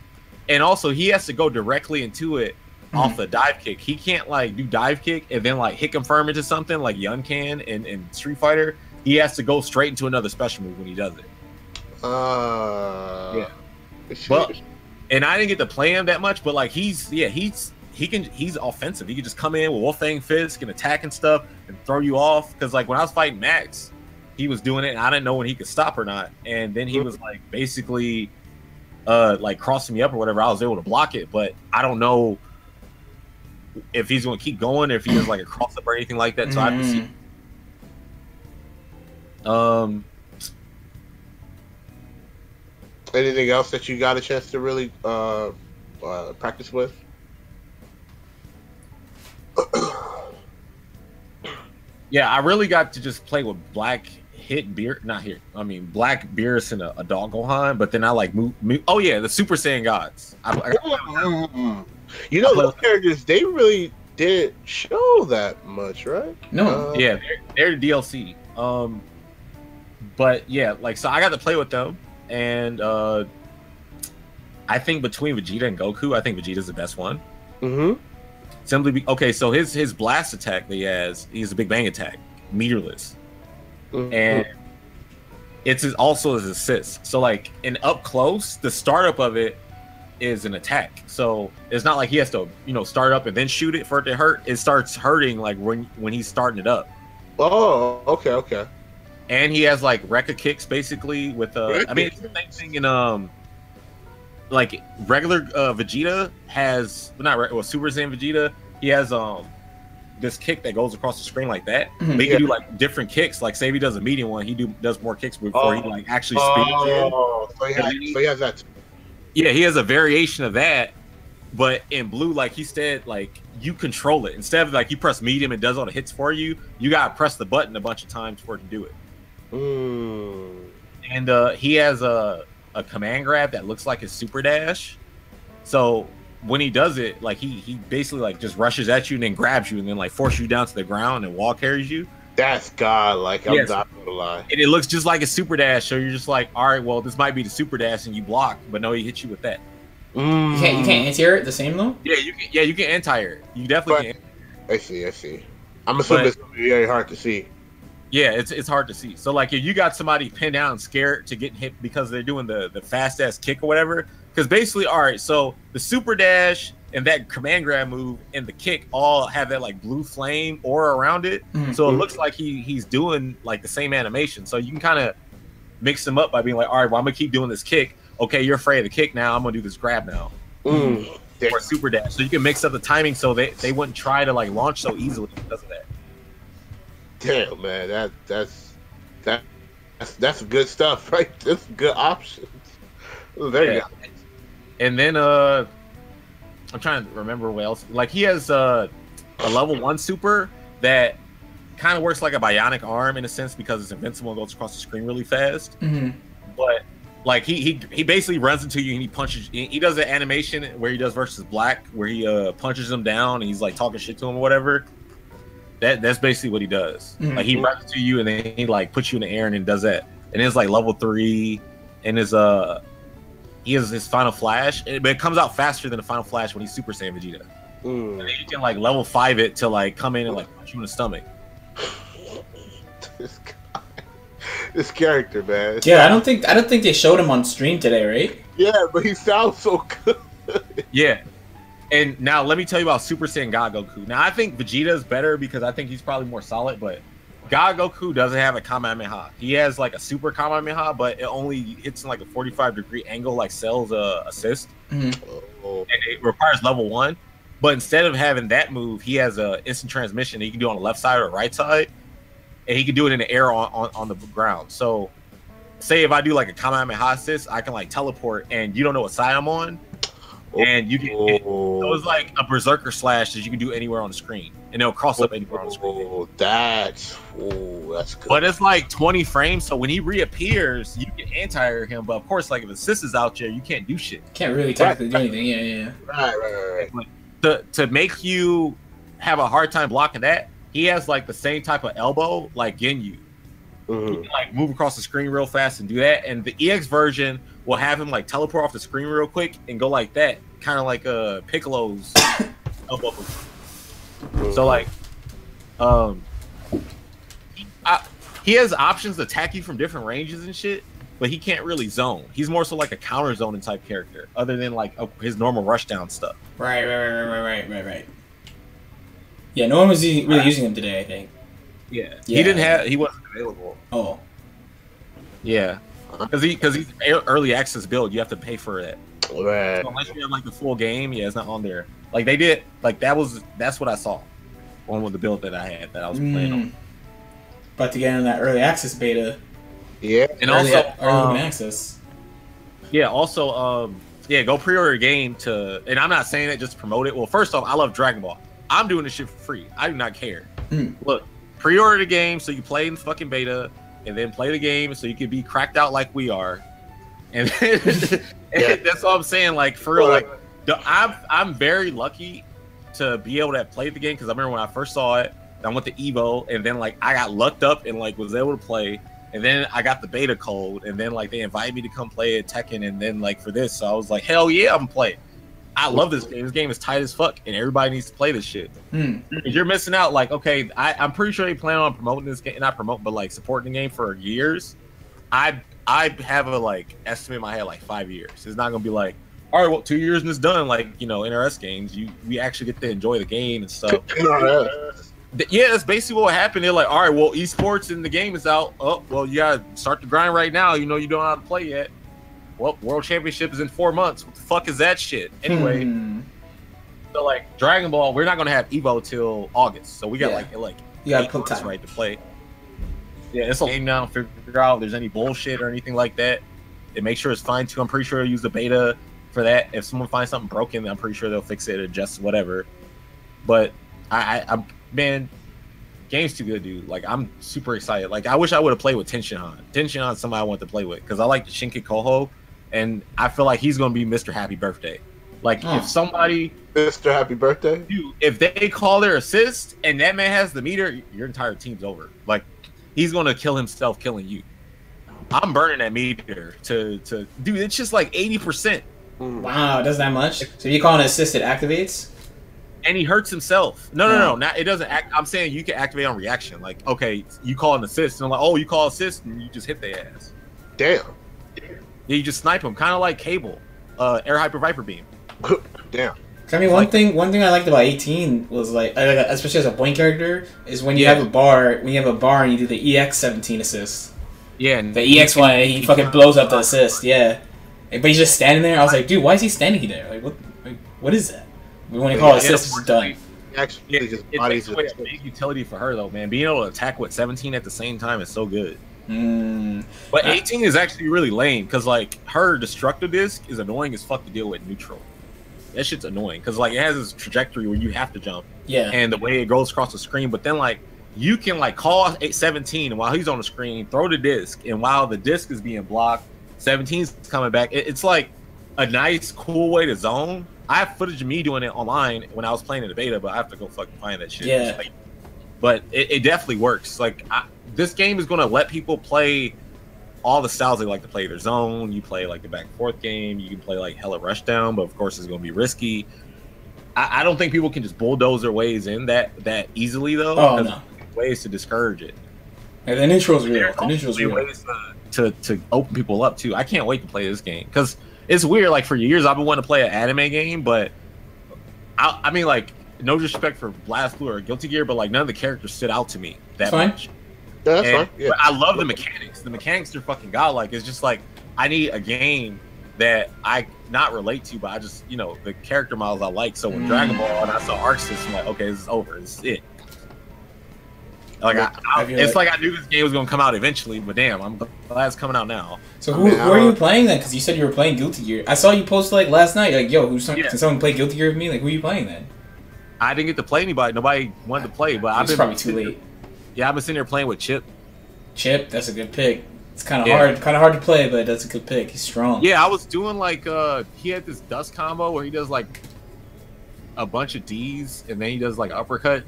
And also he has to go directly into it off the dive kick. He can't like do dive kick and then like hit confirm into something like Yun can in Street Fighter. He has to go straight into another special move when he does it. Yeah. And I didn't get to play him that much, but like he's offensive. He can just come in with Wolfang Fist and attack and stuff and throw you off. Because like when I was fighting Max, he was doing it and I didn't know when he could stop or not. And then he was like basically like crossing me up or whatever. I was able to block it, but I don't know if he's going to keep going or if he does like a cross up or anything like that. So I have to see. Anything else that you got a chance to really practice with? Yeah, I really got to just play with Black Beerus and a Dog Gohan, but then I like move oh yeah, the Super Saiyan gods. You know, those characters, they really didn't show that much, right? No. Yeah, they're the DLC. But yeah, like, so I got to play with them, and I think between Vegeta and Goku, I think Vegeta's the best one. Mm-hmm. Okay, so his blast attack that he has, he's a Big Bang attack, meterless. Mm-hmm. And it's also his assist. So like in up close, the startup of it is an attack. So it's not like he has to, start up and then shoot it for it to hurt. It starts hurting like when he's starting it up. Oh, okay. And he has like Rekka kicks basically with I mean it's the same thing in like regular Vegeta has Super Saiyan Vegeta, he has this kick that goes across the screen like that. Mm-hmm. But he can do like different kicks. Like say if he does a medium one, he does more kicks before he like actually speeds. So he has that. Yeah, he has a variation of that, but in Blue, like he said, like you control it. Instead of like you press medium and does all the hits for you, you gotta press the button a bunch of times for it to do it. And he has a command grab that looks like his super dash. So when he does it, like he basically like just rushes at you and then grabs you and then like forces you down to the ground and wall carries you. That's godlike. I'm not gonna lie. And it looks just like a super dash. So you're just like, all right, well, this might be the super dash, and you block, but no, he hits you with that. You can't anti-air it the same though. Yeah, you can anti-air it. You definitely can. I see. I'm assuming it's gonna be very hard to see. Yeah, it's hard to see. So like if you got somebody pinned down and scared to get hit because they're doing the fast ass kick or whatever, because basically, all right, so the super dash and that command grab move and the kick all have that like blue flame aura around it. Mm-hmm. So it looks like he's doing like the same animation. So you can kind of mix them up by being like, all right, well, I'm gonna keep doing this kick. Okay, you're afraid of the kick now. I'm gonna do this grab now. Or super dash. So you can mix up the timing so they wouldn't try to like launch so easily because of that. Damn, man, that's good stuff, right? That's good options. Very good. And then I'm trying to remember what else. Like he has a level 1 super that kind of works like a bionic arm in a sense because it's invincible and goes across the screen really fast. Mm-hmm. But like he basically runs into you and he punches. He does an animation where he does versus Black where he punches him down and he's like talking shit to him or whatever. That's basically what he does. Mm-hmm. Like he runs to you and then he like puts you in the air and then does that. And it's like level 3 and he has his Final Flash, but it comes out faster than the Final Flash when he's Super Saiyan Vegeta. And then you can like level 5 it to like come in and like punch you in the stomach. This character, man. Yeah, I don't think they showed him on stream today, right? Yeah, but he sounds so good. Yeah. And now let me tell you about Super Saiyan God Goku. Now I think Vegeta's better because I think he's probably more solid, but God Goku doesn't have a Kamehameha. He has like a super Kamehameha, but it only hits in like a 45-degree angle, like Cell's assist. Mm-hmm. And it requires level 1. But instead of having that move, he has a instant transmission that he can do on the left side or the right side, and he can do it in the air on the ground. So, say if I do like a Kamehameha assist, I can like teleport, and you don't know what side I'm on. And you can so it's like a berserker slash that you can do anywhere on the screen, and it'll cross up anywhere on the screen. That's good. But it's like 20 frames, so when he reappears, you can anti-air him. But of course, like if assist is out there, you can't do shit. Can't really technically do anything. Yeah. Right. But to make you have a hard time blocking that, he has like the same type of elbow like Ginyu. Mm-hmm. He can like move across the screen real fast and do that. And the EX version will have him like teleport off the screen real quick and go like that, kind of like Piccolo's elbow. So like, he has options to attack you from different ranges and shit. but he can't really zone. He's more so like a counter zoning type character, other than like his normal rushdown stuff. Right. Yeah, no one was really using him today, I think. Yeah. He wasn't available. Oh. Yeah. Because he's early access build, you have to pay for it. Right. So unless you have like the full game, it's not on there. Like they did, like that's what I saw on the build that I had that I was playing on. About to get in that early access beta. Yeah. And early also access. Yeah, also go pre-order a game and I'm not saying that just to promote it. Well, first off, I love Dragon Ball. I'm doing this shit for free. I do not care. Look, pre-order the game so you play in the fucking beta, and then play the game so you can be cracked out like we are. And that's all I'm saying. Like for real, like I'm very lucky to be able to have played the game, because I remember when I first saw it, I went to Evo, and then like I got lucked up and like was able to play, and then I got the beta code, and then like they invited me to come play at Tekken, and then like for this, so I was like, hell yeah, I'm playing. I love this game. This game is tight as fuck, and everybody needs to play this shit. You're missing out. Like, okay, I'm pretty sure they plan on promoting this game, not promoting, but like supporting the game for years. I have a like estimate in my head like 5 years. It's not gonna be like, all right, well, 2 years and it's done. Like, you know, NRS games, we actually get to enjoy the game and stuff. Yeah, that's basically what happened. They're like, all right, well, esports and the game is out. Oh, well, you gotta start the grind right now. You know, you don't know how to play yet. Well, World Championship is in 4 months. What the fuck is that shit? Anyway, so like Dragon Ball, we're not gonna have Evo till August, so we got like you got 8 months right to play. Yeah, it's a game now. Figure out if there's any bullshit or anything like that, and make sure it's fine too. I'm pretty sure they'll use the beta for that. If someone finds something broken, I'm pretty sure they'll fix it, adjust whatever. But I'm man, game's too good, dude. Like I'm super excited. Like I wish I would have played with Tenshinhan. Tenshinhan's somebody I want to play with because I like the Shinki Koho, and I feel like he's gonna be Mr. Happy Birthday. Like if somebody Mr. Happy Birthday, dude, if they call their assist and that man has the meter, your entire team's over. Like he's gonna kill himself killing you. I'm burning that meter to dude. It's just like 80%. Wow, does that much? So you call an assist, it activates? And he hurts himself. No. Not, it doesn't act. I'm saying you can activate on reaction. Like, okay, you call an assist, and I'm like, oh, you call assist, and you just hit their ass. Damn. Yeah, you just snipe him, kind of like Cable, Air Hyper Viper Beam. Damn. I mean, one thing I liked about 18 was like, especially as a point character, is when you have a bar. When you have a bar and you do the EX17 assist. Yeah, and the EX one, he fucking blows up the assist. Yeah, but he's just standing there. I was like, dude, why is he standing there? Like, what is that? When you call assist, it's done. Actually, just it's a big utility for her though, man. Being able to attack with 17 at the same time is so good. But 18 is actually really lame because like her destructive disc is annoying as fuck to deal with neutral. That shit's annoying because like it has this trajectory where you have to jump. Yeah. And the way it goes across the screen, but then like you can like call 17 and while he's on the screen, throw the disc, and while the disc is being blocked, 17's coming back. It's like a nice, cool way to zone. I have footage of me doing it online when I was playing in the beta, but I have to go fucking find that shit. Yeah. But it definitely works. Like this game is going to let people play all the styles they like to play. Their zone, you play like the back and forth game, you can play like hella rushdown, but of course it's going to be risky. I don't think people can just bulldoze their ways in that easily though. Oh no. Ways to discourage it. Yeah, the neutral's real. The neutral's real. Ways to open people up too. I can't wait to play this game because it's weird. Like for years I've been wanting to play an anime game, but I mean like no disrespect for BlazBlue or Guilty Gear, but like none of the characters stood out to me that much. Yeah, that's fine. Yeah. But I love the mechanics. The mechanics are fucking godlike. It's just like I need a game that I not relate to, but I just, you know, the character models I like. So when Dragon Ball and I saw Arc System, I'm like, okay, this is over. This is it. Like it's like I knew this game was gonna come out eventually, but damn, I'm glad it's coming out now. So who are you playing then? Because you said you were playing Guilty Gear. I saw you post like last night, like, yo, can someone play Guilty Gear with me? Like, who are you playing then? I didn't get to play anybody. Nobody wanted to play, but It's probably too late. Yeah, I've been sitting there playing with Chip. Chip, that's a good pick. It's kind of hard to play, but that's a good pick. He's strong. Yeah, I was doing like he had this dust combo where he does like a bunch of D's and then he does like uppercut.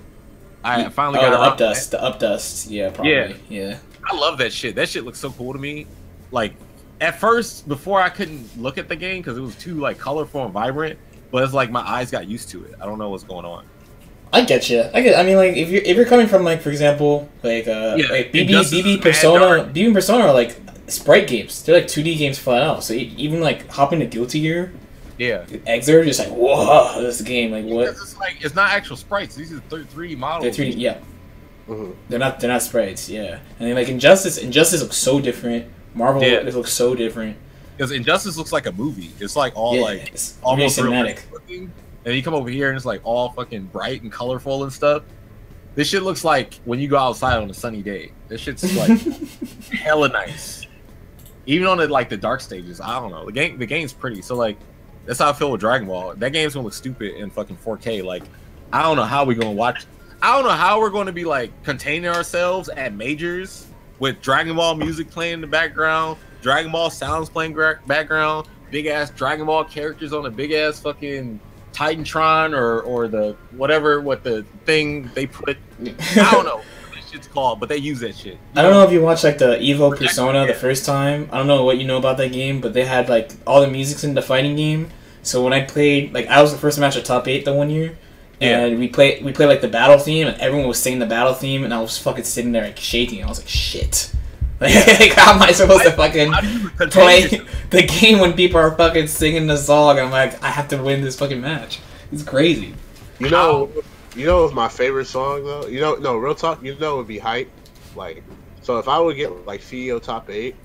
I finally got the up dust. Yeah, probably. Yeah. I love that shit. That shit looks so cool to me. Like at first, before I couldn't look at the game because it was too like colorful and vibrant. But it's like my eyes got used to it. I don't know what's going on. I get you. I mean, like if you're coming from like, for example, like BB Persona are like sprite games. They're like 2D games flat out. So even like hopping to Guilty Gear, yeah, eggs are just like, whoa, this game, like what? It's like it's not actual sprites. These are 3D models. They're 3D, yeah. Mm-hmm. They're not sprites, yeah. And then like Injustice looks so different. Marvel it looks so different. Because Injustice looks like a movie. It's like all like it's almost cinematic. And you come over here and it's like all fucking bright and colorful and stuff. This shit looks like when you go outside on a sunny day. This shit's like hella nice. Even on the dark stages, I don't know. The game's pretty. So like that's how I feel with Dragon Ball. That game's gonna look stupid in fucking 4K. Like I don't know how we're gonna watch. I don't know how we're gonna be like containing ourselves at majors with Dragon Ball music playing in the background, Dragon Ball sounds playing background, big ass Dragon Ball characters on a big ass fucking Titantron or the whatever what the thing they put. I don't know what this shit's called, but they use that shit. I don't know if you watched like the Evo Persona the first time. I don't know what you know about that game, but they had like all the music's in the fighting game. So when I played, like I was the first match at top 8 the one year. And we played like the battle theme, and everyone was singing the battle theme, and I was fucking sitting there like shaking. I was like, shit. Like, how am I supposed to fucking play the game when people are fucking singing the song? And I'm like, I have to win this fucking match. It's crazy. You know what's my favorite song though? No, real talk. It would be hype. Like, so if I would get like CEO top 8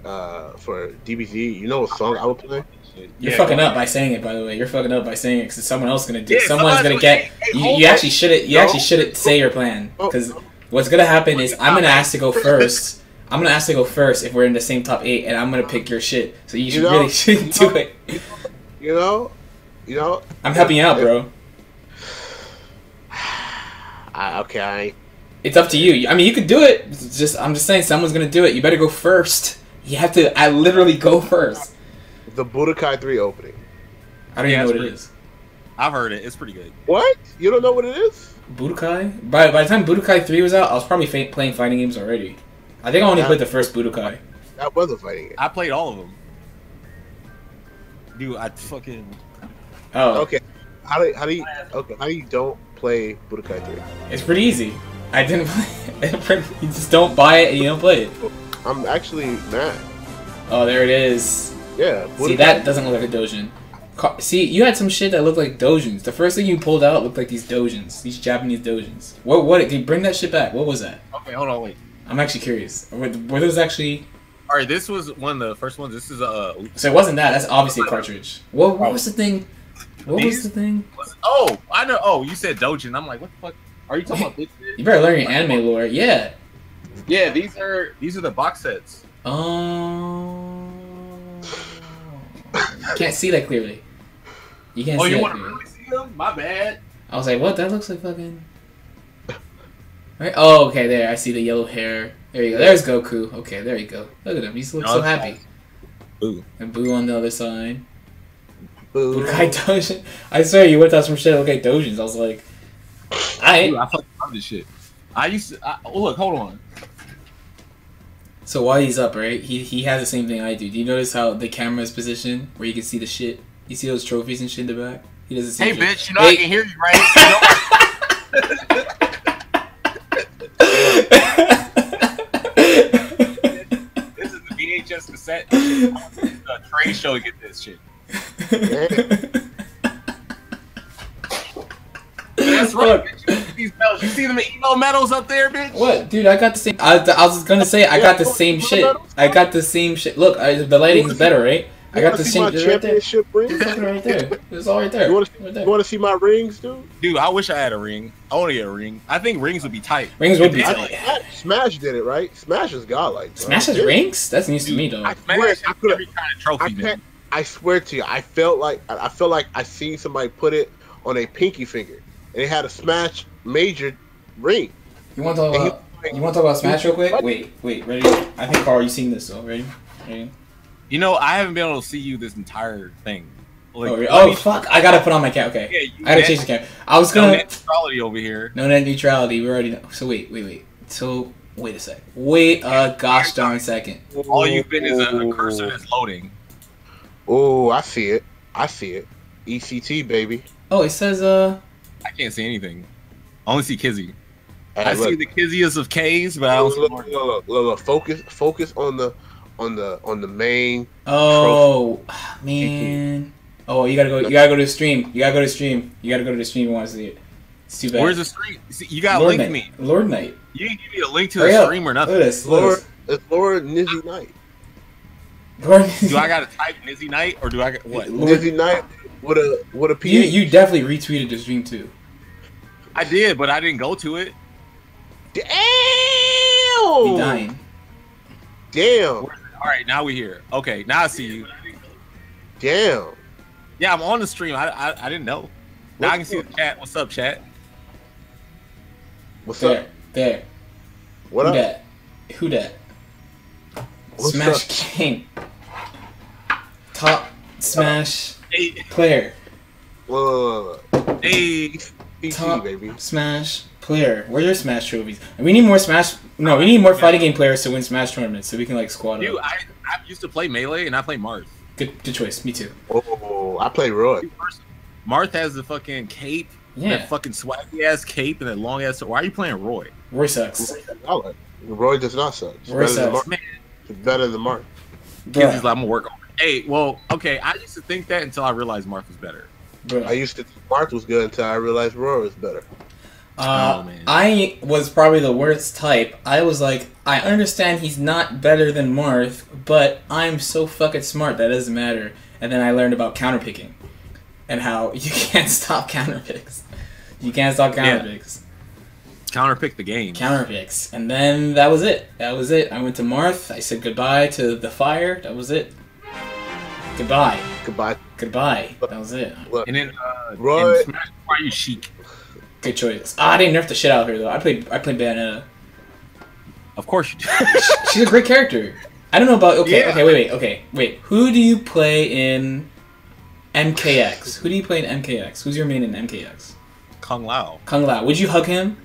for DBZ, you know what song I would play? You're fucking up by saying it, by the way. You're fucking up by saying it because someone else is gonna do. Someone's gonna get. You actually shouldn't say your plan because what's gonna happen is I'm gonna ask to go first. I'm gonna ask to go first if we're in the same top 8, and I'm gonna pick your shit. So you should really shouldn't do it. You know. I'm helping you out, bro. Okay. It's up to you. I mean, you could do it. I'm just saying, someone's gonna do it. You better go first. You have to. I literally go first. The Budokai 3 opening. I don't even know what it is. I've heard it. It's pretty good. What? You don't know what it is? Budokai? By the time Budokai 3 was out, I was probably playing fighting games already. I think I only played the first Budokai. That was a fighting game. I played all of them. Dude, I fucking... Oh. Okay. How do you don't play Budokai 3? It's pretty easy. I didn't play it. You just don't buy it and you don't play it. I'm actually mad. Oh, there it is. Yeah. See, that doesn't look like a Dojin. See, you had some shit that looked like Dojins. The first thing you pulled out looked like these Dojins. These Japanese Dojins. What did you bring that shit back? What was that? Okay, hold on, wait. I'm actually curious. Were those actually... Alright, this was one of the first ones. This is So it wasn't that. That's obviously a cartridge. What was the thing? What was the thing? Oh, I know. Oh, you said Dojin. I'm like, what the fuck? Are you talking about this? You better learn your anime lore. Yeah. Yeah, these are the box sets. You can't see that clearly. You can't see that clearly. Oh, you want to really see them? My bad. I was like, what? That looks like fucking... Right? Oh, okay, there. I see the yellow hair. There you go. There's Goku. Okay, there you go. Look at him. He looks so happy. Boo. And Boo on the other side. Boo. Budokai Dojin. I swear, you went out some shit that looked like Dojins. I was like... I fucking love this shit. I used to... look, hold on. So while he's up, right, he has the same thing I do. Do you notice how the camera is positioned where you can see the shit? You see those trophies and shit in the back? He does the same thing. Hey, bitch, you know I can hear you, right? This is the VHS cassette. The trade show to get this shit. That's right, bitch. These medals. You see them emo medals up there, bitch? What, dude? I got the same. I was just gonna say I got the same shit. I got the same shit. Look, the lighting is better, right? I got the same. Right there. It's right there. It's all right there. You want to see my rings, dude? Dude, I wish I had a ring. I want to get a ring. I think rings would be tight. Rings would be tight. Smash did it, right? Smash is godlike. Smash has rings? That's news to me, though. I swear, every kind of trophy, man. I swear to you, I felt like I seen somebody put it on a pinky finger, and it had a Smash major ring. You want to talk about Smash real quick? Wait, ready? I think Carl, you seen this though, ready? You know, I haven't been able to see you this entire thing. Like, fuck! I gotta put on my cam. Okay, yeah, I gotta change the cam. I was gonna net neutrality over here. No net neutrality. We already know. So wait. So wait a sec. Wait a gosh darn second. All you've been is a cursor that's loading. Oh, I see it. ECT, baby. Oh, it says I can't see anything. I only see Kizzy. I see the Kizziest of K's, but I don't see look. Focus on on the main. Oh man. Oh, you gotta go to the stream. You gotta go to the stream. You gotta go to the stream. You want to see it. It's too bad. Where's the stream? See, you gotta link me. Lord Knight. You didn't give me a link to the stream or nothing. Look at this. It's Lord Nizzy Knight. Do I gotta type Nizzy Knight or do I got what? Nizzy Knight with a PH. You definitely retweeted the stream too. I did, but I didn't go to it. Damn! Be dying. Damn. All right, now we're here. Okay, now I see you. Damn. Yeah, I'm on the stream. I didn't know. Now I can see the chat. What's up, chat? What's up? There. What Who up? Dat? Who dat? What's Smash up? King. Top Smash player. Look. Hey. Top baby. Smash player. Where's your Smash trophies? And we need more Smash. No, we need more fighting game players to win Smash tournaments so we can like squad Dude, up. I used to play Melee and I play Marth. Good choice. Me too. Oh, I play Roy. Marth has the fucking cape. Yeah. That fucking swaggy ass cape and that long ass. Why are you playing Roy? Roy sucks. Roy does not suck. Roy sucks. It's better than Mark. Kizzy's like, I'm gonna work on it. Hey, well, okay. I used to think that until I realized Marth was better. I used to think Mark was good until I realized Roy was better. Oh, man. I was probably the worst type. I was like, I understand he's not better than Marth, but I'm so fucking smart that doesn't matter. And then I learned about counterpicking and how you can't stop counterpicks. You can't stop counterpicks. Counterpick the game. Counterpicks. And then that was it. That was it. I went to Marth. I said goodbye to the fire. That was it. Goodbye. Goodbye. Goodbye. That was it. And then Roy. Smash, why are you chic? Good choice. I didn't nerf the shit out of her though. I played Bayonetta. Of course you do. She's a great character. I don't know about Yeah. Wait. Who do you play in MKX? Who do you play in MKX? Who's your main in MKX? Kung Lao. Kung Lao. Would you hug him?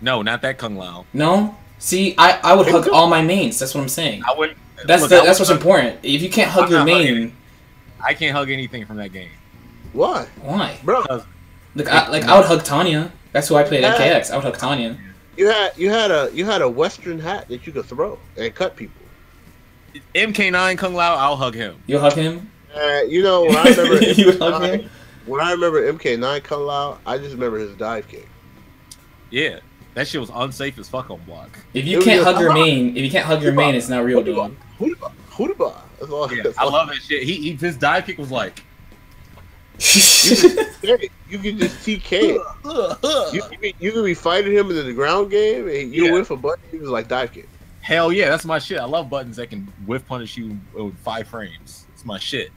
No, not that Kung Lao. No? See, I would hug all my mains. That's what I'm saying. I wouldn't. That's what's important. If you can't hug I'm your not main, I can't hug anything from that game. Why? why? Bro, Look, I would hug Tanya. That's who I played at MKX. I would hug Tanya. you had a Western hat that you could throw and cut people. MK9 Kung Lao, I'll hug him. You'll hug him? You know, when I remember You would hug him? when I remember MK9 Kung Lao, I just remember his dive kick. Yeah, that shit was unsafe as fuck on block. If you can't hug your main, it's not real, dog. Hoodaba. That's all. Yeah, I love that shit. His dive kick was like. You can just TK it. You can be fighting him in the ground game, and you whiff a button. He was like dive kick. Hell yeah, that's my shit. I love buttons that can whiff punish you with 5 frames. It's my shit.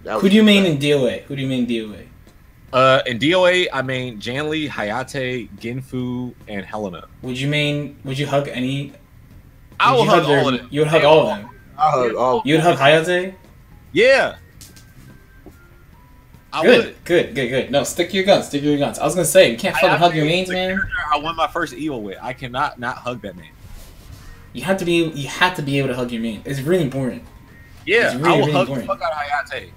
Who do you main in DOA? Who do you main in DOA? In DOA, I main Janli, Hayate, Ginfu, and Helena. Would you hug any? I will hug all of them. You would hug all of them. I hug all. You would hug Hayate? Yeah. Good. No, stick to your guns. I was gonna say, you can't fucking hug your mains, man. I won my first Evo with. I cannot not hug that man. You have to be able to hug your main. It's really important. Yeah, really, I will really hug important. the fuck out of Hayate.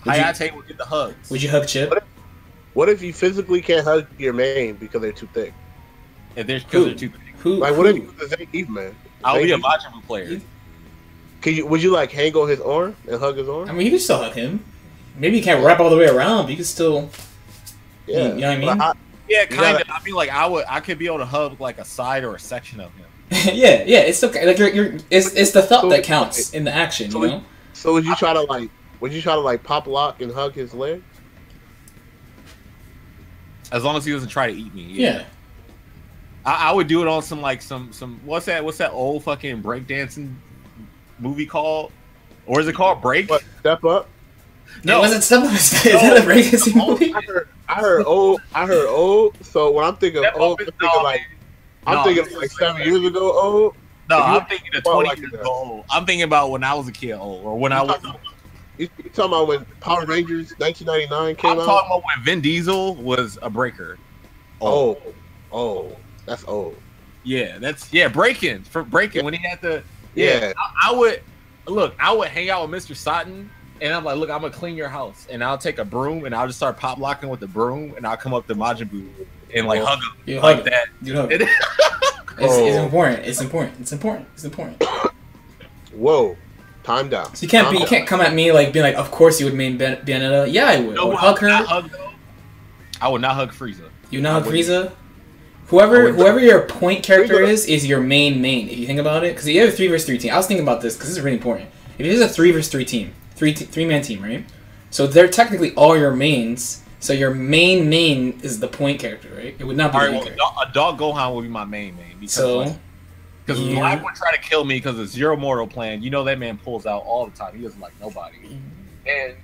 Hayate will get the hugs. Would you hug Chip? What if you physically can't hug your main because they're too thick? If they're too thick. What if you're the Zangief man? I'll be a Majin Buu player. Would you like hang on his arm and hug his arm? I mean, you can still hug him. Maybe you can't wrap all the way around, but you can still. Yeah, you know what I mean. Yeah, kind of. I mean, like I could be able to hug like a side or a section of him. yeah, it's okay. Like it's the thought that counts in the action, you know. So would you try to pop lock and hug his leg? As long as he doesn't try to eat me. Yeah. I would do it on some what's that old fucking breakdancing movie called? Or is it called Break? What, Step Up? No, was it Step Up? Is that a breakdancing movie? I heard old. So when I'm thinking old, I'm thinking like 7 years ago old. No, I'm thinking of 20 years ago old. I'm thinking about when I was a kid old, or when I was. You talking about when Power Rangers 1999 came out? I'm talking about when Vin Diesel was a breaker. Oh, that's old. Yeah, breaking when he had the. Yeah. I would hang out with Mr. Sutton, and I'm like, look, I'm gonna clean your house, and I'll take a broom and I'll just start pop locking with the broom, and I'll come up to Majin Buu and like hug him. You like hug that. You hug him. It's important. It's important. Whoa, time down. So you can't come at me like being like, of course you would main Bayonetta. Yeah, I would. No, I would hug her. I would not hug Frieza. You not hug Frieza? Whoever your point character is your main. If you think about it, because you have a 3 versus 3 team. I was thinking about this because this is really important. If it is a 3 versus 3 team, three-man team, right? So they're technically all your mains. So your main is the point character, right? It would not be. All right, well, Adult Gohan would be my main because Black would try to kill me because of Zero Mortal Plan. You know that man pulls out all the time. He doesn't like nobody. And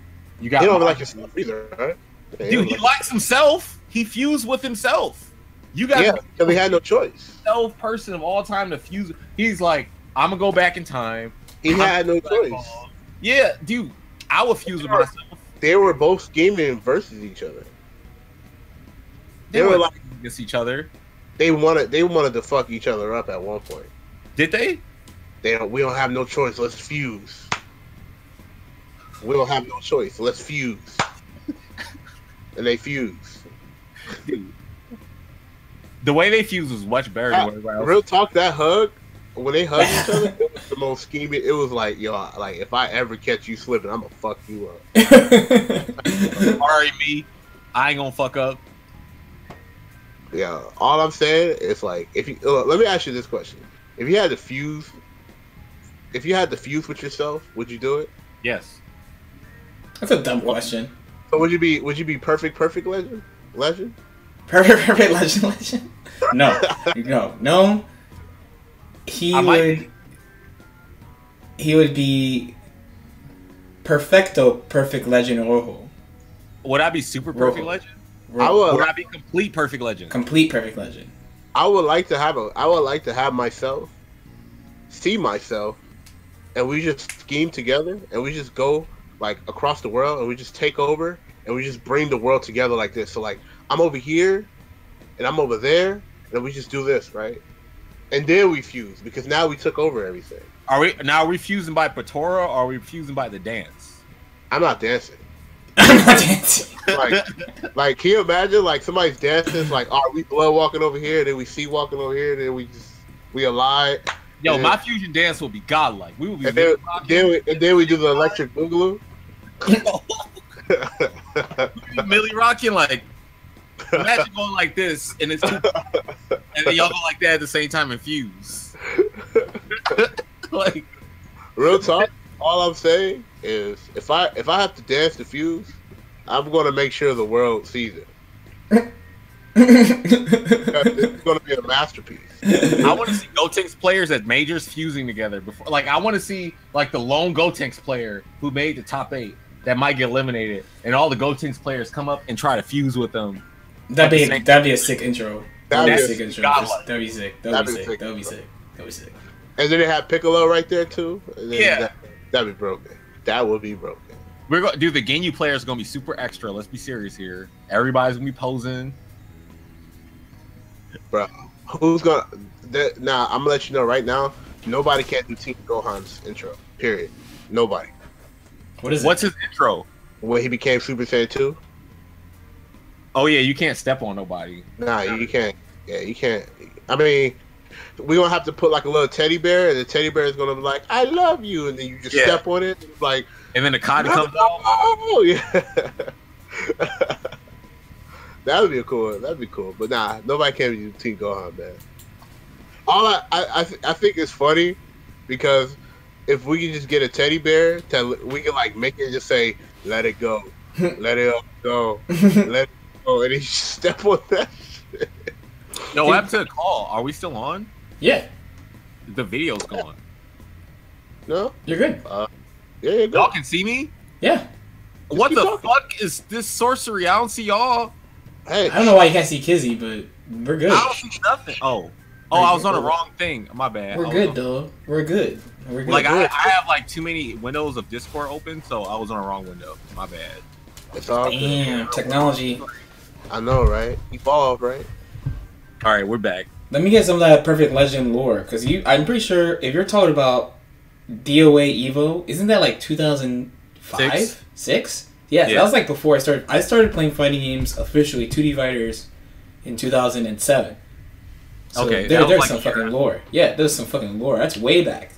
you got. He don't like himself either, right? Yeah, dude, he likes himself. He fused with himself. You got because he had no choice. Self person of all time to fuse. He's like, I'm gonna go back in time. He had no choice. Yeah, dude, I would fuse with myself. They were both scheming versus each other. They were like against each other. They wanted to fuck each other up at one point. Did they? We don't have no choice. Let's fuse. We don't have no choice. Let's fuse. And they fuse. Dude. The way they fused was much better than everybody else. Real talk, that hug, when they hugged each other, it was the most scheming. It was like, yo, like if I ever catch you slipping, I'm gonna fuck you up. Sorry, me. I ain't gonna fuck up. Yeah, all I'm saying is like, if you let me ask you this question: if you had to fuse with yourself, would you do it? Yes. That's a dumb question. So would you be perfect legend? Perfect legend? No. No. He would be perfecto perfect legend Rojo. Would I be super perfect legend? Would I be complete perfect legend? Complete perfect legend. I would like to have myself see myself, and we just scheme together, and we just go like across the world, and we just take over, and we just bring the world together like this. So like I'm over here, and I'm over there, and we just do this, right? And then we fuse because now we took over everything. Are we fusing by Patora, or are we fusing by the dance? I'm not dancing. I'm not dancing. Like, can you imagine like somebody's dancing? It's like, are we blood walking over here? Then we see walking over here. Then we alive. Yo, my fusion dance will be godlike. We will be. And then we do the electric boogaloo. Millie rocking like. Imagine going like this, and it's two, and then y'all go like that at the same time and fuse. Like, real talk. All I'm saying is, if I have to dance to fuse, I'm gonna make sure the world sees it. It's gonna be a masterpiece. I want to see Gotenks players at majors fusing together before. Like, I want to see like the lone Gotenks player who made the top 8 that might get eliminated, and all the Gotenks players come up and try to fuse with them. That'd be a sick intro. That'd be a sick intro. That'd be sick. That'd be sick. And then they have Piccolo right there too. Yeah, that'd be broken. That would be broken. We're going, dude. The Ginyu players are gonna be super extra. Let's be serious here. Everybody's gonna be posing. Bro, who's gonna? Now I'm gonna let you know right now. Nobody can do Team Gohan's intro. Period. Nobody. What's his intro? When he became Super Saiyan 2. Oh yeah, you can't step on nobody. Nah, you can't. Yeah, you can't. I mean, we're gonna have to put like a little teddy bear, and the teddy bear is gonna be like, "I love you," and then you just step on it, and like, and then the cotton comes out. Oh yeah, that'd be cool. That'd be cool. But nah, nobody can do Team Gohan, man. All I think it's funny because if we can just get a teddy bear, we can like make it just say, "Let it go, let it go, let it." Oh, and he step on that shit. No, what happened to the call? Are we still on? Yeah. The video's gone. No? You're good. Yeah, you're good. Y'all can see me? Yeah. What the fuck is this sorcery? I don't see y'all. Hey. I don't know why you can't see Kizzy, but we're good. I don't see nothing. Oh, I was on the wrong thing. My bad. We're good, though. We're good. We're good. Like, I have like too many windows of Discord open, so I was on the wrong window. My bad. It's all good. Damn, technology. I know, right? Evolve, right? All right, we're back. Let me get some of that Perfect Legend lore, because I'm pretty sure if you're talking about DOA Evo, isn't that like 2005? 6? Yeah, so that was like before I started. I started playing fighting games officially, 2D fighters, in 2007. So okay, there's like some fucking lore. Yeah, there's some fucking lore. That's way back.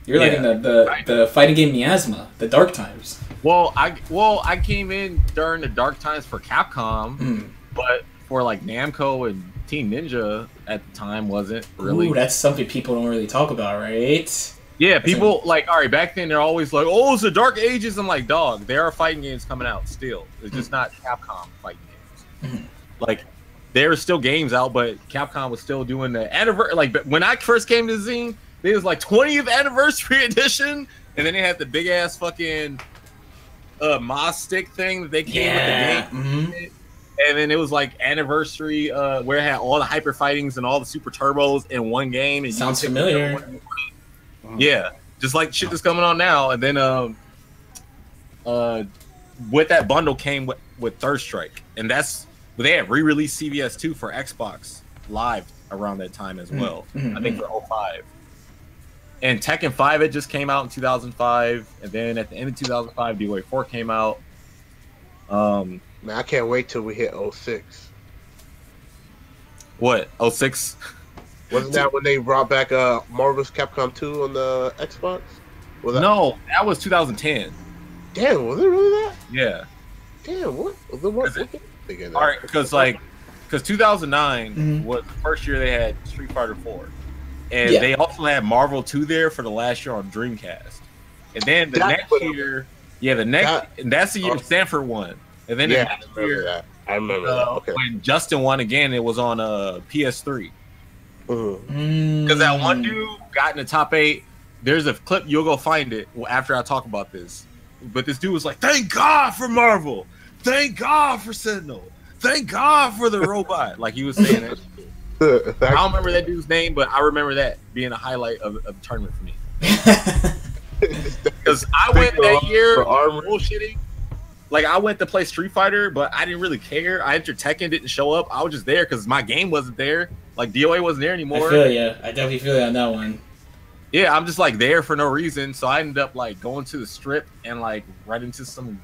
You're like in the fighting game Miasma, the dark times. Well, I came in during the dark times for Capcom, but for like Namco and Team Ninja at the time wasn't really. Ooh, that's something people don't really talk about, right? Yeah, people like, all right, back then they're always like, oh, it's the Dark Ages. I'm like, dog, there are fighting games coming out still. It's just not Capcom fighting games. Like, there are still games out, but Capcom was still doing the anniversary. Like, when I first came to Zine, it was like 20th anniversary edition, and then they had the big ass fucking Moz stick thing that they came with the game. And then it was like anniversary where it had all the hyper fightings and all the super turbos in one game. And sounds familiar. Yeah, just like shit that's coming on now. And then with that bundle came with Third Strike, and they had re-released CVS 2 for Xbox Live around that time as well. I think for 05. And Tekken 5 it just came out in 2005, and then at the end of 2005, DOA 4 came out. Man, I can't wait till we hit 06. What? 06? Wasn't that when they brought back Marvel's Capcom 2 on the Xbox? No, that was 2010. Damn, was it really that? Yeah. Damn, what? All right, because 2009 was the first year they had Street Fighter 4, and they also had Marvel 2 there for the last year on Dreamcast, and then the next year, and that's the year Stanford won, and then the next year, I remember that. Okay. When Justin won again, it was on PS3. Because that one dude got in the top 8. There's a clip, you'll go find it after I talk about this. But this dude was like, "Thank God for Marvel, thank God for Sentinel, thank God for the robot." Like he was saying that. I don't remember that dude's name, but I remember that being a highlight of the tournament for me. Because I went that year bullshitting. Like I went to play Street Fighter, but I didn't really care. I entered Tekken, didn't show up. I was just there because my game wasn't there. Like DOA wasn't there anymore. I feel you. I definitely feel you on that one. Yeah, I'm just like there for no reason. So I ended up like going to the strip and like right into some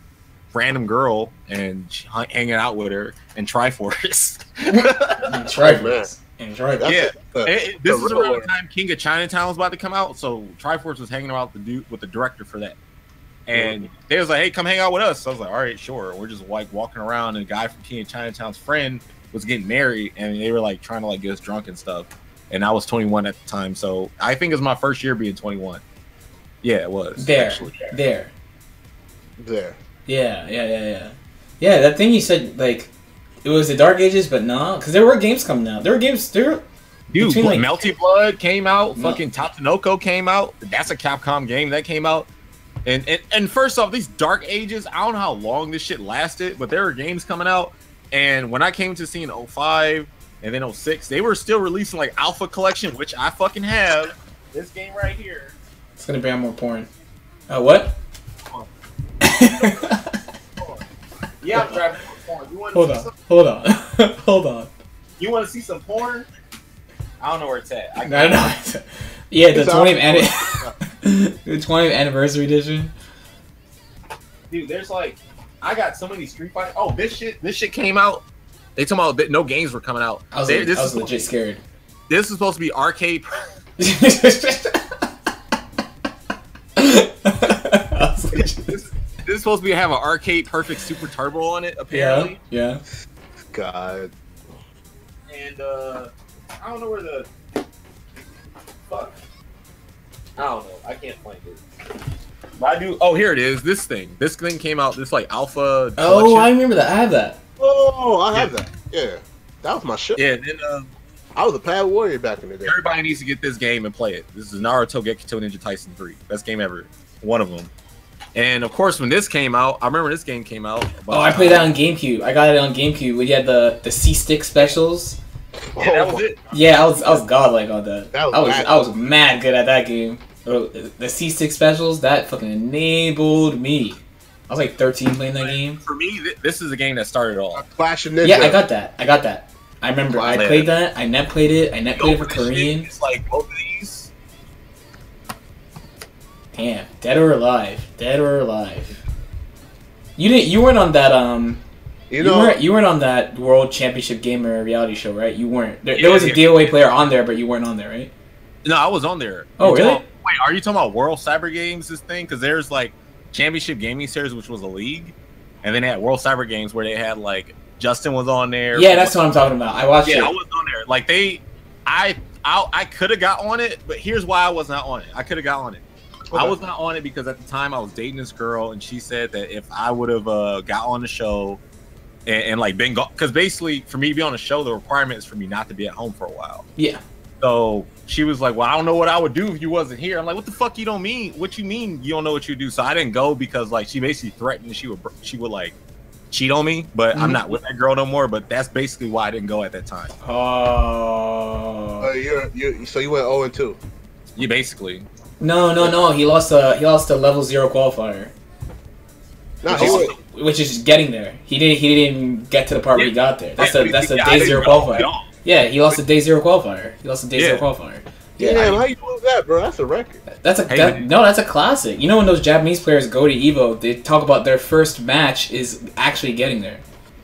random girl and hanging out with her in Triforce. Triforce. Yeah. This is around the time King of Chinatown was about to come out. So Triforce was hanging out with the director for that. And they was like, "Hey, come hang out with us." So I was like, "All right, sure." We're just like walking around, and a guy from King of Chinatown's friend was getting married, and they were like trying to like get us drunk and stuff. And I was 21 at the time, so I think it was my first year being 21. Yeah, it was. There. Yeah. That thing you said, like, it was the Dark Ages, but no, because there were games coming out. Dude, Melty Blood came out. Fucking Tatsunoko came out. That's a Capcom game that came out. And first off, these Dark Ages, I don't know how long this shit lasted, but there were games coming out. And when I came to see in 05 and then 06, they were still releasing like Alpha Collection, which I fucking have. This game right here. It's gonna ban more porn. What? Yeah, I'm driving porn. You want Hold on. You want to see some porn? I don't know where it's at. No. Yeah, the 20th anniversary edition. Dude, there's like, I got so many Street Fighter. Oh, this shit came out. They talking about that no games were coming out. I was legit scared. This is supposed to be arcade. This is supposed to have an arcade perfect super turbo on it. Apparently. Yeah. God. And I don't know where the fuck. I don't know. I can't find it. But I do. Oh, here it is. This thing came out. This like alpha. Oh, collection. I remember that. I have that. Oh, I have that. Yeah, that was my shit. Yeah. Then I was a Pad Warrior back in the day. Everybody needs to get this game and play it. This is Naruto Gekito Ninja Tyson 3. Best game ever. One of them. And of course, when this came out, I remember this game came out. I played that on GameCube. I got it on GameCube. We had the C-Stick specials. Yeah, that was it. Yeah, I was godlike on that. I was mad good at that game. The C-Stick specials, that fucking enabled me. I was like 13 playing that game. For me, this is a game that started it all. Clash of Ninja. Yeah, I got that. I remember I played that. I net played it. I net played it for Korean. It's like both of these. Damn, Dead or Alive. You weren't on that you weren't on that World Championship Gamer reality show, right? You weren't. There was a DOA player on there, but you weren't on there, right? No, I was on there. Oh, really? Wait, are you talking about World Cyber Games? This thing, because there's like Championship Gaming Series, which was a league, and then they had World Cyber Games where they had like Justin was on there. Yeah, that's what I'm talking about. I watched it. Yeah, I was on there. Like I could have got on it, but here's why I was not on it. I could have got on it. Okay. I was not on it because at the time I was dating this girl, and she said that if I would have got on the show and like been because basically for me to be on the show, the requirement is for me not to be at home for a while. Yeah. So she was like, "Well, I don't know what I would do if you wasn't here." I'm like, "What the fuck you don't mean? What you mean you don't know what you do?" So I didn't go because like she basically threatened she would like cheat on me, but I'm not with that girl no more. But that's basically why I didn't go at that time. Oh. So you went 0-2. You basically. No. He lost a level 0 qualifier. No, which is getting there. He didn't get to the part where he got there. That's the day 0 qualifier. Yeah, he lost the day 0 qualifier. Zero qualifier. Yeah, damn, how you lose that, bro? That's a record. That's a classic. You know when those Japanese players go to Evo, they talk about their first match is actually getting there,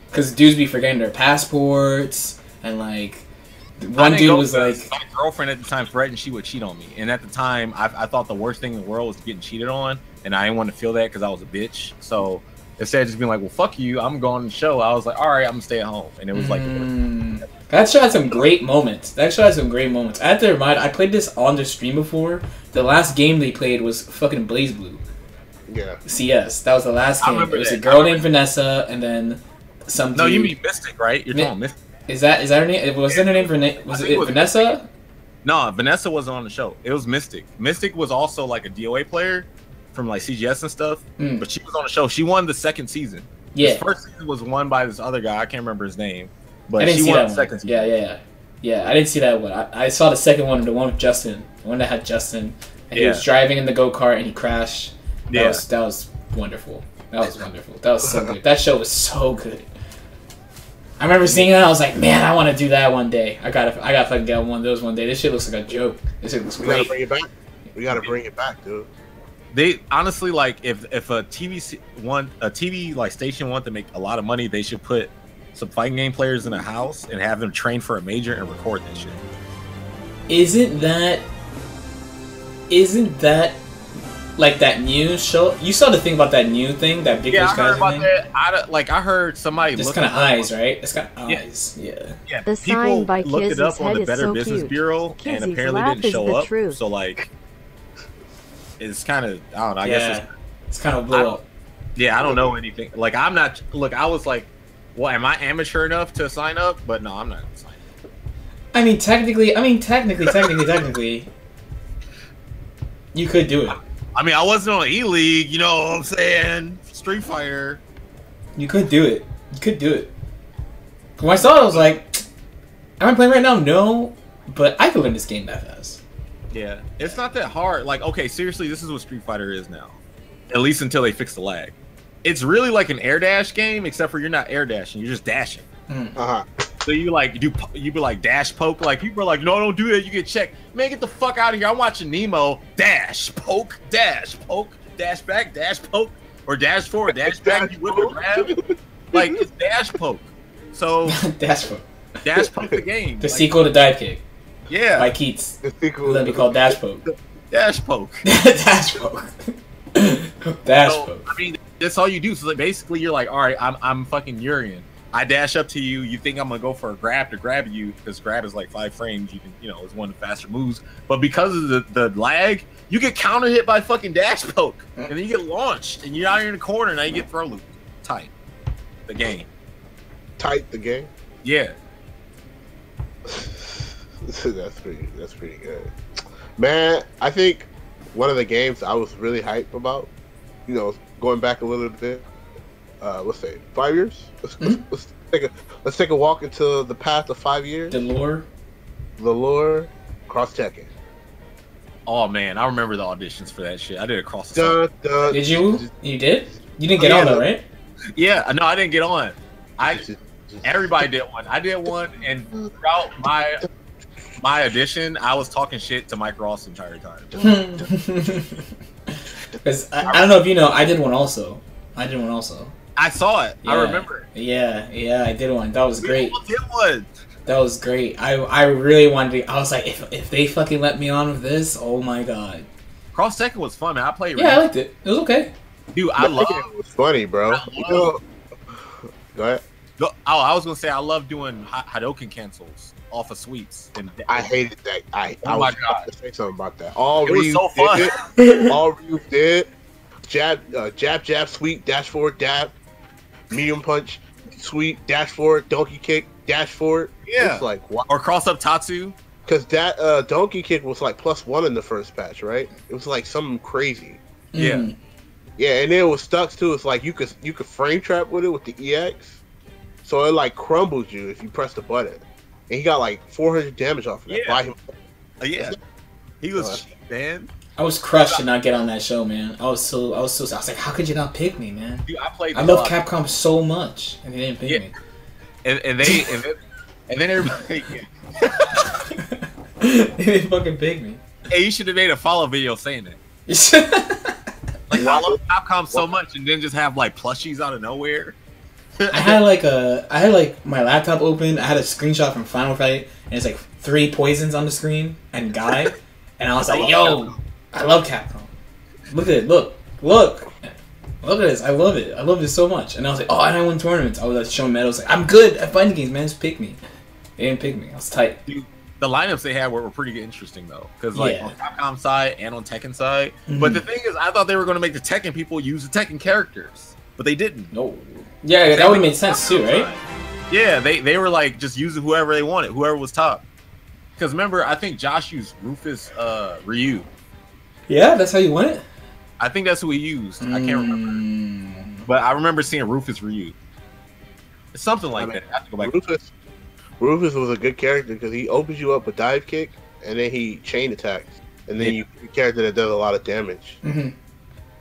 because dudes be forgetting their passports and like. One dude was like, my girlfriend at the time threatened she would cheat on me, and at the time I thought the worst thing in the world was getting cheated on, and I didn't want to feel that because I was a bitch. So instead of just being like, "Well, fuck you, I'm going to the show," I was like, "All right, I'm gonna stay at home," and it was like. That show had some great moments. I have to remind, I played this on the stream before. The last game they played was fucking BlazBlue. Yeah. CS. That was the last game. It was a girl named Vanessa, and then some dude. No, you mean Mystic, right? You're talking Mystic. Is that her name? Was that her name? Was it Vanessa? No, Vanessa wasn't on the show. It was Mystic. Mystic was also like a DOA player from like CGS and stuff, but she was on the show. She won the second season. Yeah. This first season was won by this other guy. I can't remember his name. But I didn't she see won that the second one. Yeah. I didn't see that one. I saw the second one, the one with Justin, the one that had Justin, and he was driving in the go-kart and he crashed. That was wonderful. That was wonderful. That was so good. That show was so good. I remember seeing that. I was like, man, I want to do that one day. I gotta fucking get one of those one day. This shit looks like a joke. This shit looks great. We gotta bring it back, dude. They honestly like if a TV like station want to make a lot of money, they should put some fighting game players in a house and have them train for a major and record that shit. Isn't that like that new show? You saw the thing about that new thing, that big I heard about that. I heard somebody look kind of eyes, right? It's got eyes. Yeah. The sign by looked it up on the Better so Business cute. Bureau, Kizzy's and apparently laugh didn't show up. Truth. So like, it's kind of I don't know. I guess it's kind of blew up. Yeah, I don't know anything. Like I'm not. Look, I was like, well, am I amateur enough to sign up? But no, I'm not signing up. I mean, technically, you could do it. I mean, I wasn't on E-League, you know what I'm saying? Street Fighter. You could do it. When I saw it, I was like, am I playing right now? No, but I could win this game that fast. Yeah, it's not that hard. Like, okay, seriously, this is what Street Fighter is now. At least until they fix the lag. It's really like an air dash game, except for you're not air dashing, you're just dashing. So you like you be like dash poke, like people are like, no, don't do that, you get checked. Man, get the fuck out of here. I'm watching Nemo. Dash poke, dash back, dash poke, or dash forward, dash back. You whip and grab. Like it's dash poke. So dash poke the game. The sequel to Dive Kick. Yeah. By Keats. The sequel. That'd be called Dash Poke. Dash poke. Dash poke. Dash poke. I mean, that's all you do. So like, basically, you're like, all right, I'm fucking Urian. I dash up to you. You think I'm gonna go for a grab to grab you because grab is like 5 frames. You can, it's one of the faster moves. But because of the lag, you get counter hit by fucking dash poke, and then you get launched, and you're out here in the corner, and now you get throw loop. Tight the game. Yeah. That's pretty good, man. I think one of the games I was really hyped about, going back a little bit. Let's say 5 years. Let's take a walk into the path of 5 years. The lore, Cross Tekken. Oh man, I remember the auditions for that shit. I did it Cross the Did you? You did? You didn't get on though, right? Yeah, no, I didn't get on. Everybody did one. I did one, and throughout my audition, I was talking shit to Mike Ross the entire time. Because I don't know if you know, I did one also. I saw it. Yeah. I remember. Yeah, I did one. That was great. We did one. That was great. I really wanted to. I was like, if they fucking let me on with this, oh my god. Cross Tekken was fun, man. I played. Yeah, I liked it. It was okay. Dude, I love it. Was funny, bro. Go ahead. I was gonna say I love doing Hadouken cancels off of sweeps. And I hated that. I was about to say something about that. All it was so fun. All Ryu did, jab, sweep, dash forward, dab, medium punch, sweep, dash forward, donkey kick, dash forward. Yeah. It's like what? Or cross up Tatsu. Because that donkey kick was like +1 in the first patch, right? It was like something crazy. Yeah. Yeah, and then it was stuck too. It's like you could frame trap with it with the EX, so it like crumbles you if you press the button. And he got like 400 damage off of that by him. Yeah, he was cheap, man. I was crushed to not get on that show, man. I was like, how could you not pick me, man? Dude, I love Capcom so much, and they didn't pick me. And then everybody. They didn't fucking pick me. Hey, you should have made a follow video saying that. Like, I love Capcom so much, and then just have like plushies out of nowhere. I had like my laptop open. I had a screenshot from Final Fight, and it's like 3 poisons on the screen and Guy, and I was like, "Yo, I love Capcom. Look at it. Look at this. I love it. I love this so much." And I was like, "Oh, and I won tournaments." I was like showing medals. Like, I'm good at fighting games, man. Just pick me. They didn't pick me. I was tight. Dude, the lineups they had were pretty interesting though, because like on Capcom side and on Tekken side. But the thing is, I thought they were going to make the Tekken people use the Tekken characters, but they didn't. No. Yeah, that would make sense too, right? Yeah, they were like just using whoever they wanted, whoever was top. Because remember, I think Josh used Rufus Ryu. Yeah, that's how you won it? I think that's who he used. I can't remember. But I remember seeing Rufus Ryu. It's something like that. I have to go back. Rufus was a good character because he opens you up with dive kick, and then he chain attacks. And then you a character that does a lot of damage.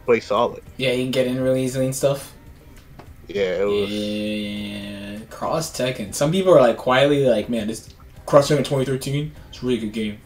Play solid. Yeah, you can get in really easily and stuff. Yeah, it was. Yeah, Cross Tekken. Some people are like quietly like, man, this Cross Tekken 2013, it's a really good game.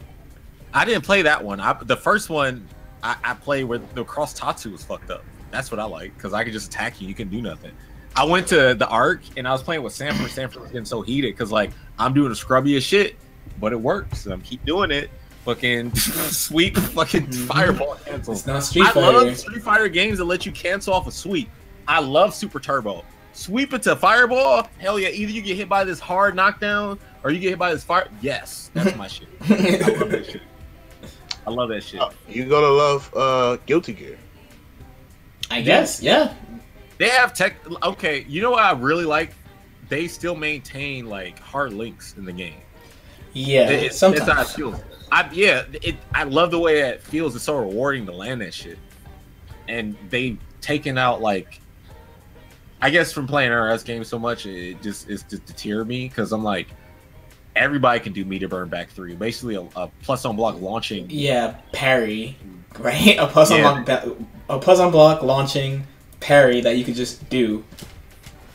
I didn't play that one. The first one I played where the Cross Tatsu was fucked up. That's what I like because I could just attack you. You can do nothing. I went to the Arc and I was playing with Sanford. Sanford was getting so heated because like I'm doing the scrubbiest shit, but it works. And I'm keep doing it. Fucking sweep, fucking fireball cancels. It's not Street Fighter. I love Street Fighter games that let you cancel off a sweep. I love Super Turbo. Sweep it to fireball. Hell yeah! Either you get hit by this hard knockdown or you get hit by this fire. Yes, that's my shit. I love that shit. I love that shit. You're gonna love Guilty Gear. I guess, yeah. They have tech. Okay, you know what I really like? They still maintain like hard links in the game. Yeah, sometimes. That's how it feels. I love the way it feels. It's so rewarding to land that shit. And they taken out like, I guess from playing RS games so much, it just deterred me because I'm like, everybody can do meter burn back 3. Basically, a plus on block launching. Yeah, parry, right? A plus on block launching parry that you could just do.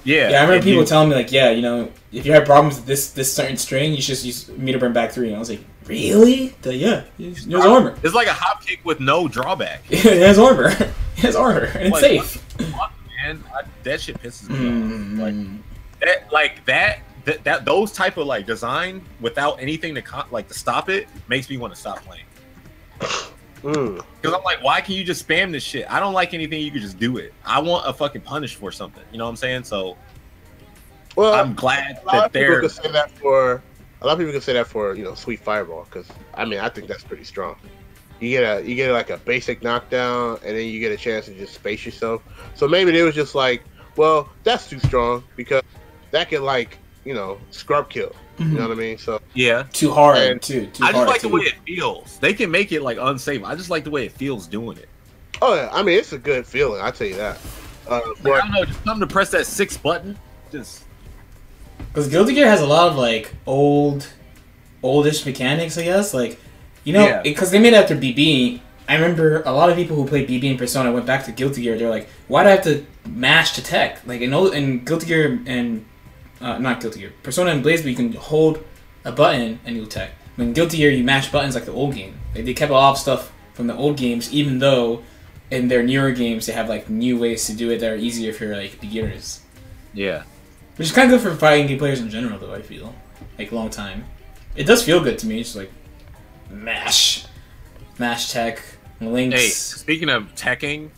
Yeah. Yeah, I remember people telling me like, yeah, you know, if you have problems with this certain string, you should just use meter burn back 3. And I was like, really? Yeah, it has armor. It's like a hop kick with no drawback. It has armor. It has armor, and it's safe. Man, that shit pisses me off. Those type of like design without anything to stop it makes me want to stop playing. Because I'm like, why can you just spam this shit? I don't like anything you could just do it. I want a fucking punish for something. You know what I'm saying? So, well, I'm glad that they're. A lot of people can say that for Sweet Fireball because I mean I think that's pretty strong. You get like a basic knockdown and then you get a chance to just space yourself. So maybe they was just like, well, that's too strong because that can scrub kill. You know what I mean? So yeah, too hard too. I just like the way it feels. They can make it like unsafe. I just like the way it feels doing it. Oh yeah, I mean it's a good feeling. I tell you that. I don't know, just something to press that 6 button, just. Because Guilty Gear has a lot of like oldish mechanics, I guess. Like, because they made it after BB. I remember a lot of people who played BB and Persona went back to Guilty Gear. They're like, why do I have to mash to tech? Like in Guilty Gear and not Guilty Gear, Persona and BlazBlue, you can hold a button and you'll tech. When Guilty Gear, you mash buttons like the old game. Like, they kept a lot of stuff from the old games, even though in their newer games they have like new ways to do it that are easier for like beginners. Yeah. Which is kind of good for fighting game players in general, though, I feel. Like, long time. It does feel good to me. It's like, mash tech, Links. Hey, speaking of teching,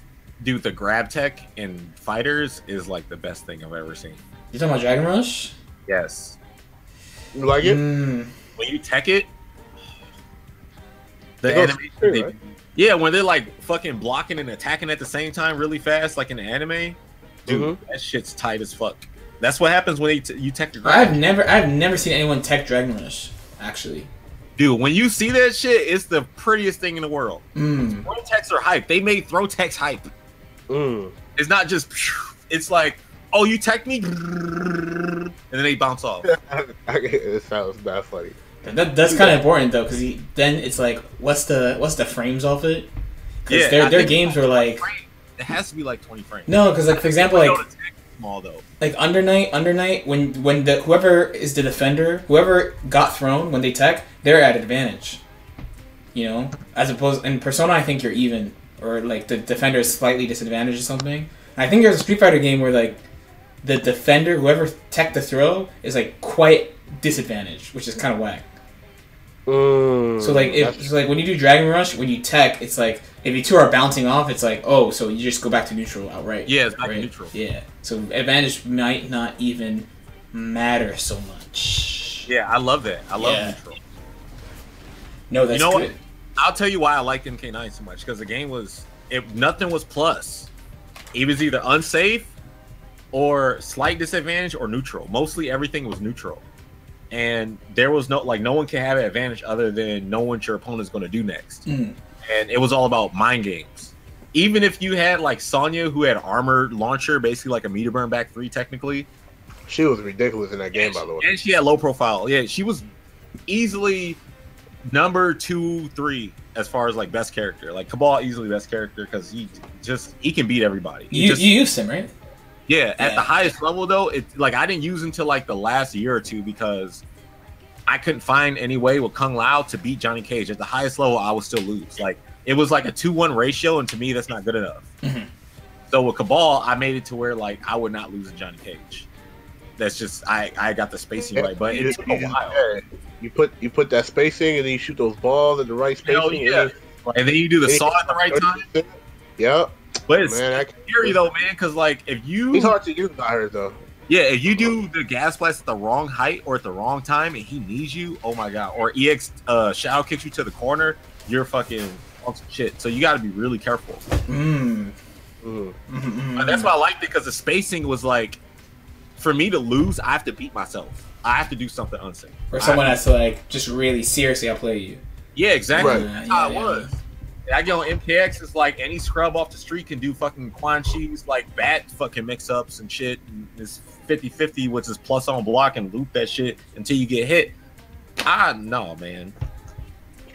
dude, the grab tech in fighters is like the best thing I've ever seen. You talking about Dragon Rush? Yes. You like it? When you tech it, the animation, right? Yeah, when they're like fucking blocking and attacking at the same time really fast, like in the anime, dude, that shit's tight as fuck. That's what happens when you tech the grab. I've never seen anyone tech Dragon Rush, actually. Dude, when you see that shit, it's the prettiest thing in the world. Throw techs are hype. They made throw techs hype. It's not just, it's like, oh, you tech me, and then they bounce off. It sounds not funny. That's kind of important though, because then it's like, what's the frames off it? Because their games were like, it has to be like 20 frames. No, because like for example, like small though. Like Under Night, when whoever is the defender, whoever got thrown when they tech, they're at advantage. You know, as opposed in Persona, I think you're even, or like the defender is slightly disadvantaged or something. And I think there's a Street Fighter game where like the defender, whoever tech the throw, is like quite disadvantaged, which is kind of whack. So like when you do Dragon Rush, when you tech, it's like if you two are bouncing off, it's like, oh, so you just go back to neutral outright. Yeah, it's back to neutral. Yeah, so advantage might not even matter so much. Yeah, I love that. I love neutral. No, that's good. What? I'll tell you why I liked MK9 so much, because the game was, nothing was plus. It was either unsafe or slight disadvantage or neutral. Mostly everything was neutral. And there was no one can have an advantage other than know what your opponent's going to do next. And it was all about mind games. Even if you had like Sonya, who had armored launcher, basically like a meter burn back 3 technically. She was ridiculous in that game, by the way. And she had low profile. Yeah, she was easily number 2, 3 as far as like best character. Like Cabal easily best character because he can beat everybody. You used him, right? Yeah, at the highest level though, it's like I didn't use until like the last year or two because I couldn't find any way with Kung Lao to beat Johnny Cage. At the highest level, I would still lose. Like it was like a 2-1 ratio, and to me, that's not good enough. So with Cabal, I made it to where like I would not lose to Johnny Cage. That's just I got the spacing right, but it took a while. You put that spacing, and then you shoot those balls at the right spacing. And then you do the saw at the right time. Yep. But it's scary though, man, because like if you, he's hard to use by her though. Yeah, if you do the gas blast at the wrong height or at the wrong time, and he needs you, oh my god, or EX shadow kicks you to the corner, you're fucking on some shit. So you got to be really careful. But that's why I liked it, because the spacing was like, for me to lose, I have to beat myself. I have to do something unsafe. Or someone has to like just really seriously outplay you. Yeah, exactly. Right. That's how it was. I get on MKX, it's like any scrub off the street can do fucking Quan Chi's like bat fucking mix-ups and shit. And it's 50-50, which is plus on block, and loop that shit until you get hit. No, man.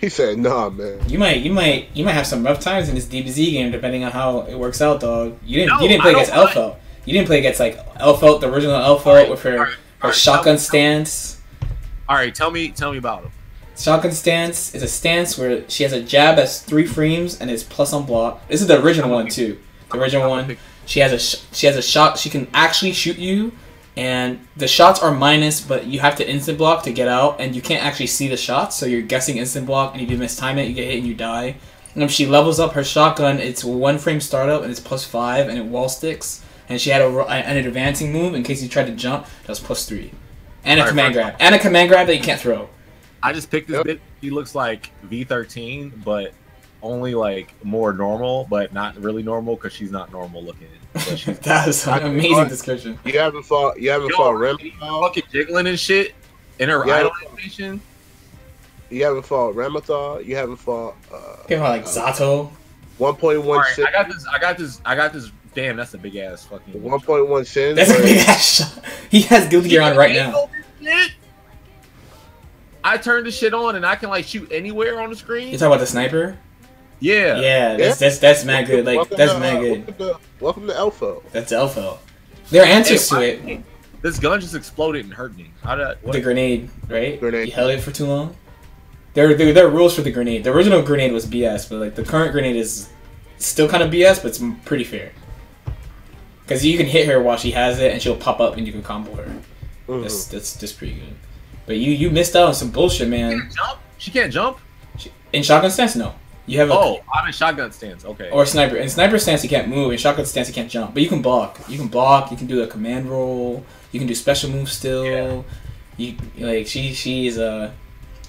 He said, nah, man. You might have some rough times in this DBZ game depending on how it works out, dog. You didn't play against Elfelt. You didn't play against like Elfelt, the original Elfelt, with her shotgun stance. Alright, tell me about him. Shotgun stance is a stance where she has a jab that's 3 frames and is plus on block. This is the original one too. The original one. She has a shot. She can actually shoot you, and the shots are minus, but you have to instant block to get out, and you can't actually see the shots, so you're guessing instant block, and if you mistime it, you get hit and you die. And if she levels up her shotgun, it's 1 frame startup and it's +5, and it wall sticks. And she had an advancing move in case you tried to jump. That was +3, and a command grab, and a command grab that you can't throw. I just picked this bit. He looks like V13, but only like more normal, but not really normal because she's not normal looking. That is an amazing description. You haven't fought Ramathal? Fucking jiggling and shit in her idle animation. You haven't fought Ramathal. You haven't fought. You haven't like Zato. 1.16. I got this. Damn, that's a big ass fucking. 1.1 Sin. That's a big ass shot. He has Guilty Gear on right now. I turned the shit on and I can like shoot anywhere on the screen. You talking about the sniper? Yeah. Yeah, that's mad good. Like that's mad good. Welcome to Elfo. That's Elfo. There are answers to it. This gun just exploded and hurt me. The grenade, right? Grenade. You held it for too long. There are rules for the grenade. The original grenade was BS, but like the current grenade is still kind of BS, but it's pretty fair. Because you can hit her while she has it, and she'll pop up, and you can combo her. That's pretty good. But you missed out on some bullshit, man. She can't jump. In shotgun stance, no. You have I'm in shotgun stance. Okay. Or sniper. In sniper stance, you can't move. In shotgun stance, you can't jump. But you can block. You can block. You can do a command roll. You can do special moves still. Yeah. She's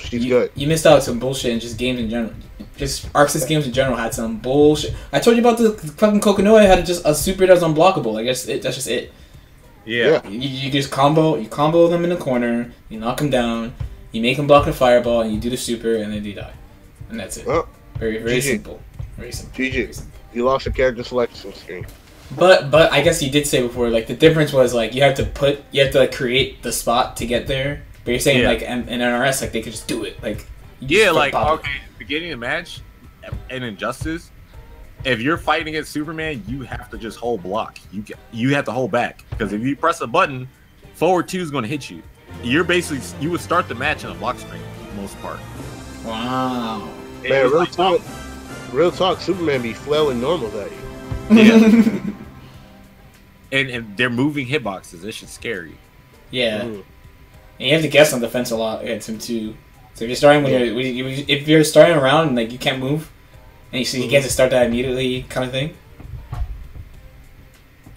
good. You missed out some bullshit in just games in general. Just Arc Sys games in general had some bullshit. I told you about the fucking Kokonoe had just a super that was unblockable. I guess that's just it. Yeah. You just combo them in the corner. You knock them down. You make them block a fireball, and you do the super, and then they die, and that's it. Well, very simple. Very simple. GG. You lost the character selection screen. But I guess you did say before, like, the difference was, like, you have to like, create the spot to get there. But you're saying, like, in NRS, like, they could just do it. Like, beginning of the match, in Injustice, if you're fighting against Superman, you have to just hold block. You have to hold back. Because if you press a button, forward 2 is going to hit you. You would start the match in a block screen, for the most part. Wow. Man, real talk, Superman be flailing normals at you. Yeah. and they're moving hitboxes. This shit's scary. Yeah. And you have to guess on defense a lot against him too. So if you're starting if you're starting around and like you can't move, and you get to start that immediately, kind of thing.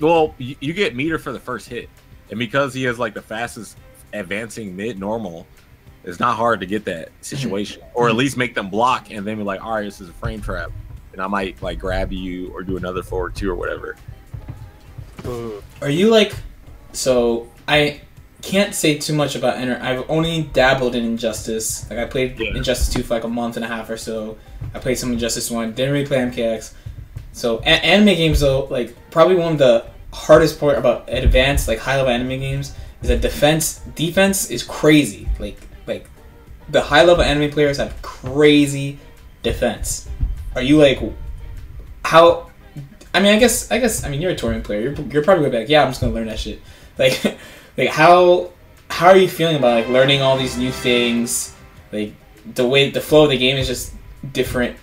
Well, you get meter for the first hit, and because he has like the fastest advancing mid normal, it's not hard to get that situation, or at least make them block, and then be like, all right, this is a frame trap, and I might like grab you or do another forward 2 or whatever. Are you like? So I can't say too much about I've only dabbled in Injustice. Like I played Injustice 2 for like a month and a half or so. I played some Injustice 1. Didn't really play MKX. So anime games though, like probably one of the hardest part about advanced like high level anime games is that defense is crazy. Like the high level anime players have crazy defense. Are you like how? I mean, I guess. I mean, you're a touring player. You're probably gonna be like, yeah, I'm just gonna learn that shit. Like how are you feeling about like learning all these new things? Like the flow of the game is just different.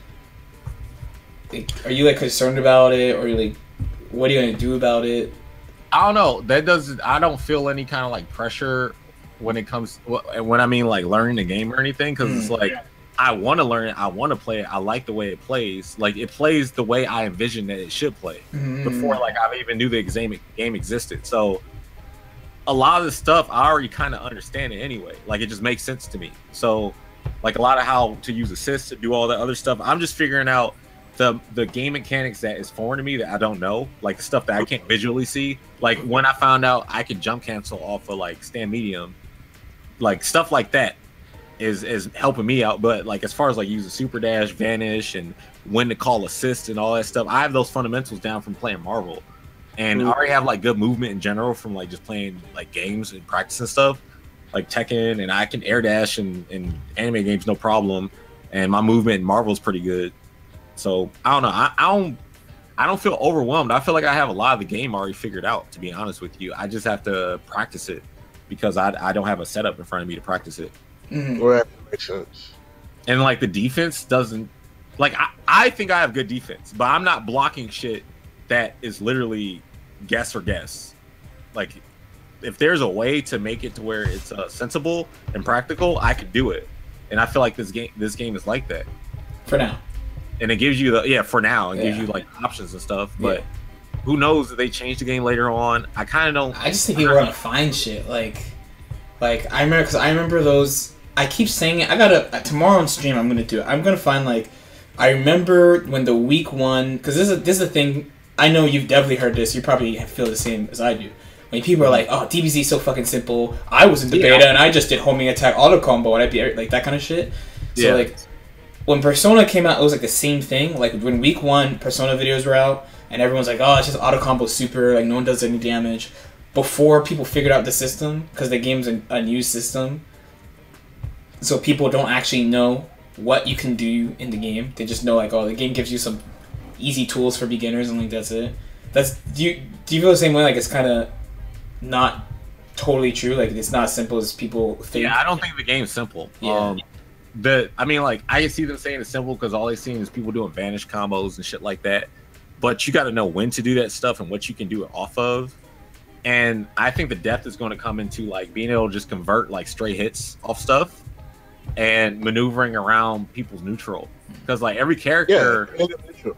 Like, are you like concerned about it, or like, what are you gonna do about it? I don't know. I don't feel any kind of like pressure when it comes when I mean like learning the game or anything, because it's like I want to learn it, I want to play it, I like the way it plays. Like it plays the way I envisioned that it should play before like I even knew the game existed. So a lot of the stuff I already kind of understand it anyway. Like it just makes sense to me. So like a lot of how to use assists to do all that other stuff, I'm just figuring out the game mechanics that is foreign to me that I don't know, like the stuff that I can't visually see. Like when I found out I could jump cancel off of like stand medium, like stuff like that is helping me out. But like as far as like using super dash, vanish, and when to call assist and all that stuff, I have those fundamentals down from playing Marvel, and I already have like good movement in general from like just playing like games and practicing stuff like Tekken, and I can air dash in anime games no problem, and my movement in Marvel is pretty good. So I don't know. I don't feel overwhelmed. I feel like I have a lot of the game already figured out, to be honest with you. I just have to practice it because I don't have a setup in front of me to practice it. Well, that makes sense. And like the defense doesn't, like I think I have good defense, but I'm not blocking shit that is literally guess or guess. Like if there's a way to make it to where it's sensible and practical, I could do it. And I feel like this game is like that for now. And it gives you for now it gives you like options and stuff, but who knows if they change the game later on. I kind of don't. I just think people are gonna find shit like I remember those. I keep saying it. I gotta tomorrow on stream. I'm gonna do it. I'm gonna find like I remember when the week 1, because this is a thing. I know you've definitely heard this. You probably feel the same as I do. When people are like, "Oh, DBZ is so fucking simple." I was in the beta and I just did homing attack auto combo and I'd be like that kind of shit. So like. When Persona came out, it was like the same thing. Like when week 1 Persona videos were out, and everyone's like, "Oh, it's just auto combo super. Like no one does any damage." Before people figured out the system, because the game's a new system, so people don't actually know what you can do in the game. They just know like, "Oh, the game gives you some easy tools for beginners," and like that's it. Do you feel the same way? Like it's kind of not totally true. Like it's not as simple as people think. Yeah, I don't think the game's simple. Yeah. I mean, like, I can see them saying it's simple because all they've seen is people doing vanish combos and shit like that. But you got to know when to do that stuff and what you can do it off of. And I think the depth is going to come into, like, being able to just convert, like, straight hits off stuff. and maneuvering around people's neutral. Because like every character,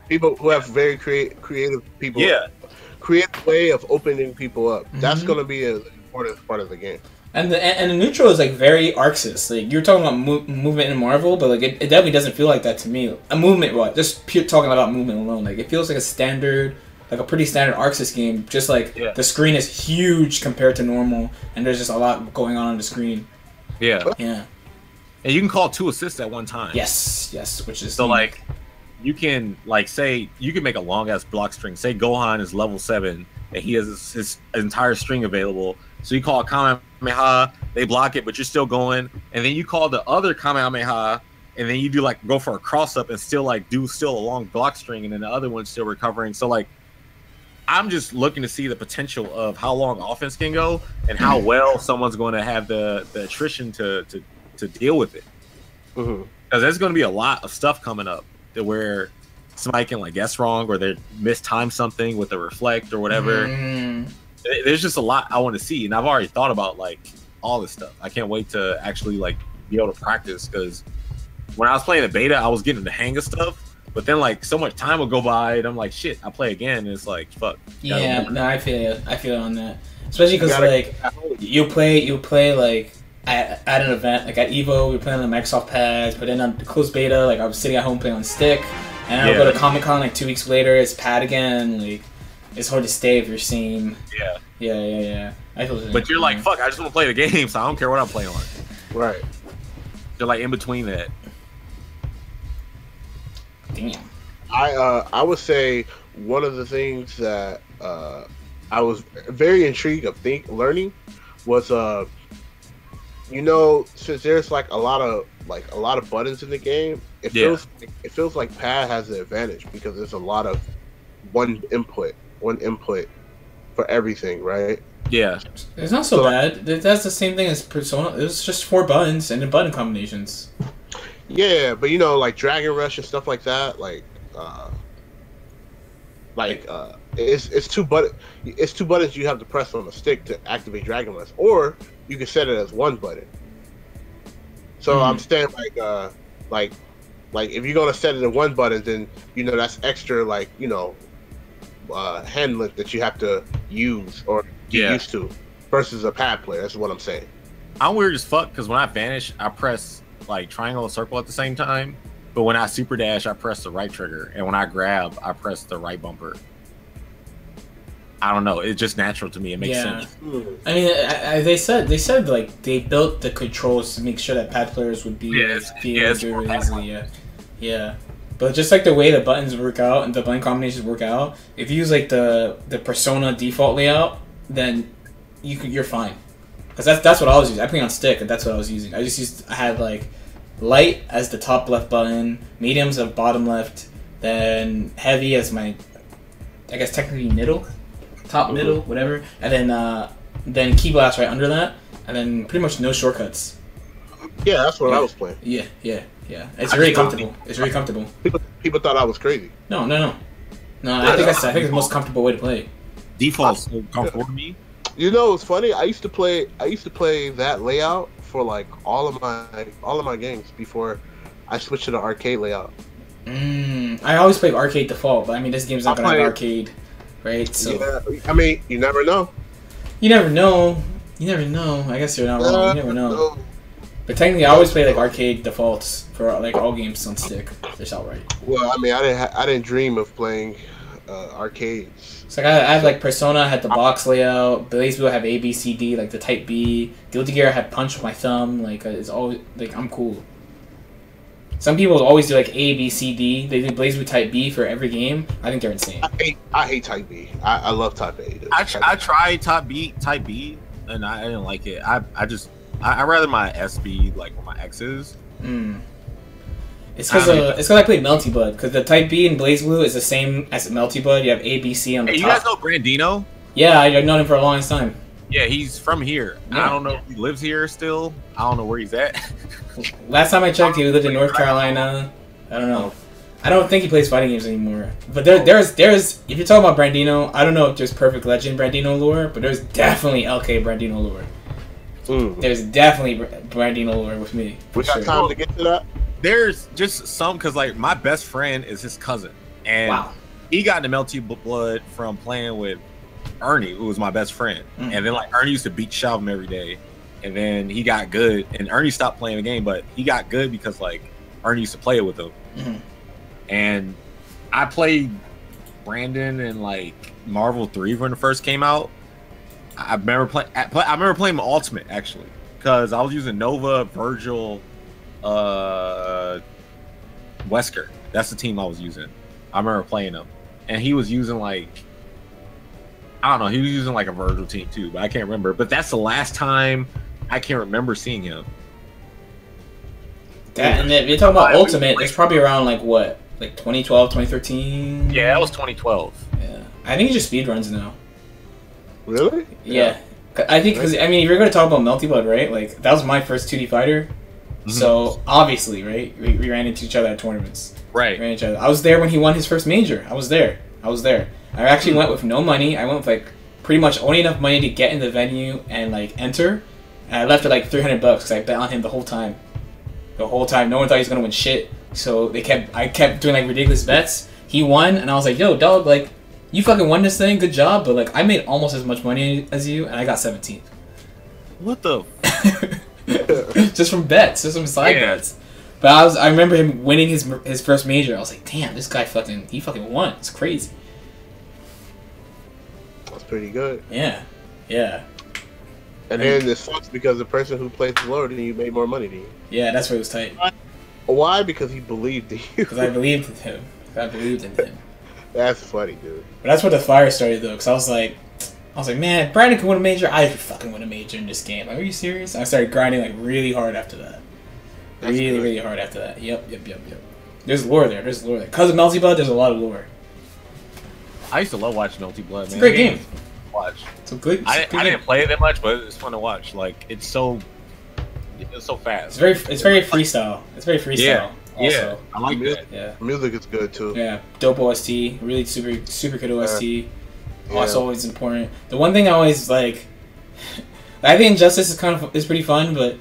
people who have very creative people, creative way of opening people up. That's gonna be an important part of the game. And the neutral is like very Arxis. Like you're talking about movement in Marvel, but like it definitely doesn't feel like that to me. A movement, what? Just pure talking about movement alone. Like it feels like a standard, like a pretty standard Arxis game. Just like the screen is huge compared to normal, and there's just a lot going on the screen. Yeah. And you can call 2 assists at one time. Yes, which is so like you can like say you can make a long ass block string. Say Gohan is level 7 and he has his entire string available. So you call a Kamehameha, they block it, but you're still going, and then you call the other Kamehameha, and then you do like go for a cross up and still like do a long block string, and then the other one's still recovering. So like I'm just looking to see the potential of how long offense can go and how well someone's going to have the attrition to deal with it. Because there's going to be a lot of stuff coming up that where somebody can like guess wrong or they mistime something with the reflect or whatever. There's just a lot I want to see, and I've already thought about like all this stuff. I can't wait to actually like be able to practice, because when I was playing the beta, I was getting the hang of stuff, but then like so much time would go by, and I'm like, shit, I play again, and it's like, fuck. Yeah, no, I feel it on that, especially because like you play like at an event like at Evo, we play on the Microsoft pads, but then on the closed beta, like I was sitting at home playing on stick, and I'll go to Comic-Con like 2 weeks later, it's pad again, like. It's hard to stay if you're same. Yeah. I feel but you're like, fuck, I just want to play the game, so I don't care what I'm playing on. Right. You're like in between that. Damn. I would say one of the things that I was very intrigued of learning was since there's like a lot of buttons in the game, it feels like pad has the advantage because there's a lot of one input for everything, right? Yeah. It's not so bad. That's the same thing as Persona. It's just 4 buttons and then button combinations. Yeah, but like Dragon Rush and stuff like that, it's 2 buttons. It's 2 buttons you have to press on a stick to activate Dragon Rush, or you can set it as 1 button. So I'm saying like if you're gonna set it in 1 button, then that's extra handling that you have to use or get used to versus a pad player. That's what I'm saying. I'm weird as fuck because when I vanish, I press like triangle and circle at the same time, but when I super dash, I press the right trigger, and when I grab, I press the right bumper. I don't know. It's just natural to me. It makes sense. I mean, they said like they built the controls to make sure that pad players would be really easily. Yeah. But just like the way the buttons work out and the button combinations work out, if you use like the Persona default layout, then you're fine. Cause that's what I was using. I played on stick, and that's what I was using. I had like light as the top left button, mediums as bottom left, then heavy as my, I guess technically middle, top middle, whatever, and then key blast right under that, and then pretty much no shortcuts. Yeah, that's what I was playing. Yeah. It's very comfortable. It's very comfortable. People thought I was crazy. No. I think it's the most comfortable way to play. Default's so comfortable to me. It's funny. I used to play that layout for like all of my games before I switched to the arcade layout. I always played arcade default, but I mean this game's not gonna have arcade, right? So yeah, I mean, you never know. You never know. I guess you're not wrong. You never know. But technically, I always play like arcade defaults for like all games on stick. They're outright. Well, I mean, I didn't dream of playing arcades. So like I have like Persona had the box layout. BlazBlue have A B C D like the Type B. Guilty Gear had punch with my thumb. Like it's always like I'm cool. Some people always do like A B C D. They do BlazBlue Type B for every game. I think they're insane. I hate Type B. I love Type A. I tried Type B, and I didn't like it. I rather my SB like with my X's. It's because I played Melty Bud. Because the Type B in BlazBlue is the same as Melty Bud. You have A, B, C on the top. You guys know Brandino? Yeah, I've known him for a long time. Yeah, he's from here. Yeah. I don't know if he lives here still. I don't know where he's at. Last time I checked, he lived in North Carolina. I don't know. I don't think he plays fighting games anymore. But there's if you're talking about Brandino, I don't know if there's Perfect Legend Brandino lore, but there's definitely LK Brandino lore. There's definitely branding allure with me. We got time to get to that. There's just some because like my best friend is his cousin, and he got into Melty Blood from playing with Ernie, who was my best friend, and then like Ernie used to beat shove him every day, and then he got good, and Ernie stopped playing the game, but he got good because like Ernie used to play it with him, and I played Brandon and like Marvel 3 when it first came out. I remember playing Ultimate actually because I was using Nova, Virgil, Wesker. That's the team I was using. I remember playing him, and he was using like I don't know. He was using like a Virgil team too, but I can't remember. But that's the last time I can remember seeing him. That, and then you're talking about Ultimate. It's probably around like what, like 2012, 2013. Yeah, that was 2012. Yeah, I think he just speedruns now. Really? Yeah. I think because I mean, if you're going to talk about Melty Blood, right? Like that was my first 2D fighter. So obviously, right, we ran into each other at tournaments. Right. Ran into each other. I was there when he won his first major. I was there. I actually went with no money. I went with like pretty much only enough money to get in the venue and like enter. And I left at like $300 because I bet on him the whole time. The whole time, no one thought he was gonna win shit. So I kept doing like ridiculous bets. He won, and I was like, "Yo, dog, like you fucking won this thing. Good job." But like I made almost as much money as you, and I got 17th. What the? Just from bets, just from side bets. But I remember him winning his first major. I was like, damn, this guy fucking won. It's crazy. That's pretty good. Yeah. And then this sucks because the person who plays lower than you made more money than you. Yeah, that's why it was tight. Why? Because he believed in you. Because I believed in him. That's funny, dude. But that's where the fire started though. Because I was like, man, Brandon can win a major. I could fucking win a major in this game. Like, are you serious? I started grinding like really hard after that. Really hard after that. Yep. There's lore there. Because of Melty Blood, there's a lot of lore. I used to love watching Melty Blood. It's a great game. Watch. It's a good. I didn't play it that much, but it's fun to watch. Like it's so fast. It's very freestyle. Yeah. Also. I like that. Yeah. Music is good too. Yeah. Dope OST. Really super good OST. Also always important. The one thing I always like, I think Injustice is pretty fun, but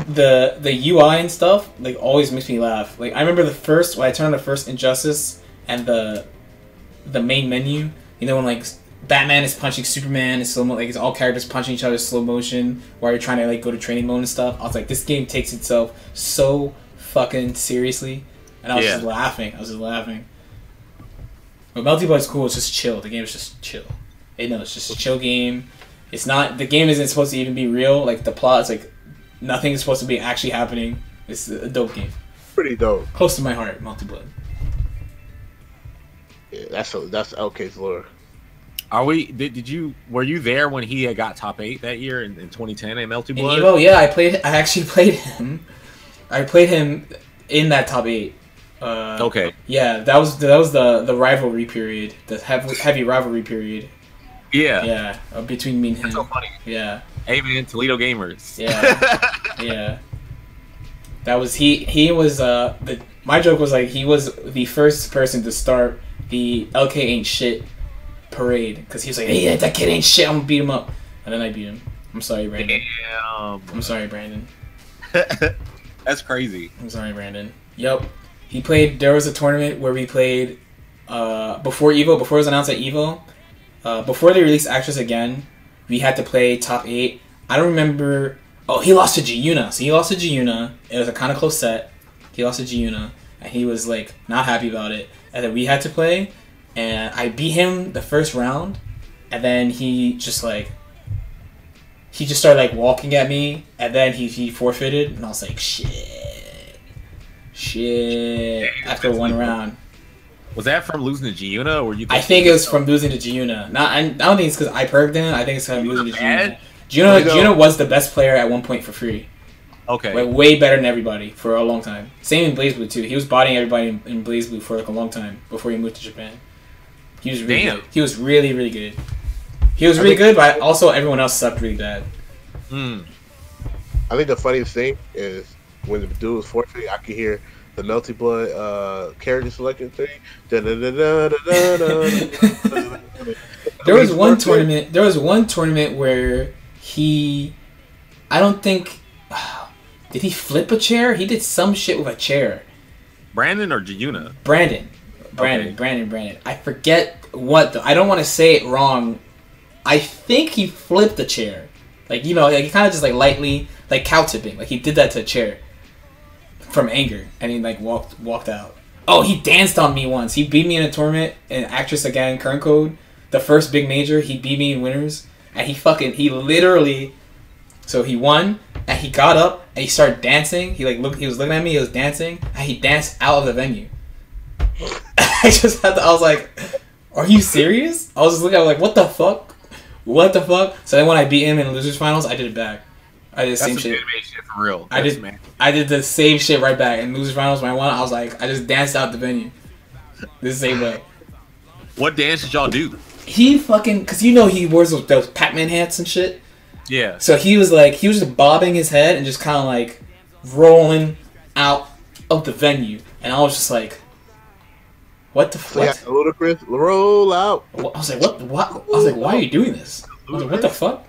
the UI and stuff like always makes me laugh. Like I remember when I turned on the first Injustice and the main menu, you know, when like Batman is punching Superman in slow mo, like it's all characters punching each other in slow motion while you're trying to like go to training mode and stuff. I was like, this game takes itself so fucking seriously, and I was just laughing. But Melty Blood's cool. It's just chill. The game is just chill. It's just a chill game. It's not. The game isn't supposed to even be real. Like the plot is like nothing is supposed to be actually happening. It's a dope game. Pretty dope. Close to my heart, Melty Blood. Yeah, that's LK's lore. Were you there when he had got top 8 that year in 2010 at Melty Blood? In Evo, yeah, I actually played him. I played him in that top 8. Okay. Yeah, that was the rivalry period, the heavy rivalry period. Yeah. Yeah, between me and him. That's so funny. Yeah. Hey man, Toledo Gamers. Yeah. Yeah. That was he was my joke was like he was the first person to start the LK ain't shit parade because he was like, hey, that kid ain't shit, I'm gonna beat him up, and then I beat him. I'm sorry, Brandon. Damn. I'm sorry, Brandon. That's crazy. I'm sorry, Brandon. Yep. There was a tournament where we played before Evo, before it was announced at Evo, before they released Actress again, we had to play top 8. I don't remember. Oh, he lost to Giuna. So he lost to Giuna. It was a kind of close set. He lost to Giuna, and he was like not happy about it. And then we had to play, and I beat him the first round, and then he just started like walking at me, and then he forfeited, and I was like, shit. After one round. Was that from losing to Giuna, or were you? I think it was from losing to Giuna. I don't think it's because I perked him. I think it's from losing to Giuna. Giuna was the best player at one point for free. Okay. Like, way better than everybody for a long time. Same in BlazBlue too. He was bodying everybody in BlazBlue for like a long time before he moved to Japan. He was really good. He was really, really good. He was really good, but also everyone else sucked really bad. I think the funniest thing is when the dude was forfeiting, I could hear the Melty Blood character selection thing. There was one tournament where he I don't think. Did he flip a chair? He did some shit with a chair. Brandon or Juna? Brandon. Brandon. I forget what though. I don't want to say it wrong. I think he flipped the chair. Like, you know, like he kind of just like lightly, like cow tipping. Like he did that to a chair from anger, and he like walked out. Oh, he danced on me once. He beat me in a tournament in Actress Again Current Code, the first big major. He beat me in winners, and he literally. So he won, and he got up and he started dancing. He was looking at me. He was dancing, and he danced out of the venue. I was like, "Are you serious?" I was just looking at him like, "What the fuck? What the fuck?" So then when I beat him in losers finals, I did it back. I did the same shit. Shit for real. I did the same shit right back in losers finals when I won. I was like, I just danced out the venue, the same way. What dance did y'all do? He fucking, cause you know he wears those Pac-Man hats and shit. Yeah. So he was just bobbing his head and just kind of like rolling out of the venue, and I was just like, "What the fuck?" Yeah, Ludacris, roll out. I was like, "What? I was like, why are you doing this?" I was like, "What the fuck?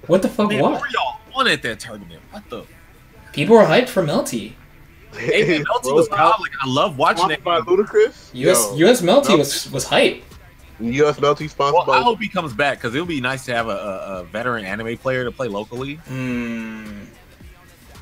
What the fuck? Man, what?" What were y'all on at that tournament? What the? People were hyped for Melty. Hey, man, Melty was wild. Like, I love watching that. By Ludacris. US Melty was hype. US Melty sponsored. Well, by... I hope he comes back because it would be nice to have a veteran anime player to play locally.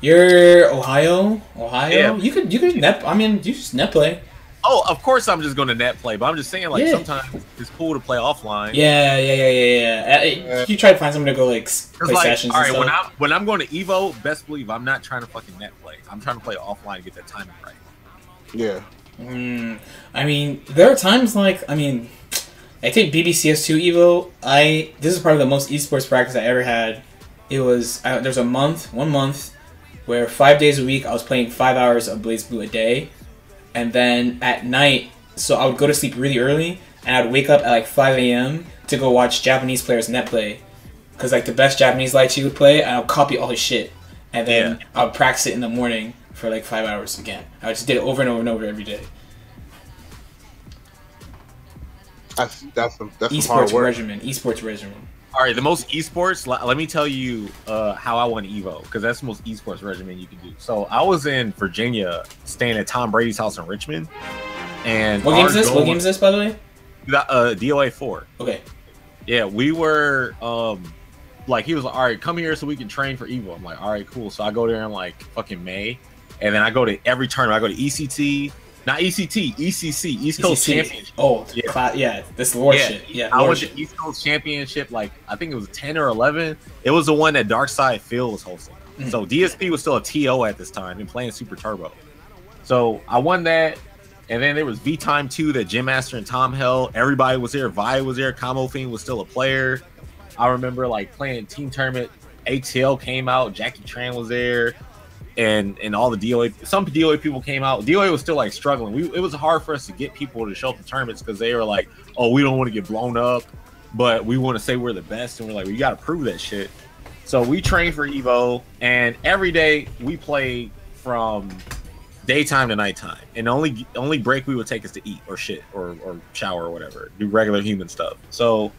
You're Ohio. Yeah. You could net. I mean, you just net play. Oh, of course I'm just going to net play, but I'm just saying, like, sometimes it's cool to play offline. Yeah. You try to find someone to go like play sessions. All right, when I'm going to Evo, best believe I'm not trying to fucking net play. I'm trying to play offline to get that timing right. Yeah. I mean, there are times like I take BBCS2 Evo. This is probably the most esports practice I ever had. It was there's one month, where 5 days a week I was playing 5 hours of BlazBlue a day, and then at night, so I would go to sleep really early, and I would wake up at like 5 a.m. to go watch Japanese players net play, because like the best Japanese light she would play, and I would copy all his shit, and then I would practice it in the morning for like 5 hours again. I just did it over and over and over every day. That's esports regimen. All right, the most esports. Let me tell you how I won Evo, because that's the most esports regimen you can do. So I was in Virginia, staying at Tom Brady's house in Richmond. And what game is this? What game is this, by the way? You got DOA 4. Okay. Yeah, we were like, he was like, all right, come here so we can train for Evo. I'm like, all right, cool. So I go there in like fucking May, and then I go to every tournament. I go to ECT. Not ECT, ECC, East Coast Championship. Oh, yeah, this Lord shit. Yeah, I went to East Coast Championship, like, I think it was 10 or 11. It was the one that Darkside Phil was hosting. So DSP was still a TO at this time and playing Super Turbo. So I won that, and then there was V-Time 2 that Jim Master and Tom held. Everybody was there. Vi was there. Combo Fiend was still a player. I remember, like, playing team tournament. ATL came out. Jackie Tran was there. And all the DOA, some DOA people came out. DOA was still like struggling. It was hard for us to get people to show up to tournaments because they were like, "Oh, we don't want to get blown up, but we want to say we're the best." And we're like, "We got to prove that shit." So we trained for Evo, and every day we played from daytime to nighttime. And the only break we would take is to eat or shit or shower or whatever, do regular human stuff. So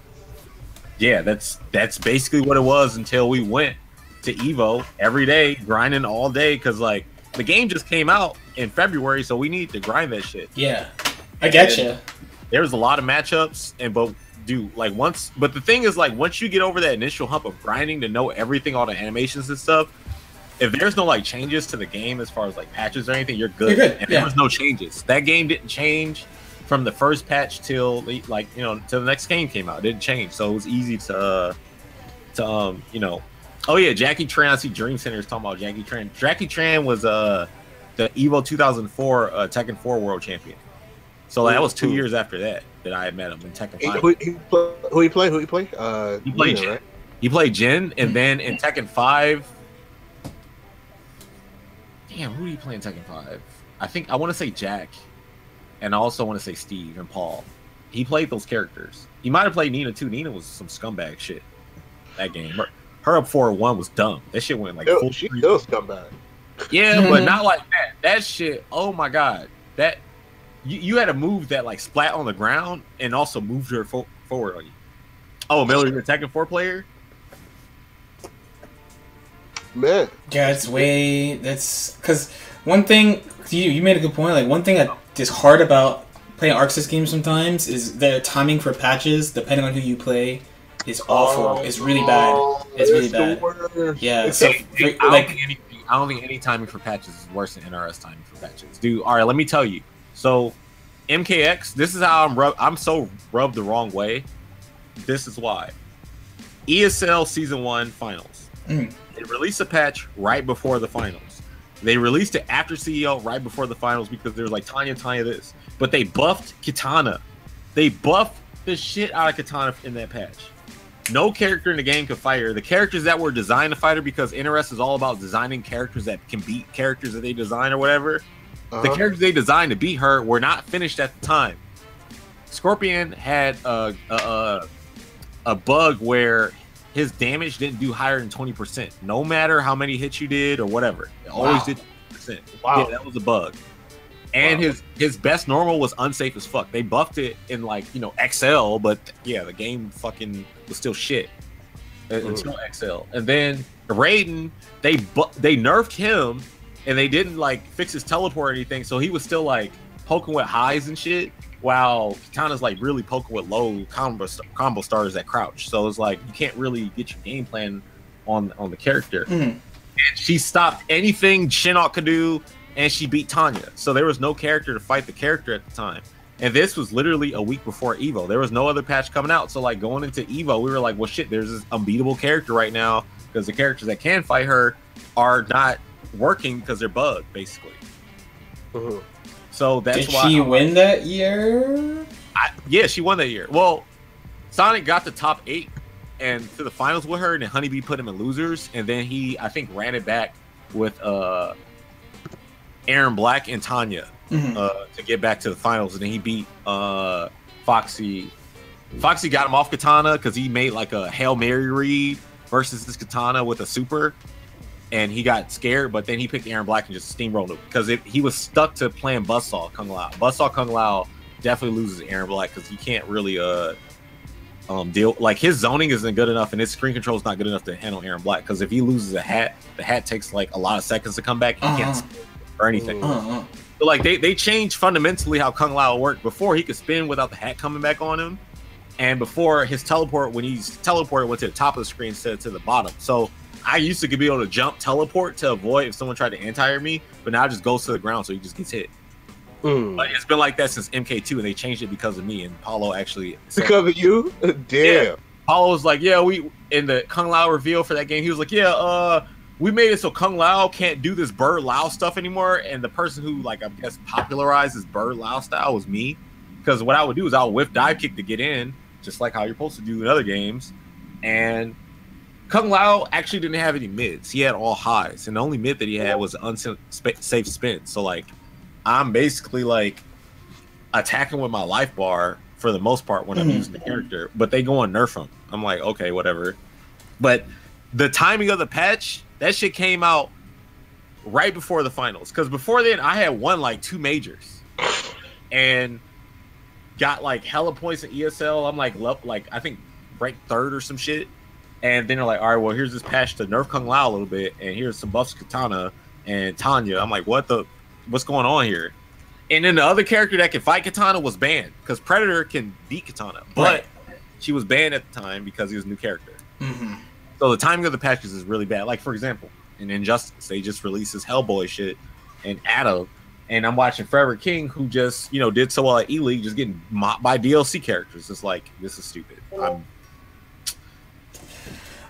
yeah, that's basically what it was until we went to Evo every day, grinding all day, because like the game just came out in February, so we need to grind that shit. Yeah, I getcha. There's a lot of matchups, but the thing is, like, once you get over that initial hump of grinding to know everything, all the animations and stuff, if there's no like changes to the game as far as like patches or anything, you're good. And there was no changes. That game didn't change from the first patch till till the next game came out. It didn't change, so it was easy to Oh yeah, Jackie Tran. I see Dream Center is talking about Jackie Tran. Jackie Tran was the Evo 2004 Tekken 4 World Champion. So that was 2 years after that I had met him in Tekken 5. Who he play? He played Jin. Right? He played Jin, and then in Tekken 5. Damn, who did he play in Tekken 5? I want to say Jack, and I also want to say Steve and Paul. He played those characters. He might have played Nina too. Nina was some scumbag shit that game. Her up 4-1 was dumb. That shit went like full. She does come back. Yeah, but not like that. That shit. Oh my god. That you had a move that like splat on the ground and also moved her forward on you. Oh, Miller, you're a Tekken 4 player. Man. Yeah, that's because one thing you made a good point. Like one thing that is hard about playing Arc Sys games sometimes is their timing for patches, depending on who you play, is awful. It's really bad. It's really bad. Yeah, so I don't think any timing for patches is worse than NRS timing for patches. Dude, all right, let me tell you. So MKX, this is how I'm so rubbed the wrong way. This is why. ESL Season 1 Finals. They released a patch right before the finals. They released it after CEO right before the finals because they were like, Tanya this. But they buffed Kitana. They buffed the shit out of Kitana in that patch. No character in the game could fight her. The characters that were designed to fight her, because NRS is all about designing characters that can beat characters that they design or whatever. The characters they designed to beat her were not finished at the time. Scorpion had a bug where his damage didn't do higher than 20%, no matter how many hits you did or whatever. It always did 20%. Wow. Yeah, that was a bug. And his best normal was unsafe as fuck. They buffed it in XL, but yeah, the game fucking was still shit until XL. And then Raiden, they nerfed him, and they didn't fix his teleport or anything, so he was still poking with highs and shit. While Kitana's really poking with low combo stars that crouch, so it's you can't really get your game plan on the character. And she stopped anything Shinnok could do, and she beat Tanya. So there was no character to fight the character at the time. And this was literally a week before Evo. There was no other patch coming out. So going into Evo, we were like, well, shit, there's this unbeatable character right now because the characters that can fight her are not working because they're bugged, basically. So that's why. Did she win that year? Yeah, she won that year. Well, Sonic got the top 8 and to the finals with her, and then Honeybee put him in losers, and then he, I think, ran it back with Aaron Black and Tanya to get back to the finals, and then he beat Foxy. Foxy got him off Kitana because he made a Hail Mary read versus this Kitana with a super. And he got scared, but then he picked Aaron Black and just steamrolled him because he was stuck to playing Buzzsaw Kung Lao. Buzzsaw Kung Lao definitely loses Aaron Black because he can't really deal. His zoning isn't good enough, and his screen control is not good enough to handle Aaron Black. Because if he loses a hat, the hat takes a lot of seconds to come back. He can't spin or anything. So they changed fundamentally how Kung Lao worked. Before he could spin without the hat coming back on him, and before his teleport, when he's teleported, went to the top of the screen instead of to the bottom. So I used to be able to jump teleport to avoid if someone tried to anti-air me, but now it just goes to the ground, so he just gets hit. But it's been like that since MK2, and they changed it because of me. And Paulo actually because of you, damn. Yeah. Paulo was like, "Yeah, we in the Kung Lao reveal for that game." He was like, "Yeah, we made it so Kung Lao can't do this Bird Lao stuff anymore." And the person who I guess popularized this Bird Lao style was me, because what I would do is I would whiff dive kick to get in, just like how you're supposed to do in other games, and Kung Lao actually didn't have any mids. He had all highs, and the only mid that he had was unsafe spin. So I'm basically attacking with my life bar for the most part when I'm using the character, but they go and nerf him. I'm like, okay, whatever. But the timing of the patch, that shit came out right before the finals, because before then I had won 2 majors and got hella points in ESL. I'm I think ranked 3rd or some shit. And then they're like, all right, well, here's this patch to nerf Kung Lao a little bit, and here's some buffs Kitana and Tanya. I'm like, what's going on here? And then the other character that can fight Kitana was banned, because Predator can beat Kitana, but she was banned at the time because he was a new character. So the timing of the patches is really bad. For example, in Injustice, they just released this Hellboy shit and Adam, and I'm watching Forever King, who just did so well at E-League, just getting mopped by DLC characters. It's this is stupid.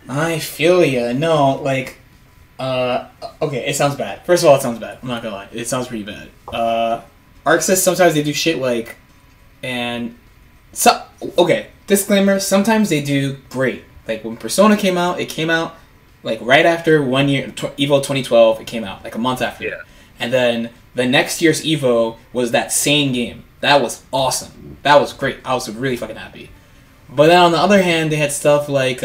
I feel ya. No, okay, it sounds bad. First of all, it sounds bad. I'm not gonna lie. It sounds pretty bad. Arc Sys, sometimes they do shit okay, disclaimer, sometimes they do great. When Persona came out, it came out, right after 1 year, Evo 2012, it came out, a month after. Yeah. And then the next year's Evo was that same game. That was awesome. That was great. I was really fucking happy. But then on the other hand, they had stuff what's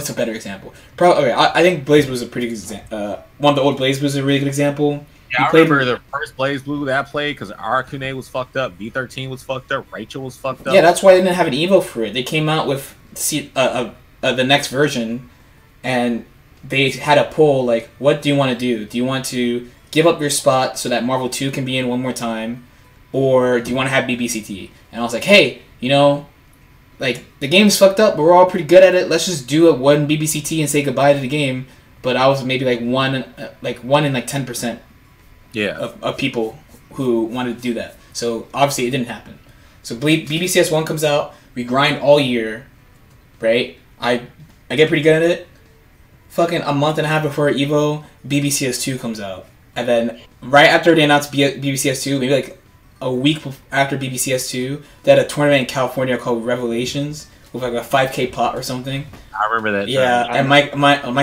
a better example? I think BlazBlue a pretty good example. One of the old BlazBlue is a really good example. Yeah, I remember the first BlazBlue that I played, because Arakune was fucked up, V13 was fucked up, Rachel was fucked up. Yeah, that's why they didn't have an Evo for it. They came out with the next version, and they had a poll like, what do you want to do? Do you want to give up your spot so that Marvel 2 can be in one more time, or do you want to have BBCT? And I was like, hey, you know, like, the game's fucked up, but we're all pretty good at it. Let's just do a one BBCT and say goodbye to the game. But I was maybe like one in 10% of people who wanted to do that. So obviously it didn't happen. So BBCS 1 comes out, we grind all year, right? I get pretty good at it. Fucking a month and a half before EVO, BBCS 2 comes out. And then right after they announced BBCS 2, maybe like a week after BBCS 2, they had a tournament in California called Revelations with like a 5K pot or something. I remember that. Yeah, and my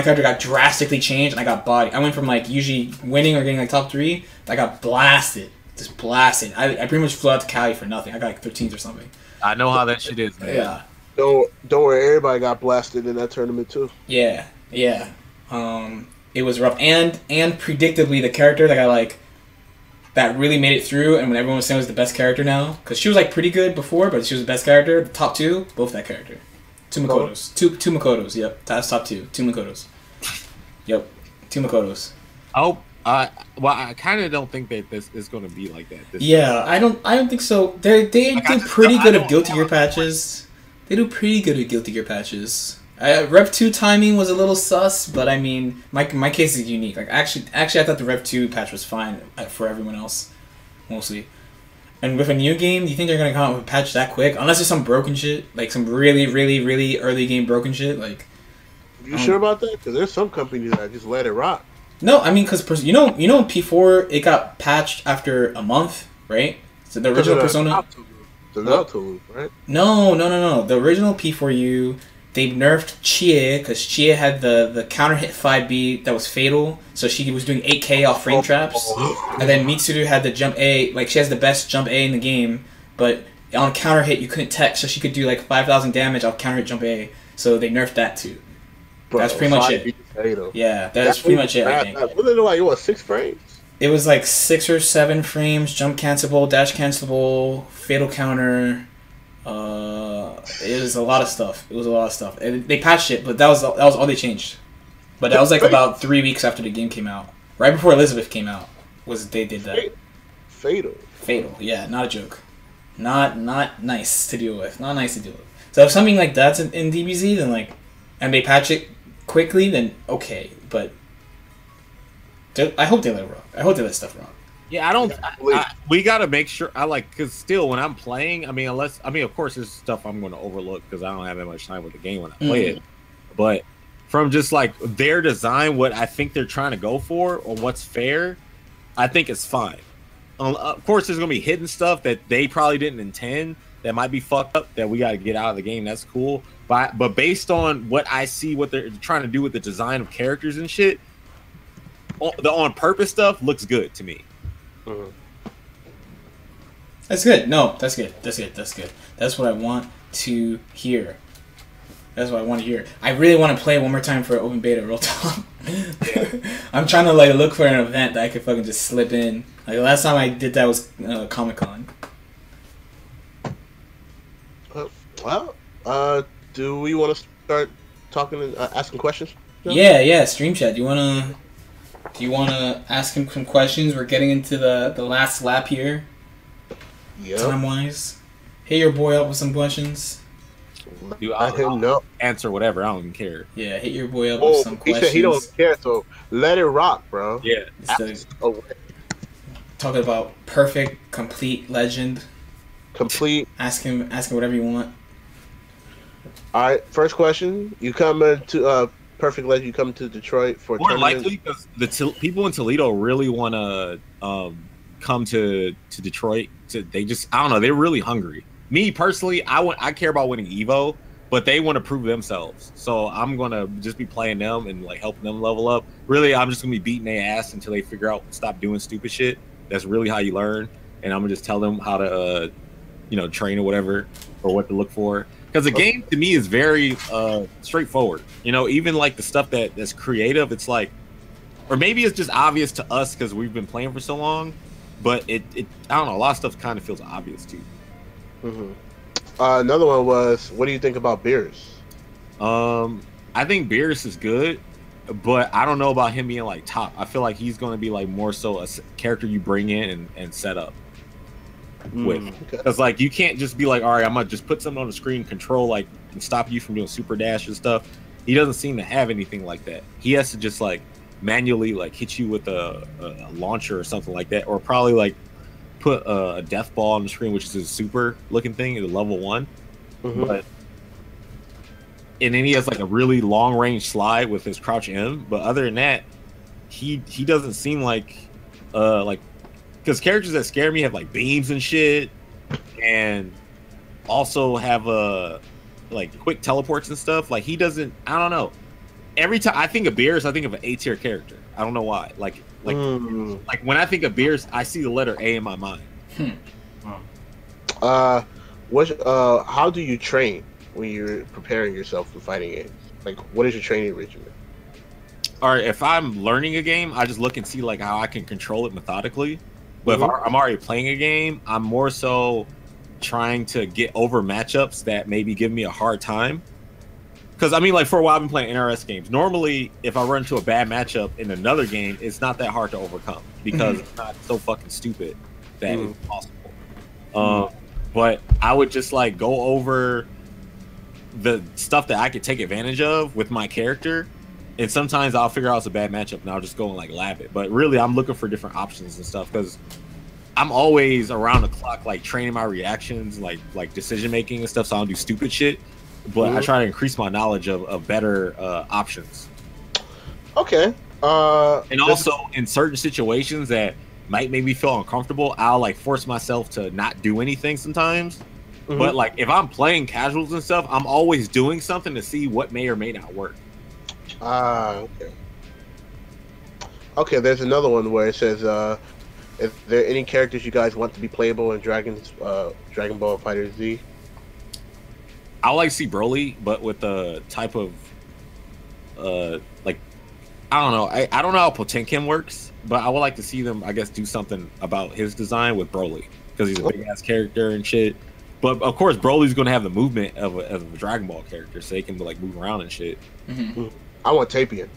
character got drastically changed, and I got bodied. I went from like usually winning or getting like top 3, I got blasted. Just blasted. I pretty much flew out to Cali for nothing. I got like 13th or something. I know how that shit is, man. Yeah. Don't worry, everybody got blasted in that tournament too. Yeah. It was rough, and predictably the character that I like that really made it through, and when everyone was saying was the best character now, because she was like pretty good before, but she was the best character. The top 2, both that character. 2 Makotos. Two Makotos. Yep, that's top 2. 2 Makotos. Yep, 2 Makotos. Oh, I kind of don't think that this is going to be like that. Yeah, I don't think so. They do pretty good at Guilty Gear patches. They do pretty good at Guilty Gear patches. Rev 2 timing was a little sus, but I mean, my case is unique. Like actually, I thought the Rev 2 patch was fine for everyone else, mostly. And with a new game, do you think they're gonna come out with a patch that quick? Unless there's some broken shit, like some really, really, really early game broken shit. Like, you sure about that? Because there's some companies that just let it rock. No, I mean, because you know, in P4 it got patched after a month, right? So the original Persona. The Naruto loop, right? No. The original P4U. They nerfed Chie because Chie had the counter hit 5B that was fatal, so she was doing 8K off frame traps. And then Mitsuru had the jump A, like she has the best jump A in the game, but on counter hit you couldn't tech, so she could do like 5,000 damage off counter hit jump A. So they nerfed that too. Bro, that's pretty much it. Fatal. Yeah, that's pretty much it. I think. Wasn't it like 6 frames? It was like 6 or 7 frames, jump cancelable, dash cancelable, fatal counter. It was a lot of stuff. They patched it, but that was all they changed. But that was like about 3 weeks after the game came out. Right before Elizabeth came out, they did that. Fatal. Yeah, not a joke. Not nice to deal with. Not nice to deal with. So if something like that's in DBZ, then like, and they patch it quickly, then okay. But I hope they let it rock. I hope they let stuff rock. Yeah, we got to make sure. Because still, when I'm playing, of course, there's stuff I'm going to overlook because I don't have that much time with the game when I play it. But from just like their design, what I think they're trying to go for, or what's fair, I think it's fine. Of course, there's going to be hidden stuff that they probably didn't intend that might be fucked up that we got to get out of the game. That's cool. But based on what I see, what they're trying to do with the design of characters and shit, the on purpose stuff looks good to me. That's good. No, that's good. That's what I want to hear. I really want to play one more time for open beta, real talk. I'm trying to like look for an event that I could fucking just slip in. Like the last time I did that was Comic-Con. Do we want to start talking and asking questions? Yeah. Stream chat. Do you wanna ask him some questions? We're getting into the last lap here. Yeah. Time wise, hit your boy up with some questions. Dude, I'll answer whatever. I don't even care. Yeah, hit your boy up with some questions. He said he don't care, so let it rock, bro. Yeah. Talking about perfect, complete legend. Complete. Ask him whatever you want. All right. First question: you come into Perfect Legend. You come to Detroit for more likely because the people in Toledo really want to come to Detroit. They just, I don't know, they're really hungry. Me personally, I care about winning Evo, but they want to prove themselves. So I'm gonna just be playing them and like helping them level up. Really, I'm just gonna be beating their ass until they figure out stop doing stupid shit. That's really how you learn. And I'm gonna just tell them how to train or whatever, or what to look for. Because the game to me is very straightforward. Even like the stuff that's creative, it's like, or maybe it's just obvious to us because we've been playing for so long. But it I don't know, a lot of stuff kind of feels obvious too. Another one was, what do you think about beers? I think Beerus is good, but I don't know about him being like top. I feel like he's going to be like more so a character you bring in and set up with, because like you can't just be like, all right, I'm gonna just put something on the screen, control like and stop you from doing super dash and stuff. He doesn't seem to have anything like that. He has to just like manually like hit you with a launcher or something like that, or probably like put a death ball on the screen, which is a super looking thing at level 1. But and then he has like a really long range slide with his crouch M. But other than that, he doesn't seem like because characters that scare me have like beams and shit, and also have like quick teleports and stuff. Like he doesn't. I don't know. Every time I think of Beerus, I think of an A tier character. I don't know why. Like when I think of Beerus, I see the letter A in my mind. How do you train when you're preparing yourself for fighting games? Like, what is your training regimen? All right, if I'm learning a game, I just look and see like how I can control it methodically. But if I'm already playing a game, I'm more so trying to get over matchups that maybe give me a hard time. Because I mean, like for a while, I've been playing NRS games. Normally, if I run into a bad matchup in another game, it's not that hard to overcome because it's not so fucking stupid that it's possible. But I would just like go over the stuff that I could take advantage of with my character, and sometimes I'll figure out it's a bad matchup and I'll just go and like lab it. But really, I'm looking for different options and stuff because I'm always around the clock, like training my reactions, like decision making and stuff, so I don't do stupid shit. But I try to increase my knowledge of better options. Okay. And also in certain situations that might make me feel uncomfortable, I'll like force myself to not do anything sometimes. But like if I'm playing casuals and stuff, I'm always doing something to see what may or may not work. Okay. Okay, there's another one where it says, is there any characters you guys want to be playable in Dragon Ball FighterZ? I like to see Broly, but with the type of like I don't know. I don't know how Potemkin works, but I would like to see them, I guess, do something about his design with Broly because he's a big ass character and shit. But of course, Broly's going to have the movement of a Dragon Ball character, so he can like move around and shit. I want Tapion.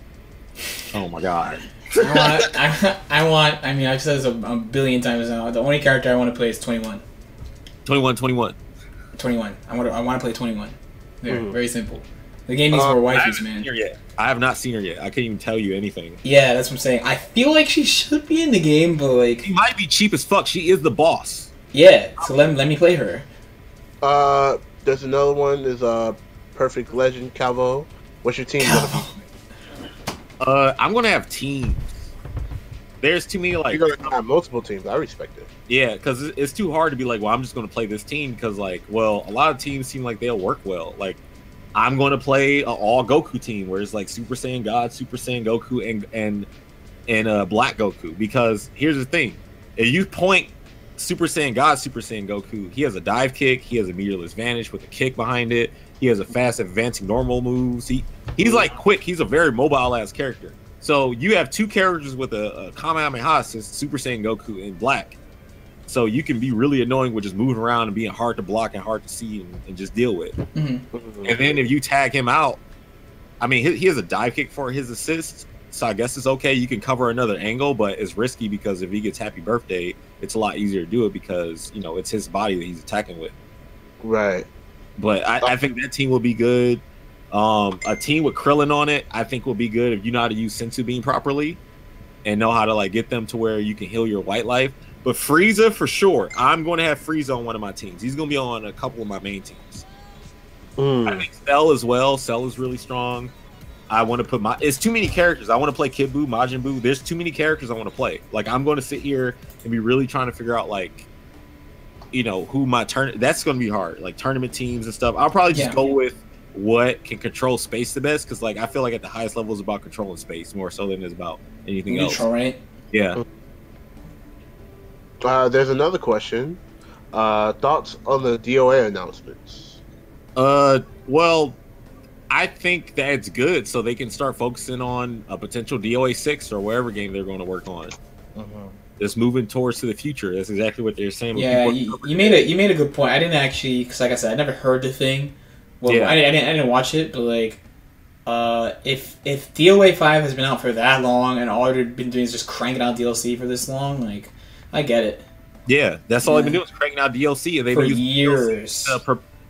Oh my god. I mean, I've said this a billion times now. The only character I want to play is 21. 21. I want to play 21. Very simple. The game needs more waifus, man. I have not seen her yet. I can't even tell you anything. Yeah, that's what I'm saying. I feel like she should be in the game, but like she might be cheap as fuck. She is the boss. Yeah, so let me play her. There's another one. Is Perfect Legend Calvo. What's your team gonna be? I'm gonna have teams. There's too many like. You're gonna have multiple teams. I respect it. Yeah, because it's too hard to be like, well, I'm just gonna play this team because like, well, a lot of teams seem like they'll work well. Like, I'm gonna play an all Goku team where it's like Super Saiyan God, Super Saiyan Goku, and Black Goku. Because here's the thing: if you point Super Saiyan God, Super Saiyan Goku, he has a dive kick, he has a meterless vanish with a kick behind it. He has a fast advancing normal moves. He's like quick. He's a very mobile ass character. So you have two characters with a Kamehameha assist, Super Saiyan Goku and Black. So you can be really annoying with just moving around and being hard to block and hard to see and just deal with. And then if you tag him out, I mean, he has a dive kick for his assist. So I guess it's okay. You can cover another angle, but it's risky because if he gets Happy Birthday, it's a lot easier to do it because, you know, it's his body that he's attacking with. Right. But I think that team will be good. A team with Krillin on it, I think will be good if you know how to use Sensu Bean properly and know how to like get them to where you can heal your white life. But Frieza for sure. I'm going to have Frieza on one of my teams. He's going to be on a couple of my main teams. I think Cell as well. Cell is really strong. I want to put it's too many characters. I want to play Kid Buu, Majin Buu. There's too many characters I want to play. Like I'm going to sit here and be really trying to figure out like, you know, who my that's going to be hard. Like tournament teams and stuff. I'll probably just go with what can control space the best because like I feel like at the highest level is about controlling space more so than it's about anything else. Right? Yeah. There's another question. Thoughts on the DOA announcements? Well, I think that's good, so they can start focusing on a potential DOA 6 or wherever game they're going to work on. Just moving towards to the future. That's exactly what they're saying. Yeah, you made a good point. I didn't actually, because like I said, I never heard the thing. Well, yeah. I didn't watch it, but like, if DOA 5 has been out for that long and all they've been doing is just cranking out DLC for this long, like, I get it. Yeah, that's all they've been doing is cranking out DLC, and they've for been using years.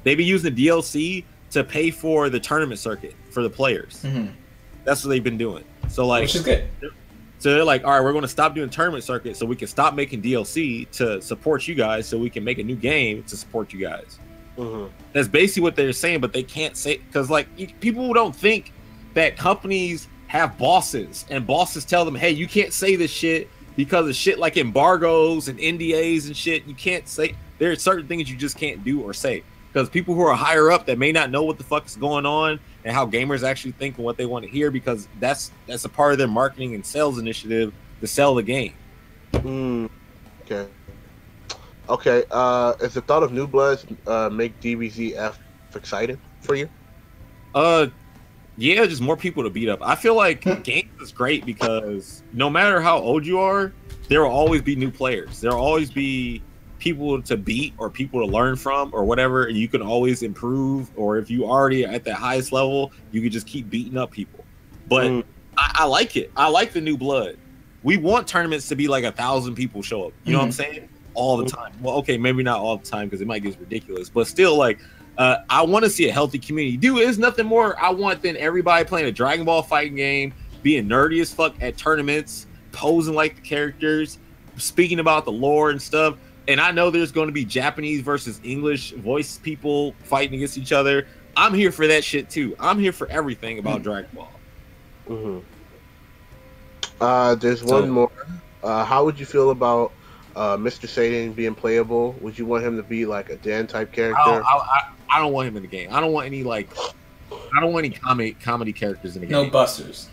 They've been using the DLC to pay for the tournament circuit for the players. That's what they've been doing. So like, which is good. So they're like, all right, we're going to stop doing tournament circuit so we can stop making DLC to support you guys, so we can make a new game to support you guys. That's basically what they're saying, but they can't say, because like people don't think that companies have bosses and bosses tell them, hey, you can't say this shit because of shit like embargoes and NDAs and shit. You can't say, there are certain things you just can't do or say, because people who are higher up that may not know what the fuck is going on and how gamers actually think and what they want to hear, because that's a part of their marketing and sales initiative to sell the game. Okay. Is the thought of New Bloods make DBZF exciting for you? Yeah, just more people to beat up. I feel like games is great because no matter how old you are, there will always be new players. There will always be people to beat or people to learn from or whatever. And you can always improve. Or if you already at the highest level, you can just keep beating up people. But I like it. I like the New Blood. We want tournaments to be like 1,000 people show up. You know what I'm saying? All the time. Well, okay, maybe not all the time because it might get ridiculous, but still, like, I want to see a healthy community. Dude, there's nothing more I want than everybody playing a Dragon Ball fighting game, being nerdy as fuck at tournaments, posing like the characters, speaking about the lore and stuff. And I know there's going to be Japanese versus English voice people fighting against each other. I'm here for that shit too. I'm here for everything about Dragon Ball. There's one more. How would you feel about Mr. Satan being playable? Would you want him to be like a Dan type character? I don't want him in the game. I don't want any comedy characters in the game. No busters.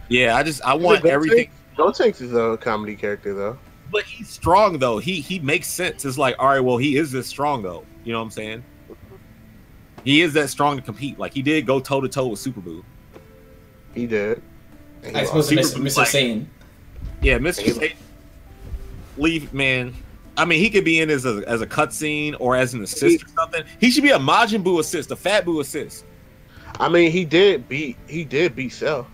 Yeah, I want everything. Gotenks is a comedy character though. But he's strong though. He makes sense. It's like, all right, well, he is this strong though. You know what I'm saying? He is that strong to compete. Like he did go toe to toe with Super Boo. He did. I suppose Mr. Satan. Yeah, Mr. Satan. Leave, man. I mean, he could be in as a cutscene or as an assist or something. He should be a Majin Buu assist, a Fat Buu assist. I mean, he did beat Cell.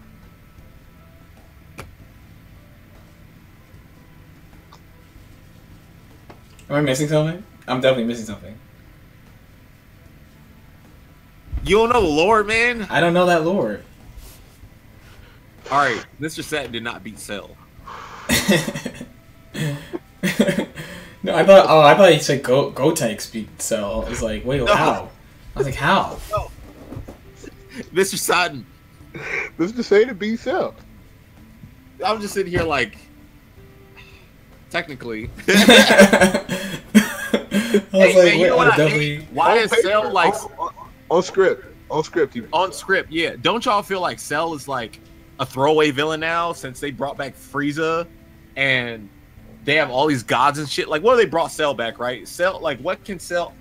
Am I missing something? I'm definitely missing something. You don't know the lore, man? I don't know that lore. All right, Mr. Satan did not beat Cell. No, I thought he said Gotenks beat Cell. I was like, wait, no. How? I was like, how? No. Mr. Satan. Mr. Satan beat Cell. I'm just sitting here like, technically. Why is Cell like on script? On script, yeah. Don't y'all feel like Cell is like a throwaway villain now since they brought back Frieza and they have all these gods and shit? Like, what they brought Cell back, right? Cell, like, what can Cell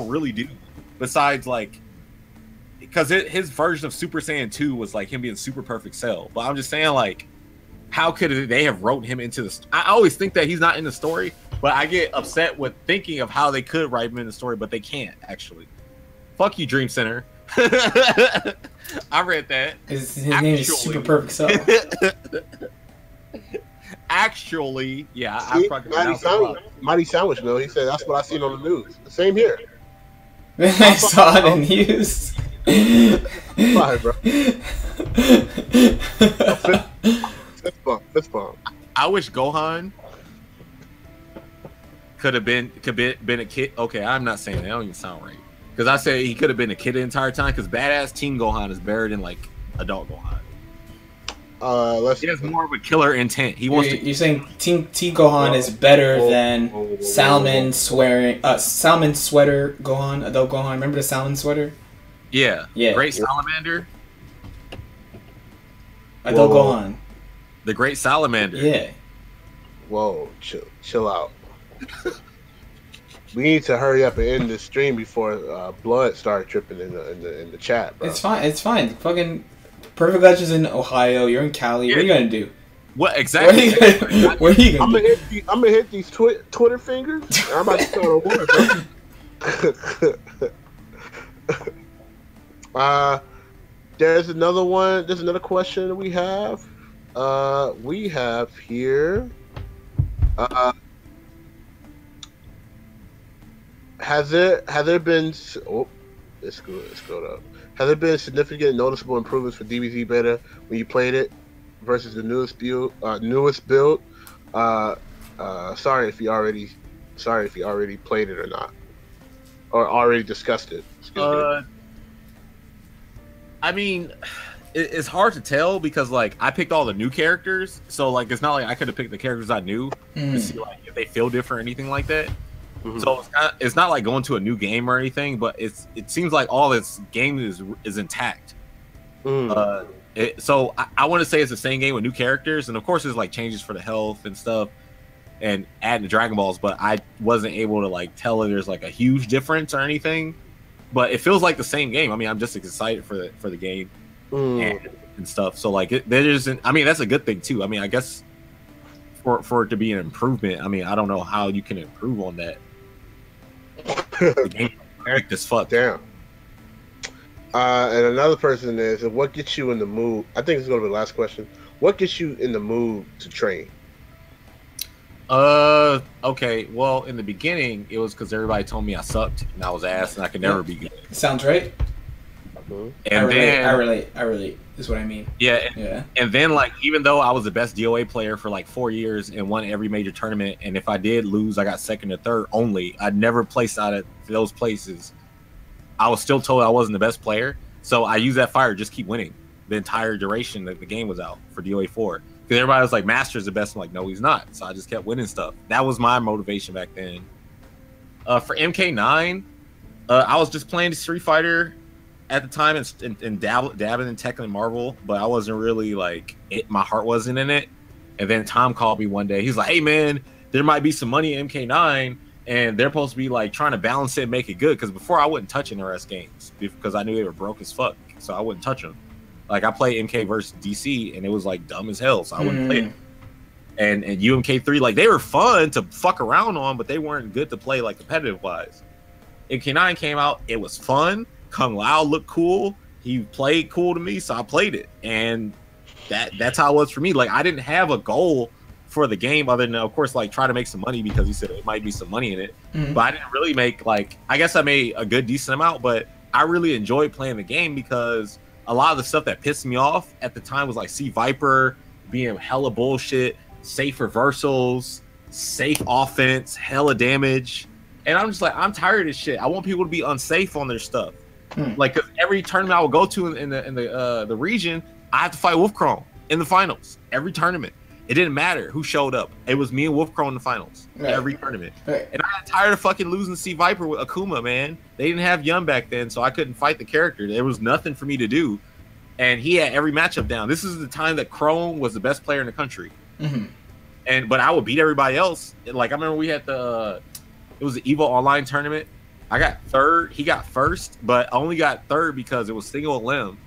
really do besides like? Because his version of Super Saiyan 2 was like him being super perfect Cell. But I'm just saying, like, how could they have wrote him into the? I always think that he's not in the story, but I get upset with thinking of how they could write him in the story, but they can't actually. Fuck you, Dream Center. I read that. His name is Super Perfect Cell. Actually, yeah, Mighty Sandwich, though. He said that's what I seen on the news. Same here. I saw it in the news. Fine, bro. Fist bump. I wish Gohan could have been a kid. Okay, I'm not saying that. That don't even sound right. Because I say he could have been a kid the entire time. Because badass Teen Gohan is better than like adult Gohan. He has more of a killer intent. He wants to. You're saying Teen Gohan is better than Salmon Sweater Gohan, adult Gohan. Remember the Salmon sweater? Yeah. Great Salamander. Adult Gohan. The Great Salamander. Yeah. Whoa, chill out. We need to hurry up and end this stream before blood started tripping in the chat, bro. It's fine. Fucking Perfect Legends in Ohio. You're in Cali. Yeah. What are you gonna do? What exactly? What are you gonna do? I'm gonna hit these Twitter fingers. I'm about to start a war, bro. There's another one. There's another question that we have. We have here. Has there been? Oh, let's go up. Has there been significant, noticeable improvements for DBZ Beta when you played it versus the newest build? Sorry if you already played it or not, or already discussed it. I mean, it's hard to tell because like I picked all the new characters, so like it's not like I could have picked the characters I knew to see like if they feel different or anything like that. Mm-hmm. So it's not like going to a new game or anything, but it seems like all this game is intact. So I want to say it's the same game with new characters, and of course there's like changes for the health and stuff, and adding the Dragon Balls, but I wasn't able to like tell if there's like a huge difference or anything. But it feels like the same game. I mean, I'm just excited for the game and stuff. So like there isn't. I mean, that's a good thing too. I mean, I guess for it to be an improvement. I mean, I don't know how you can improve on that. The game is as fuck. Damn. And another person is, what gets you in the mood? I think this is going to be the last question. What gets you in the mood to train? Okay. Well, in the beginning, it was because everybody told me I sucked and I was ass and I could never be good. Sounds right. And I relate. Is what I mean. Yeah. And then, like, even though I was the best DOA player for like 4 years and won every major tournament, and if I did lose, I got second or third only. I never placed out of those places. I was still told I wasn't the best player, so I used that fire to just keep winning the entire duration that the game was out for DOA 4. Because everybody was like, Master's the best. I'm like, no, he's not. So I just kept winning stuff. That was my motivation back then. For MK9, I was just playing Street Fighter at the time and dabbing in Tekken and Marvel, but I wasn't really like it. My heart wasn't in it. And then Tom called me one day. He's like, hey, man, there might be some money in MK9, and they're supposed to be like trying to balance it and make it good. Because before I wouldn't touch NRS games because I knew they were broke as fuck. So I wouldn't touch them. Like, I played MK versus DC, and it was, like, dumb as hell, so I wouldn't play it. And UMK3, like, they were fun to fuck around on, but they weren't good to play, like, competitive-wise. MK9 came out. It was fun. Kung Lao looked cool. He played cool to me, so I played it. And that's how it was for me. Like, I didn't have a goal for the game other than, of course, like, try to make some money because he said it might be some money in it. But I didn't really make, like, I guess I made a good, decent amount, but I really enjoyed playing the game because a lot of the stuff that pissed me off at the time was like C Viper being hella bullshit, safe reversals, safe offense, hella damage. And I'm just like, I'm tired of this shit. I want people to be unsafe on their stuff. Like, cause every tournament I would go to in the region, I have to fight Wolfchrome in the finals. Every tournament. It didn't matter who showed up. It was me and Wolfchrome in the finals. Every tournament. And I got tired of fucking losing to C Viper with Akuma, man. They didn't have Yun back then, so I couldn't fight the character. There was nothing for me to do. And he had every matchup down. This is the time that Chrome was the best player in the country. But I would beat everybody else. And like, I remember we had it was the Evo Online tournament. I got third. He got first, but I only got third because it was single limb.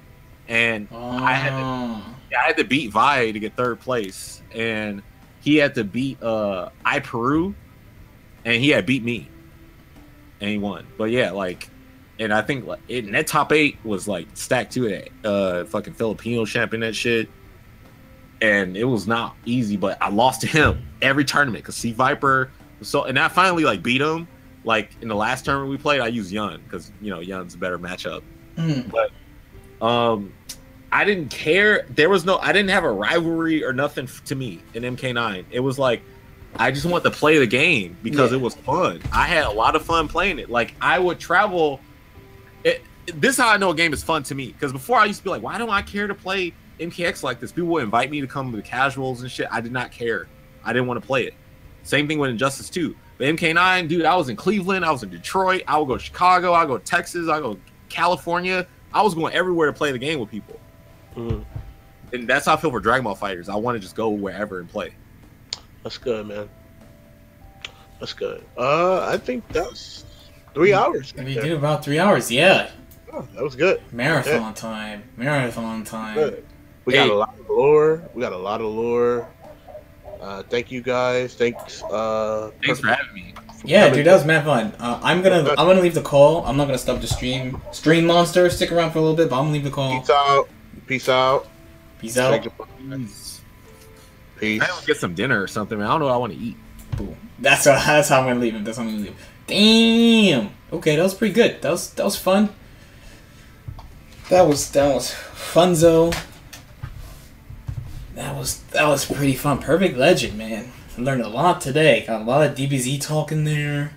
And I had to beat Vi to get third place. And he had to beat Peru, and he had beat me. And he won. But yeah, like, and I think like in that top 8 was like stacked to it. Fucking Filipino champion that shit. And it was not easy, but I lost to him every tournament because C Viper was so, and I finally like beat him. Like in the last tournament we played, I used Yun because Yun's a better matchup. But I didn't care. I didn't have a rivalry or nothing to me in MK9. It was like, I just want to play the game because it was fun. I had a lot of fun playing it. Like, I would travel. This is how I know a game is fun to me. Because before I used to be like, why don't I care to play MKX like this? People would invite me to come to the casuals and shit. I did not care. I didn't want to play it. Same thing with Injustice 2. But MK9, dude, I was in Cleveland. I was in Detroit. I would go to Chicago. I would go to Texas. I would go to California. I was going everywhere to play the game with people. And that's how I feel for Dragon Ball FighterZ. I want to just go wherever and play. That's good, man. That's good. I think that's 3 hours. We did about 3 hours, yeah. Oh, that was good. Marathon time. Good. We got a lot of lore. Thank you guys. Thanks for having me. Yeah, dude, that was mad fun. I'm gonna leave the call. I'm not gonna stop the stream. Stream Monster, stick around for a little bit, but I'm gonna leave the call. Peace out. Peace out. Peace out. Peace. I don't get some dinner or something, man. I don't know what I want to eat. Boom. That's how I'm gonna leave him. That's how I'm gonna leave him. Damn. Okay, that was pretty good. That was fun. That was funzo. That was pretty fun. Perfect Legend, man. I learned a lot today. Got a lot of DBZ talk in there.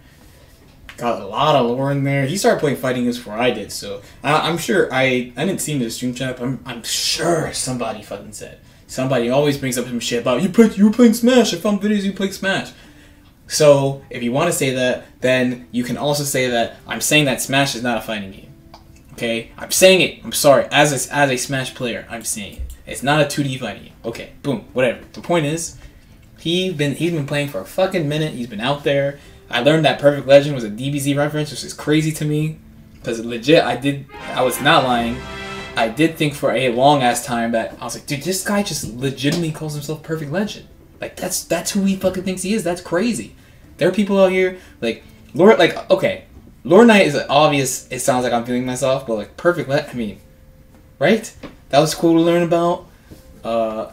Got a lot of lore in there. He started playing fighting games before I did, so I'm sure I didn't see him in the stream chat. But I'm sure somebody fucking said. Somebody always brings up some shit about you were playing Smash. I found videos you playing Smash. So if you want to say that, then you can also say that I'm saying that Smash is not a fighting game. Okay, I'm saying it. I'm sorry. As a Smash player, I'm saying it. It's not a 2D fighting game. Okay, boom, whatever. The point is, he's been playing for a fucking minute. He's been out there. I learned that Perfect Legend was a DBZ reference, which is crazy to me. Because legit, I was not lying. I did think for a long ass time that I was like, dude, this guy just legitimately calls himself Perfect Legend. Like that's who he fucking thinks he is. That's crazy. There are people out here like Lore. Like okay, Lore Knight is obvious. It sounds like I'm feeling myself, but like Perfect Legend. I mean, right? That was cool to learn about. Like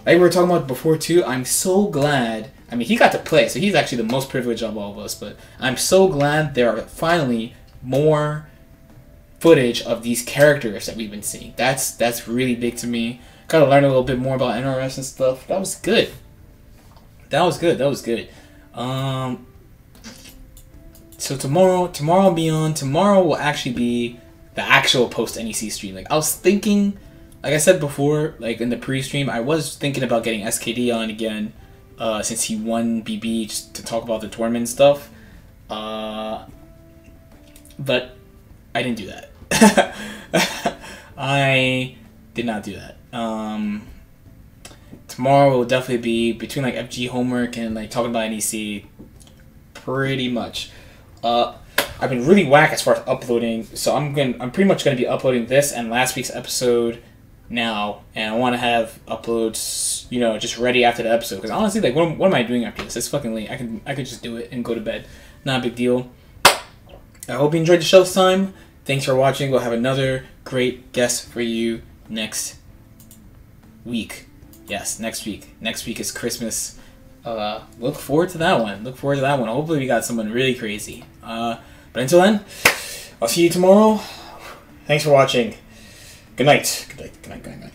we were talking about before too. I'm so glad. I mean, he got to play, so he's actually the most privileged of all of us. But I'm so glad there are finally more footage of these characters that we've been seeing. That's really big to me. Got to learn a little bit more about NRS and stuff. That was good. That was good. So tomorrow and beyond. Tomorrow will actually be the actual post NEC stream. Like I was thinking, like I said before, like in the pre-stream, I was thinking about getting SKD on again. Since he won BB just to talk about the tournament stuff. But I didn't do that. I did not do that. Tomorrow will definitely be between like FG homework and like talking about NEC pretty much. I've been really whack as far as uploading, so I'm pretty much gonna be uploading this and last week's episode now, and I want to have uploads, you know, just ready after the episode. Because honestly, like, what am I doing after this? It's fucking late. I could just do it and go to bed. Not a big deal. I hope you enjoyed the show this time. Thanks for watching. We'll have another great guest for you next week. Yes, next week. Next week is Christmas. Look forward to that one. Hopefully we got someone really crazy. But until then, I'll see you tomorrow. Thanks for watching. Good night. Good night.